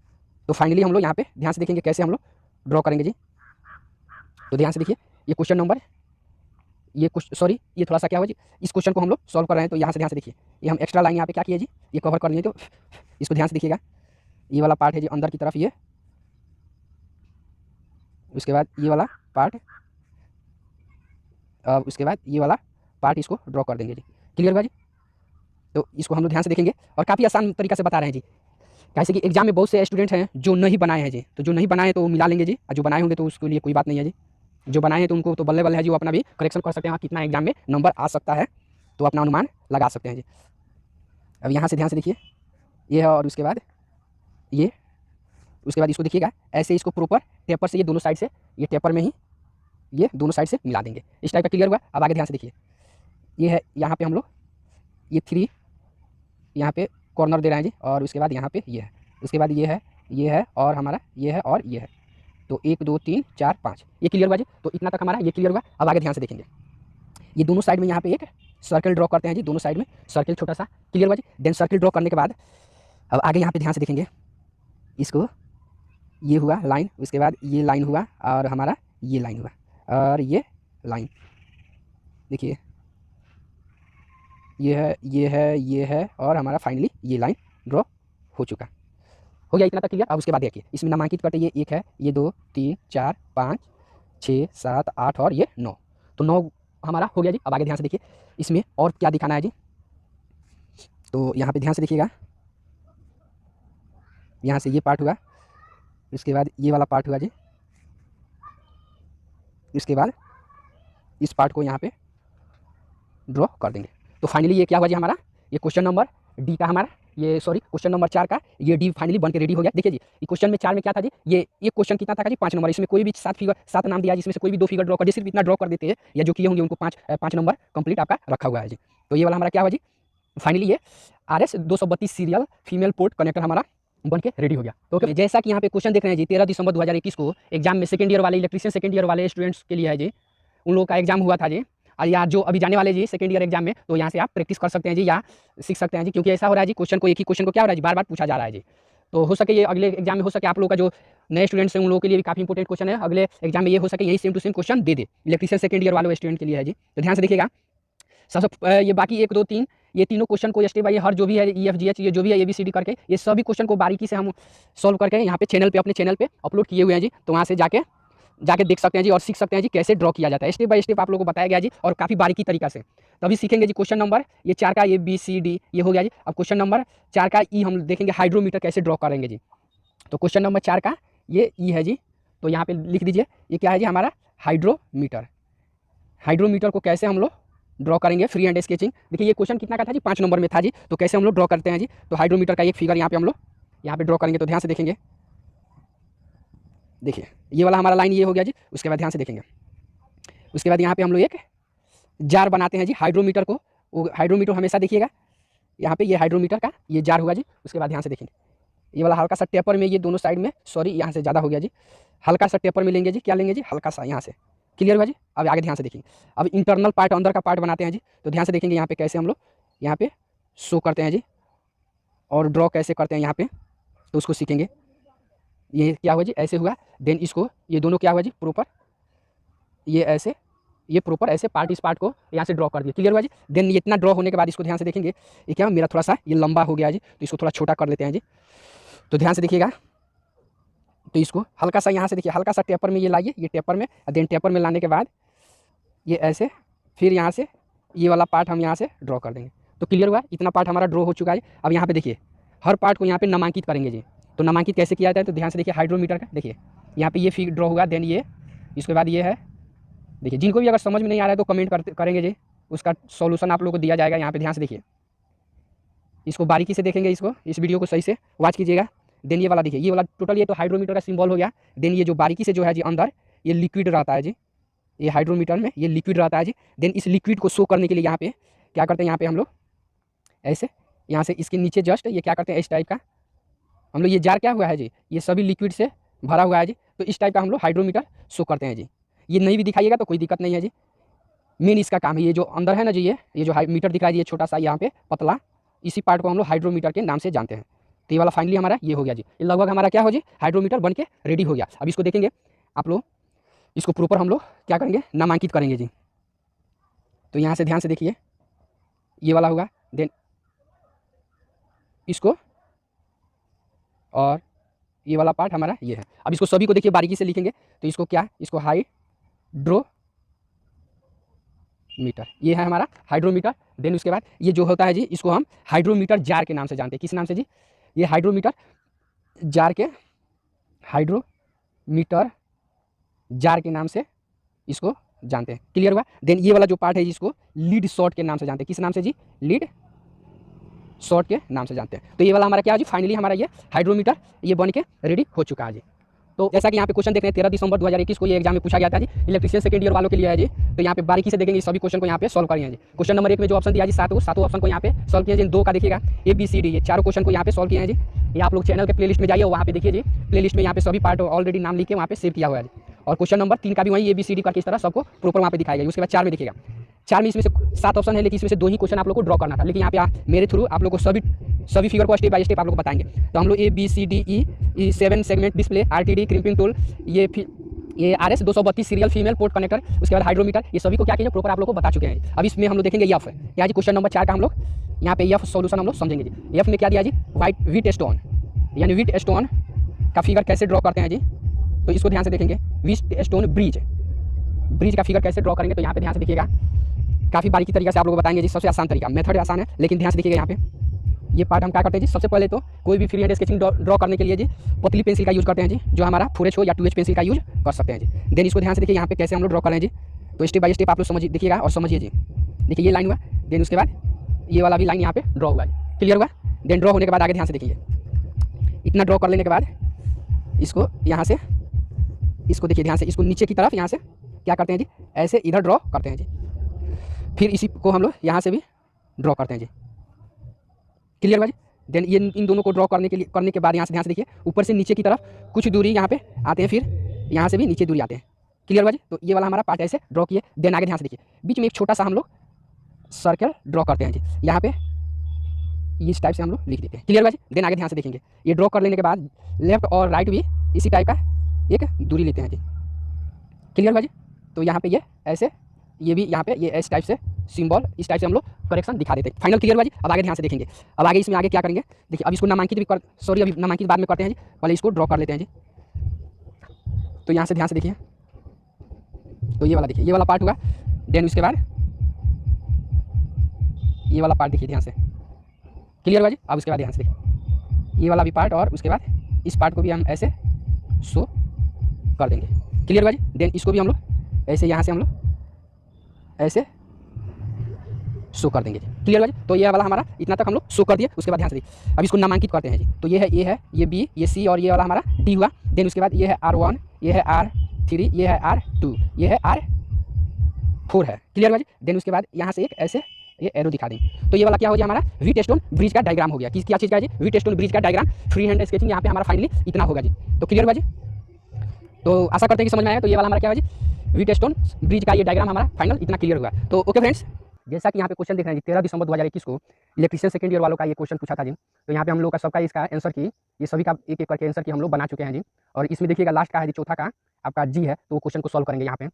तो फाइनली हम लोग यहाँ पे ध्यान से देखेंगे कैसे हम लोग ड्रॉ करेंगे जी। तो ध्यान से देखिए, ये क्वेश्चन नंबर ये थोड़ा सा क्या हुआ जी, इस क्वेश्चन को हम लोग सॉल्व कर रहे हैं। तो यहाँ से ध्यान से देखिए, ये हम एक्स्ट्रा लाइन यहाँ पे क्या किया जी, ये कवर कर लिए। तो इसको ध्यान से देखिएगा, ये वाला पार्ट है जी अंदर की तरफ ये, उसके बाद ये वाला पार्ट, उसके बाद ये वाला पार्ट इसको ड्रॉ कर देंगे जी। क्लियर हुआ जी? तो इसको हम लोग ध्यान से देखेंगे और काफ़ी आसान तरीका से बता रहे हैं जी। कैसे कि एग्जाम में बहुत से स्टूडेंट हैं जो नहीं बनाए हैं जी, तो जो नहीं बनाए तो वो मिला लेंगे जी, और जो बनाए होंगे तो उसके लिए कोई बात नहीं है जी। जो बनाए हैं तो उनको तो बल्ले बल्ले है जी, वो अपना भी करेक्शन कर सकते हैं, कितना एग्जाम में नंबर आ सकता है, तो अपना अनुमान लगा सकते हैं जी। अब यहाँ से ध्यान से देखिए, ये है, और उसके बाद ये, उसके बाद इसको देखिएगा ऐसे, इसको प्रॉपर टेपर से ये दोनों साइड से, ये टेपर में ही ये दोनों साइड से मिला देंगे, इस टाइप का। क्लियर हुआ? अब आगे ध्यान से देखिए, ये है, यहाँ पे हम लोग ये 3 यहाँ पे कॉर्नर दे रहे हैं जी, और उसके बाद यहाँ पे ये है, उसके बाद ये है और हमारा ये है और ये है। तो 1 2 3 4 5, ये क्लियर हुआ जी। तो इतना तक हमारा ये क्लियर हुआ। अब आगे ध्यान से देखेंगे, ये दोनों साइड में यहाँ पे एक सर्कल ड्रॉ करते हैं जी, दोनों साइड में सर्कल छोटा सा। क्लियर हुआ जी? देन सर्कल ड्रॉ करने के बाद अब आगे यहाँ पे ध्यान से देखेंगे, इसको ये हुआ लाइन, उसके बाद ये लाइन हुआ और हमारा ये लाइन हुआ और ये लाइन। देखिए ये है और हमारा फाइनली ये लाइन ड्रॉ हो चुका। हो गया इतना तक क्लियर। अब उसके बाद देखिए इसमें नामांकित करते ये 1 है, ये 2 3 4 5 6 7 8 और ये 9, तो 9 हमारा हो गया जी। अब आगे ध्यान से देखिए इसमें और क्या दिखाना है जी। तो यहाँ पे ध्यान से देखिएगा, यहाँ से ये पार्ट हुआ, इसके बाद ये वाला पार्ट हुआ जी, इसके बाद इस पार्ट को यहाँ पे ड्रॉ कर देंगे। तो फाइनली ये क्या हुआ जी हमारा, ये क्वेश्चन नंबर डी का हमारा, ये सॉरी क्वेश्चन नंबर 4 का ये डी फाइनली बन के रेडी हो गया। देखिए जी ये क्वेश्चन में 4 में क्या था जी, ये एक क्वेश्चन कितना था जी 5 नंबर, इसमें कोई भी 7 नाम दिया जिसमें से कोई भी 2 फिगर ड्रॉ कर दिए, सिर्फ इतना ड्रॉ कर देते हैं या जो किए होंगे उनको 5 नंबर कंप्लीट आपका रखा हुआ है जी। तो ये वाला हमारा क्या हुआ जी, फाइनली ये RS 232 serial female port connector हमारा बन के रेडी हो गया। तो जैसा कि यहाँ पे क्वेश्चन देख रहे हैं जी 13 दिसंबर 2021 को एग्जाम में सेकंड ईयर वाले इलेक्ट्रीशियन सेकंड ईयर वाले स्टूडेंट्स के लिए है जी, उन लोगों का एग्जाम हुआ था जी, और या जो अभी जाने वाले जी सेकंड ईयर एग्जाम में, तो यहाँ से आप प्रैक्टिस कर सकते हैं जी या सीख सकते हैं जी, क्योंकि ऐसा हो रहा है जी क्वेश्चन को एक ही क्वेश्चन को क्या हो रहा है जी बार बार पूछा जा रहा है जी। तो हो सके ये अगले एग्जाम में हो सके आप लोगों का जो नए स्टूडेंट्स हैं उन लोगों के लिए भी काफ़ी इंपॉर्टेंट क्वेश्चन है, अगले एग्जाम में ये हो सके यही सेम टू सेम क्वेश्चन दे इलेक्ट्रीशियन सेकंड ईयर वाले स्टूडेंट के लिए है जी। तो ध्यान से देखिएगा सबसे ये बाकी 1 2 3 ये तीनों क्वेश्चन को स्टेप बाय हर जो भी है EFGH ये जो भी है ABCD करके ये सभी क्वेश्चन को बारीकी से हम सॉल्व करके यहाँ पे चैनल पे अपने चैनल पे अपलोड किए हुए हैं जी। तो वहाँ से जाके देख सकते हैं जी और सीख सकते हैं जी कैसे ड्रॉ किया जाता है, स्टेप बाय स्टेप आप लोगों को बताया गया जी और काफ़ी बारीकी तरीका से। तभी सीखेंगे जी क्वेश्चन नंबर ये 4 का ABCD ये हो गया जी। अब क्वेश्चन नंबर 4 का ई हम देखेंगे हाइड्रोमीटर कैसे ड्रॉ करेंगे जी। तो क्वेश्चन नंबर 4 का ये ई है जी, तो यहाँ पे लिख दीजिए ये क्या है जी हमारा हाइड्रोमीटर। हाइड्रोमीटर को कैसे हम लोग ड्रॉ करेंगे फ्री हैंड स्केचिंग। देखिए ये क्वेश्चन कितना का था जी 5 नंबर में था जी, तो कैसे हम लोग ड्रॉ करते हैं जी। तो हाइड्रोमीटर का एक फिगर यहाँ पे हम लोग यहाँ पे ड्रॉ करेंगे, तो ध्यान से देखेंगे। देखिए ये वाला हमारा लाइन ये हो गया जी। उसके बाद ध्यान से देखेंगे, उसके बाद यहाँ पे हम लोग एक जार बनाते हैं जी हाइड्रोमीटर को। वो हाइड्रोमीटर हमेशा देखिएगा यहाँ पे ये हाइड्रोमीटर का ये जार हुआ जी। उसके बाद ध्यान से देखेंगे ये वाला हल्का सा टेपर में ये दोनों साइड में, सॉरी यहाँ से ज़्यादा हो गया जी, हल्का सा टेपर में लेंगे जी। क्या लेंगे जी, हल्का सा यहाँ से। क्लियर हुआ जी। अब आगे ध्यान से देखेंगे, अब इंटरनल पार्ट अंदर का पार्ट बनाते हैं जी। तो ध्यान से देखेंगे यहाँ पे कैसे हम लोग यहाँ पे शो करते हैं जी और ड्रॉ कैसे करते हैं यहाँ पे, तो उसको सीखेंगे। ये क्या हुआ जी ऐसे हुआ, देन इसको ये दोनों क्या हुआ जी प्रॉपर ये ऐसे ये प्रॉपर ऐसे पार्ट इस पार्ट को यहाँ से ड्रॉ कर दिया। क्लियर हुआ जी। देन ये इतना ड्रॉ होने के बाद इसको ध्यान से देखेंगे ये क्या मेरा थोड़ा सा ये लंबा हो गया जी, तो इसको थोड़ा छोटा कर लेते हैं जी। तो ध्यान से देखिएगा, तो इसको हल्का सा यहाँ से देखिए हल्का सा टेपर में ये लाइए, ये टेपर में, देन टेपर में लाने के बाद ये ऐसे, फिर यहाँ से ये वाला पार्ट हम यहाँ से ड्रॉ कर देंगे। तो क्लियर हुआ, इतना पार्ट हमारा ड्रॉ हो चुका है। अब यहाँ पे देखिए हर पार्ट को यहाँ पे नामांकित करेंगे जी। तो नामांकित कैसे किया जाता है, तो ध्यान से देखिए हाइड्रोमीटर का देखिए यहाँ पे ये फिगर ड्रॉ हुआ, देन ये इसके बाद ये है। देखिए जिनको भी अगर समझ में नहीं आ रहा है तो कमेंट करेंगे जी, उसका सॉल्यूशन आप लोगों को दिया जाएगा। यहाँ पे ध्यान से देखिए, इसको बारीकी से देखेंगे, इसको इस वीडियो को सही से वॉच कीजिएगा। देन ये वाला देखिए, ये वाला टोटल ये तो हाइड्रोमीटर का सिंबल हो गया। देन ये जो बारीकी से जो है जी अंदर ये लिक्विड रहता है जी, ये हाइड्रोमीटर में ये लिक्विड रहता है जी। देन इस लिक्विड को शो करने के लिए यहाँ पे क्या करते हैं, यहाँ पे हम लोग ऐसे यहाँ से इसके नीचे जस्ट ये क्या करते हैं इस टाइप का हम लोग, ये जार क्या हुआ है जी ये सभी लिक्विड से भरा हुआ है जी। तो इस टाइप का हम लोग हाइड्रोमीटर शो करते हैं जी। ये नहीं भी दिखाइएगा तो कोई दिक्कत नहीं है जी, मेन इसका काम है। ये जो अंदर है ना जी ये जो मीटर दिख रहा है ये छोटा सा यहाँ पे पतला, इसी पार्ट को हम लोग हाइड्रोमीटर के नाम से जानते हैं। तो ये वाला फाइनली हमारा ये हो गया जी, ये लगभग हमारा क्या हो जी हाइड्रोमीटर बन के रेडी हो गया। अब इसको देखेंगे आप लोग, इसको प्रॉपर हम लोग क्या करेंगे नामांकित करेंगे जी। तो यहाँ से ध्यान से देखिए ये वाला होगा, देन इसको और ये वाला पार्ट हमारा ये है। अब इसको सभी को देखिए बारीकी से लिखेंगे, तो इसको क्या, इसको हाइड्रोमीटर ये है हमारा हाइड्रोमीटर। देन उसके बाद ये जो होता है जी इसको हम हाइड्रोमीटर जार के नाम से जानते हैं। किस नाम से जी, ये हाइड्रोमीटर जार के हाइड्रोमीटर जार के नाम से इसको जानते हैं। क्लियर हुआ। देन ये वाला जो पार्ट है जिसको लीड शॉर्ट के नाम से जानते हैं। किस नाम से जी, लीड शॉर्ट के नाम से जानते हैं। तो ये वाला हमारा क्या है जी फाइनली हमारा ये हाइड्रोमीटर ये बन के रेडी हो चुका है जी। तो जैसा कि यहाँ पे क्वेश्चन देख रहे हैं 13 दिसंबर 2021 को ये एग्जाम में पूछा गया था जी, इलेक्ट्रीशियन सेकंड ईयर वालों के लिए है जी। तो यहाँ पे बारीकी से देखेंगे सभी क्वेश्चन को यहाँ पे सॉल्व करेंगे जी। क्वेश्चन नंबर 1 में जो ऑप्शन दिया जी सातों ऑप्शन को यहाँ पे सॉल्व किया जी। 2 का देखिएगा ABCD ये चारों क्वेश्चन को यहाँ पे सॉल्व किए हैं जी। ये आप लोग चैनल के प्लेलिस्ट में जाइए, वहाँ पे देखिए जी प्लेलिस्ट में यहाँ पे सभी पार्ट ऑलरेडी नाम लिख के वहाँ पे सेव किया हुआ है जी। और क्वेश्चन नंबर 3 का भी वही ABCD करके इस तरह सबको प्रॉपर वहाँ पे दिखाया गया। उसके बाद 4 में देखिएगा, 4 में इसमें से 7 ऑप्शन है, लेकिन इसमें से 2 ही क्वेश्चन आप लोग को ड्रॉ करना था। लेकिन यहाँ पे मेरे थ्रू आप लोग को सभी फिगर को स्टेप बाय स्टेप आप लोग को बताएंगे। तो हम लोग ABCDE 7 segment display RTD crimping tool ये ये RS 232 serial female port connector, उसके बाद हाइड्रोमीटर, ये सभी को क्या किया प्रॉपर आप लोग को बता चुके हैं। अब इसमें हम लोग देखेंगे एफ, यहाँ जी क्वेश्चन नंबर 4 का हम लोग यहाँ पे एफ सॉल्यूशन हम लोग समझेंगे जी। एफ में क्या दिया जी, व्हीट स्टोन, यानी व्हीट स्टोन का फिगर कैसे ड्रॉ करते हैं जी, तो इसको ध्यान से देखेंगे। व्हीट स्टोन ब्रिज का फिगर कैसे ड्रॉ करेंगे, तो यहाँ पे ध्यान से देखिएगा, काफ़ी बारीकी तरीके से आप लोग को बताएंगे जी। सबसे आसान तरीका, मेथड आसान है लेकिन ध्यान से देखिएगा यहाँ पे ये पार्ट हम क्या करते हैं जी। सबसे पहले तो कोई भी फ्री हैंड स्केचिंग ड्रॉ करने के लिए जी पतली पेंसिल का यूज़ करते हैं जी, जो हमारा 4H हो या 2H पेंसिल का यूज कर सकते हैं जी। देन इसको ध्यान से देखिए यहाँ पे कैसे हम लोग ड्रॉ कर रहे हैं जी। तो स्टेप बाय स्टेप आप लोग समझिए, देखिएगा और समझिए जी। देखिए ये लाइन हुआ, देन उसके बाद ये वाला भी लाइन यहाँ पे ड्रॉ हुआ है, क्लियर हुआ। देन ड्रॉ होने के बाद आगे ध्यान से देखिए, इतना ड्रॉ कर लेने के बाद इसको यहाँ से, इसको देखिए ध्यान से, इसको नीचे की तरफ यहाँ से क्या करते हैं जी, ऐसे इधर ड्रॉ करते हैं जी। फिर इसी को हम लोग यहाँ से भी ड्रॉ करते हैं जी, क्लियर हुआ जी। देन ये इन दोनों को ड्रॉ करने के बाद यहाँ से ध्यान से देखिए, ऊपर से नीचे की तरफ कुछ दूरी यहाँ पे आते हैं, फिर यहाँ से भी नीचे दूरी आते हैं, क्लियर हुआ जी। तो ये वाला हमारा पार्ट ऐसे ड्रॉ किए। देन आगे ध्यान से देखिए, बीच में एक छोटा सा हम लोग सर्कल ड्रॉ करते हैं जी, यहाँ पे इस टाइप से हम लोग लिख देते हैं, क्लियर हुआ जी। देन आगे ध्यान से देखेंगे, ये ड्रॉ कर लेने के बाद लेफ्ट और राइट भी इसी टाइप का एक दूरी लेते हैं जी, क्लियर हुआ जी। तो यहाँ पे ये ऐसे, ये भी यहाँ पे ये इस टाइप से सिंबल, इस टाइप से हम लोग करेक्शन दिखा देते हैं। फाइनल क्लियर हुआ जी। अब आगे ध्यान से देखेंगे, अब आगे इसमें आगे क्या करेंगे, देखिए अब इसको नामांकित भी अभी नामांकित बाद में करते हैं जी, पहले इसको ड्रॉ कर लेते हैं जी। तो यहाँ से ध्यान से देखिए, तो ये वाला देखिए, ये वाला पार्ट हुआ। देन उसके बाद ये वाला पार्ट देखिए ध्यान से, क्लियर हुआ जी। अब उसके बाद ध्यान से देखिए, ये वाला भी पार्ट, और उसके बाद इस पार्ट को भी हम ऐसे शो कर देंगे, क्लियर हुआ जी। देन इसको भी हम लोग ऐसे यहाँ से हम लोग ऐसे शो कर देंगे, क्लियर हुआ जी। तो ये वाला हमारा इतना तक हम लोग शो कर दिए। उसके बाद ध्यान से देखिए, अब इसको नामांकित करते हैं जी। तो ये है A है, ये B, ये C, और ये वाला हमारा D हुआ। देन उसके बाद ये है R1, ये है R3, ये है R2, ये है R4 है, क्लियर हुआ जी। देन उसके बाद यहाँ से एक ऐसे ये एरो दिखा देंगे। तो ये वाला क्या हो गया, हमारा व्हीट स्टोन ब्रिज का डायग्राम हो गया। क्या चीज़ का है जी, व्हीट स्टोन ब्रिज का डायग्राम, फ्री हैंड स्केचिंग यहाँ पे हमारा फाइनली इतना होगा जी। तो क्लियर हुआ जी। तो आशा करते हैं कि समझ में आया। तो ये वाला हमारा क्या है जी, व्हीट स्टोन ब्रिज का ये डायग्राम हमारा फाइनल इतना क्लियर हुआ। तो ओके फ्रेंड्स, जैसा कि यहाँ पे क्वेश्चन देख रहे हैं जी, 13 दिसंबर 2021 को इलेक्ट्रीशियन सेकंड ईयर वालों का ये क्वेश्चन पूछा था जी। तो यहाँ पे हम लोग का सबका इसका आंसर की, ये सभी का एक एक करके आंसर की हम लोग बना चुके हैं जी। और इसमें देखिएगा लास्ट का है जी, चौथा का आपका जी है, तो वो क्वेश्चन को सॉल्व करेंगे यहाँ पे।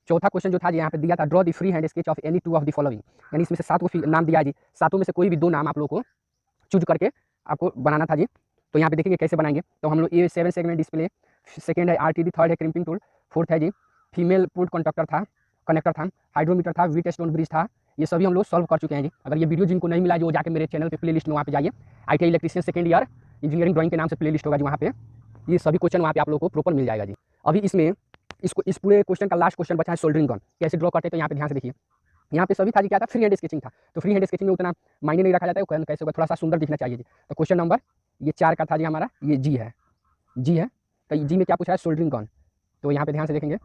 चौथा क्वेश्चन जो था जी, यहाँ पे दिया था draw the free hand sketch of any two of the following, यानी इसमें से 7 को नाम दिया जी, 7 में से कोई भी 2 नाम आप लोग को चूज करके आपको बनाना था जी। तो यहाँ पे देखिए कैसे बनाएंगे। तो हम लोग ये 7 सेगमेंट डिस्प्ले, सेकंड है RTD, थर्ड है क्रिम्पिंग टूल, फोर्थ है जी फीमेल पोर्ट कनेक्टर था, हाइड्रोमीटर था, व्हीट स्टोन ब्रिज था, ये सभी हम लोग सॉल्व कर चुके हैं जी। अगर ये वीडियो जिनको नहीं मिला, जो जाके मेरे चैनल पे प्लेलिस्ट में वहाँ पे जाइए, ITI electrician second year engineering drawing के नाम से प्लेलिस्ट होगा जी, वहाँ पे ये सभी क्वेश्चन वहाँ पे आप लोग को प्रॉपर मिल जाएगा जी। अभी इसमें इस पूरे क्वेश्चन का लास्ट क्वेश्चन बचा है सोल्डरिंग गन, कैसे ड्रॉ करते हैं। तो यहाँ पे ध्यान से देखिए, यहाँ पे सभी था जी, क्या था, फ्री हैंड स्केचिंग था। तो फ्री हैंड स्केचिंग में उतना मायने नहीं रखा जाता है, कैसे होगा, थोड़ा सा सुंदर दिखना चाहिए जी। तो क्वेश्चन नंबर ये 4 का था जी हमारा, ये जी है। तो जी में क्या पूछा है, सोल्डरिंग गन। तो यहाँ पे ध्यान से देखेंगे,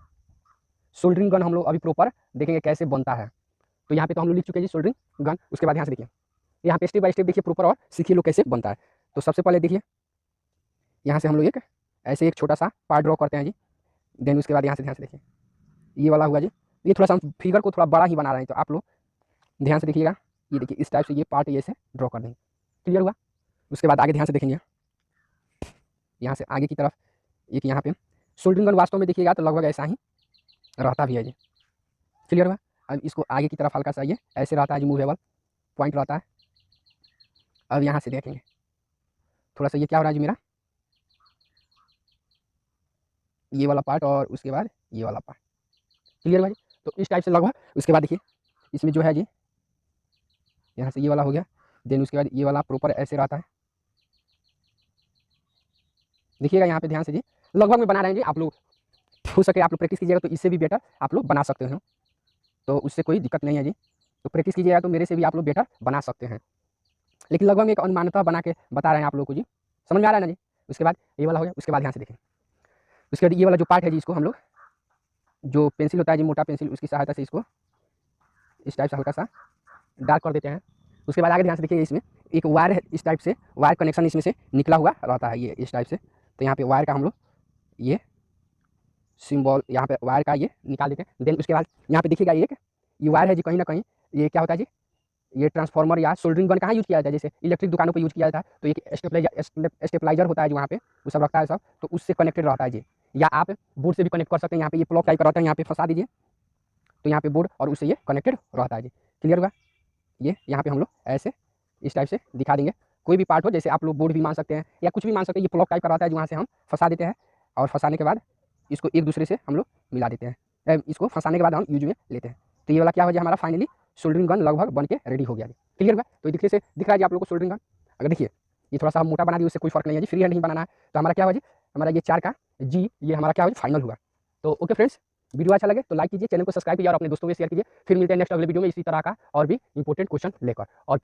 सोल्डरिंग गन हम लोग अभी प्रॉपर देखेंगे कैसे बनता है। तो यहाँ पे तो हम लोग लिख चुके हैं जी सोल्डरिंग गन। उसके बाद ध्यान से देखिए, यहाँ पे स्टेप बाय स्टेप देखिए प्रॉपर, और सीखिए लोग कैसे बनता है। तो सबसे पहले देखिए, यहाँ से हम लोग ऐसे एक छोटा सा पार्ट ड्रॉ करते हैं जी। देन उसके बाद यहाँ से ध्यान से देखिए, ये वाला हुआ जी। ये थोड़ा सा हम फिगर को थोड़ा बड़ा ही बना रहे हैं, तो आप लोग ध्यान से देखिएगा। ये देखिए इस टाइप से ये पार्ट ऐसे ड्रॉ कर देंगे, क्लियर हुआ। उसके बाद आगे ध्यान से देखेंगे, यहाँ से आगे की तरफ एक यहाँ पे सोल्डरिंग गन वास्तव में देखिएगा तो लगभग ऐसा ही रहता भी है जी, क्लियर हुआ। अब इसको आगे की तरफ हल्का सा ये ऐसे रहता है जी, मूवेबल पॉइंट रहता है। अब यहाँ से देखेंगे थोड़ा सा ये क्या हो रहा है जी, मेरा ये वाला पार्ट और उसके बाद ये वाला पार्ट, क्लियर हुआ जी। तो इस टाइप से लगभग। उसके बाद देखिए इसमें जो है जी, यहाँ से ये वाला हो गया। देन उसके बाद ये वाला प्रॉपर ऐसे रहता है, देखिएगा यहाँ पे ध्यान से जी। लगभग में बना रहे हैं जी, आप लोग हो सके आप लोग प्रैक्टिस कीजिएगा तो इससे भी बेटर आप लोग बना सकते हैं, तो उससे कोई दिक्कत नहीं है जी। तो प्रैक्टिस कीजिएगा तो मेरे से भी आप लोग बेटर बना सकते हैं, लेकिन लगभग में एक अनुमानतः बना के बता रहे हैं आप लोग को जी, समझ में आ रहा है ना जी। उसके बाद ये वाला हो गया। उसके बाद ध्यान से देखें, उसके बाद ये वाला जो पार्ट है जी, इसको हम लोग जो पेंसिल होता है जी, मोटा पेंसिल, उसकी सहायता से इसको इस टाइप से हल्का सा डार्क कर देते हैं। उसके बाद आगे ध्यान से देखिए, इसमें एक वायर है, इस टाइप से वायर कनेक्शन इसमें से निकला हुआ रहता है, ये इस टाइप से। तो यहाँ पे वायर का हम लोग ये सिंबल यहाँ पे वायर का ये निकाल देते हैं। देन उसके बाद यहाँ पे देखिएगा ये वायर है जी, कहीं ना कहीं ये क्या होता है जी, ये ट्रांसफार्मर या सोल्डरिंग गन कहाँ यूज़ किया जाता है, जैसे इलेक्ट्रिक दुकानों पे यूज़ किया जाता है। तो एक स्टेपलाइजर होता है जो वहाँ पे वो सब रखता है सब, तो उससे कनेक्टेड रहता है जी। या आप बोर्ड से भी कनेक्ट कर सकते हैं। यहाँ पे ये प्लग टाइप का रहता है, यहाँ पे फंसा दीजिए तो यहाँ पे बोर्ड और उससे ये कनेक्टेड रहता है जी। क्लियर हुआ? ये यहाँ पे हम लोग ऐसे इस टाइप से दिखा देंगे। कोई भी पार्ट हो, जैसे आप लोग बोर्ड भी मान सकते हैं या कुछ भी मान सकते हैं, ये प्लग टाइप का रहता है जो वहाँ से हम फंसा देते हैं और फंसाने के बाद इसको एक दूसरे से हम लोग मिला देते हैं। इसको फंसाने के बाद हम यूज में लेते हैं। तो ये वाला क्या हो जाए हमारा फाइनली सोल्डरिंग गन लगभग बन के रेडी हो गया जी। क्लियर हुआ? तो दिखने से दिख रहा है जी आप लोग को सोल्डरिंग गन। अगर देखिए ये थोड़ा सा हम मोटा बना दिए, उससे कोई फर्क नहीं है जी, फ्री हैंड ही बनाना है। तो हमारा क्या हुआ जी, हमारा ये 4 का जी ये हमारा क्या हुआ जी फाइनल हुआ। तो ओके फ्रेंड्स, वीडियो अच्छा लगे तो लाइक कीजिए, चैनल को सब्सक्राइब कीजिए और अपने दोस्तों में शेयर कीजिए। फिर मिलते हैं नेक्स्ट अगले वीडियो में इसी तरह का और भी इंपॉर्टेंट क्वेश्चन लेकर। और